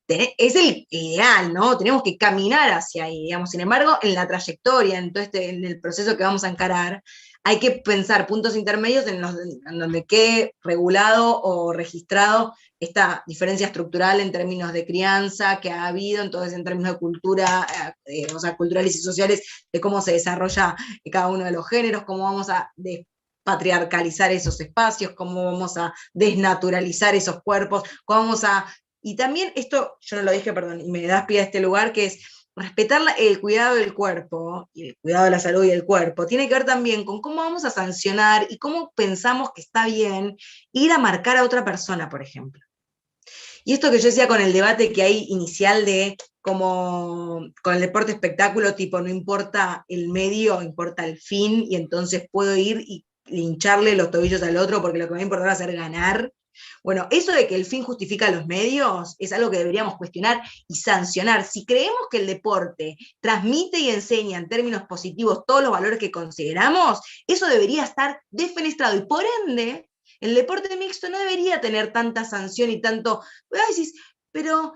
Es el ideal, ¿no? Tenemos que caminar hacia ahí, digamos. Sin embargo, en la trayectoria, en el proceso que vamos a encarar, hay que pensar puntos intermedios en donde quede regulado o registrado esta diferencia estructural en términos de crianza que ha habido, entonces en términos de cultura, o sea, culturales y sociales, de cómo se desarrolla cada uno de los géneros, cómo vamos a patriarcalizar esos espacios, cómo vamos a desnaturalizar esos cuerpos, cómo vamos a... Y también esto, yo no lo dije, perdón, y me das pie a este lugar, que es respetar el cuidado del cuerpo, y el cuidado de la salud y del cuerpo, tiene que ver también con cómo vamos a sancionar y cómo pensamos que está bien ir a marcar a otra persona, por ejemplo. Y esto que yo decía con el debate que hay inicial de como con el deporte espectáculo, tipo, no importa el medio, importa el fin, y entonces puedo ir y lincharle los tobillos al otro porque lo que me va a importar va a ser ganar. Bueno, eso de que el fin justifica los medios es algo que deberíamos cuestionar y sancionar. Si creemos que el deporte transmite y enseña en términos positivos todos los valores que consideramos, eso debería estar defenestrado, y por ende, el deporte mixto no debería tener tanta sanción y tanto... Decís, pero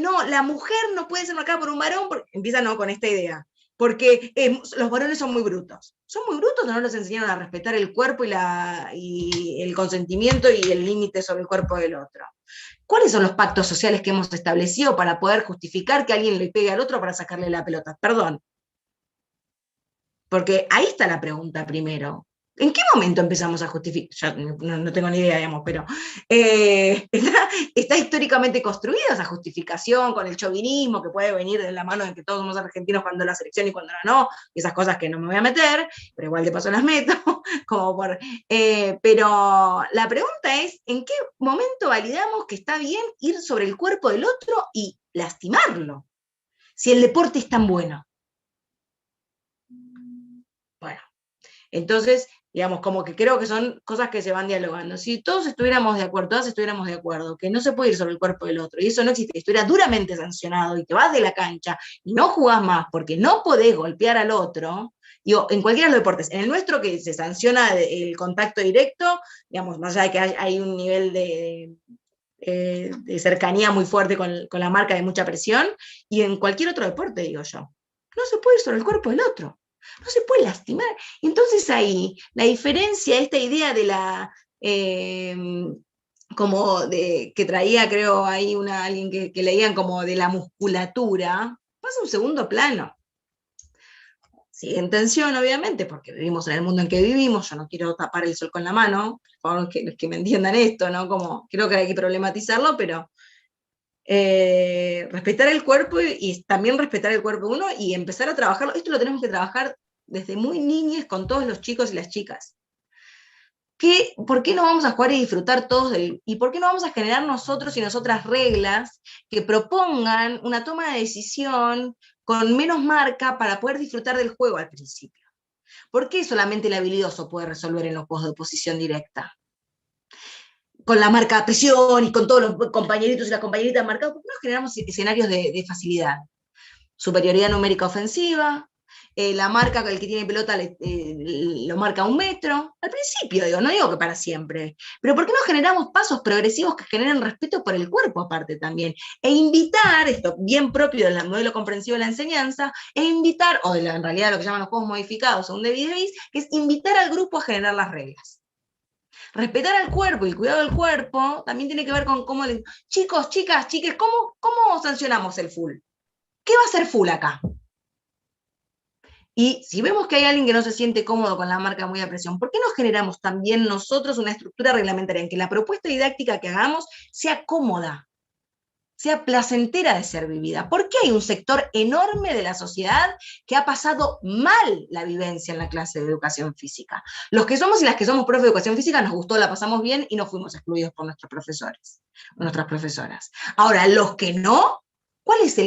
no, la mujer no puede ser marcada por un varón, porque empieza no con esta idea. Porque los varones son muy brutos. ¿Son muy brutos o no los enseñaron a respetar el cuerpo y el consentimiento y el límite sobre el cuerpo del otro? ¿Cuáles son los pactos sociales que hemos establecido para poder justificar que alguien le pegue al otro para sacarle la pelota? Perdón. Porque ahí está la pregunta primero. ¿En qué momento empezamos a justificar? Yo no tengo ni idea, digamos, pero está históricamente construida esa justificación con el chauvinismo que puede venir de la mano de que todos somos argentinos cuando la selección y cuando no, y esas cosas que no me voy a meter, pero igual de paso las meto, pero la pregunta es, ¿en qué momento validamos que está bien ir sobre el cuerpo del otro y lastimarlo? Si el deporte es tan bueno. Bueno, entonces, digamos, como que creo que son cosas que se van dialogando. Si todos estuviéramos de acuerdo, todas estuviéramos de acuerdo, que no se puede ir sobre el cuerpo del otro, y eso no existe, estuviera duramente sancionado, y te vas de la cancha, y no jugás más, porque no podés golpear al otro, digo, en cualquiera de los deportes, en el nuestro que se sanciona el contacto directo, digamos, más allá de que hay un nivel de cercanía muy fuerte con la marca de mucha presión, y en cualquier otro deporte, digo yo, no se puede ir sobre el cuerpo del otro. No se puede lastimar. Entonces ahí, la diferencia, esta idea de la, como de, que traía, creo, ahí alguien que leían como de la musculatura, pasa a un segundo plano. Sigue en tensión, obviamente, porque vivimos en el mundo en que vivimos, yo no quiero tapar el sol con la mano, por favor, que me entiendan esto, ¿no? Como, creo que hay que problematizarlo, pero respetar el cuerpo y también respetar el cuerpo de uno y empezar a trabajarlo. Esto lo tenemos que trabajar desde muy niñes con todos los chicos y las chicas. ¿Por qué no vamos a jugar y disfrutar todos y por qué no vamos a generar nosotros y nosotras reglas que propongan una toma de decisión con menos marca para poder disfrutar del juego al principio? ¿Por qué solamente el habilidoso puede resolver en los juegos de oposición directa? Con la marca de presión y con todos los compañeritos y las compañeritas marcados, ¿por qué no generamos escenarios de facilidad? Superioridad numérica ofensiva, la marca, el que tiene pelota lo marca a 1 metro, al principio, digo, no digo que para siempre, pero ¿por qué no generamos pasos progresivos que generen respeto por el cuerpo aparte también? E invitar, esto bien propio del modelo comprensivo de la enseñanza, o en realidad lo que llaman los juegos modificados, o un Davis, que es invitar al grupo a generar las reglas. Respetar al cuerpo y el cuidado del cuerpo también tiene que ver con cómo chicos, chicas, chiques, ¿cómo sancionamos el full? ¿Qué va a ser full acá? Y si vemos que hay alguien que no se siente cómodo con la marca muy a presión, ¿por qué no generamos también nosotros una estructura reglamentaria en que la propuesta didáctica que hagamos sea cómoda sea placentera de ser vivida. ¿Por qué hay un sector enorme de la sociedad que ha pasado mal la vivencia en la clase de educación física? Los que somos y las que somos profes de educación física nos gustó, la pasamos bien y no fuimos excluidos por nuestros profesores, nuestras profesoras. Ahora, los que no,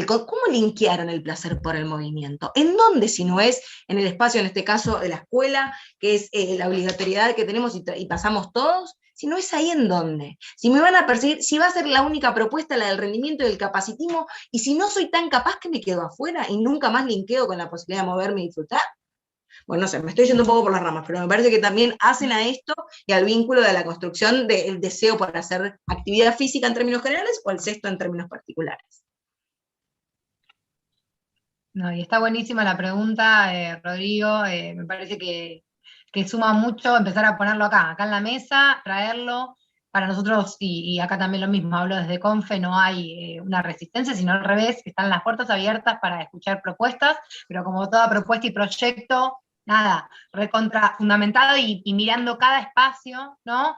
¿cómo linkearon el placer por el movimiento? ¿En dónde si no es en el espacio, en este caso, de la escuela, que es la obligatoriedad que tenemos y pasamos todos? Si no es ahí, ¿en dónde? Si me van a perseguir, si va a ser la única propuesta la del rendimiento y del capacitismo, y si no soy tan capaz que me quedo afuera y nunca más linkeo con la posibilidad de moverme y disfrutar. Bueno, no sé, me estoy yendo un poco por las ramas, pero me parece que también hacen a esto y al vínculo de la construcción del deseo por hacer actividad física en términos generales o el sexto en términos particulares. No, y está buenísima la pregunta, Rodrigo, me parece que suma mucho empezar a ponerlo acá en la mesa, traerlo. Para nosotros, y acá también lo mismo, hablo desde Confe, no hay una resistencia, sino al revés, están las puertas abiertas para escuchar propuestas, pero como toda propuesta y proyecto, nada, recontra fundamentado y mirando cada espacio, ¿no?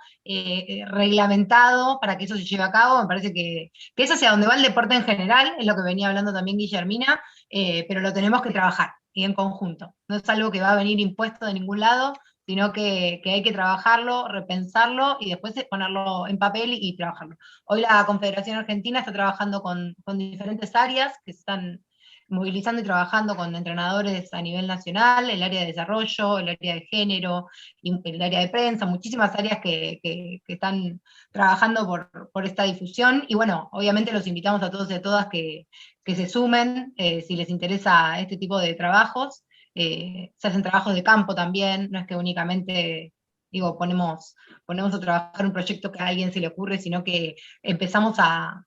Reglamentado para que eso se lleve a cabo. Me parece que es hacia donde va el deporte en general, es lo que venía hablando también Guillermina, pero lo tenemos que trabajar y en conjunto. No es algo que va a venir impuesto de ningún lado, sino que hay que trabajarlo, repensarlo y después ponerlo en papel y trabajarlo. Hoy la Confederación Argentina está trabajando con diferentes áreas que se están movilizando y trabajando con entrenadores a nivel nacional, el área de desarrollo, el área de género, el área de prensa, muchísimas áreas que están trabajando por esta difusión. Y bueno, obviamente los invitamos a todos y a todas que se sumen si les interesa este tipo de trabajos. Se hacen trabajos de campo también, no es que únicamente, digo, ponemos a trabajar un proyecto que a alguien se le ocurre, sino que empezamos a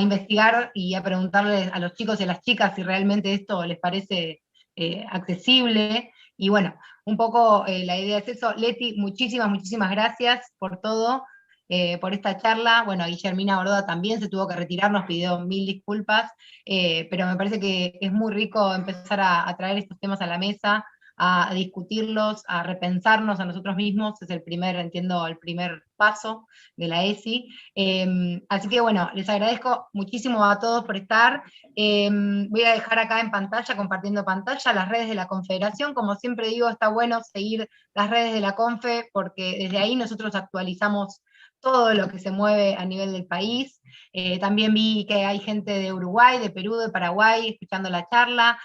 investigar y a preguntarles a los chicos y a las chicas si realmente esto les parece accesible. Y bueno, un poco la idea es eso. Leti, muchísimas gracias por todo, por esta charla. Bueno, Guillermina Bordoda también se tuvo que retirar, nos pidió 1000 disculpas, pero me parece que es muy rico empezar a traer estos temas a la mesa, a discutirlos, a repensarnos a nosotros mismos. Es el primer paso de la ESI. Así que bueno, les agradezco muchísimo a todos por estar. Voy a dejar acá en pantalla, compartiendo pantalla, las redes de la Confederación. Como siempre digo, está bueno seguir las redes de la Confe, porque desde ahí nosotros actualizamos todo lo que se mueve a nivel del país. También vi que hay gente de Uruguay, de Perú, de Paraguay, escuchando la charla.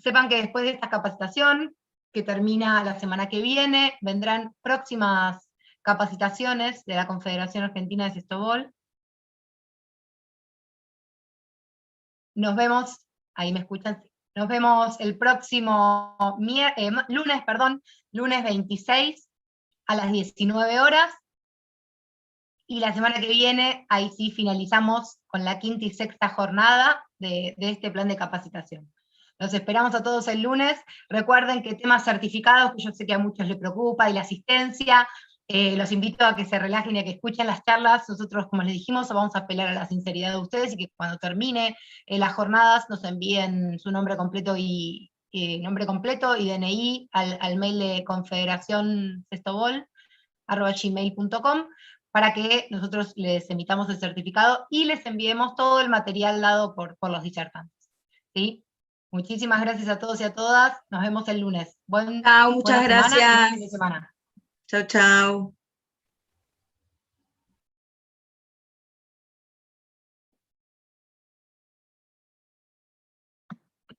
Sepan que después de esta capacitación, que termina la semana que viene, vendrán próximas capacitaciones de la Confederación Argentina de Sextobol. Nos vemos, ahí me escuchan, nos vemos el próximo lunes 26 a las 19 horas, y la semana que viene, ahí sí finalizamos con la quinta y sexta jornada de este plan de capacitación. Los esperamos a todos el lunes. Recuerden que temas certificados, que yo sé que a muchos les preocupa, y la asistencia, los invito a que se relajen y a que escuchen las charlas. Nosotros, como les dijimos, vamos a apelar a la sinceridad de ustedes, y que cuando termine las jornadas nos envíen su nombre completo y DNI al mail de confederacionsextobol@gmail.com, para que nosotros les emitamos el certificado y les enviemos todo el material dado por los disertantes. ¿Sí? Muchísimas gracias a todos y a todas. Nos vemos el lunes. Chao, muchas gracias. Semana y buen fin de semana. Chau, chau.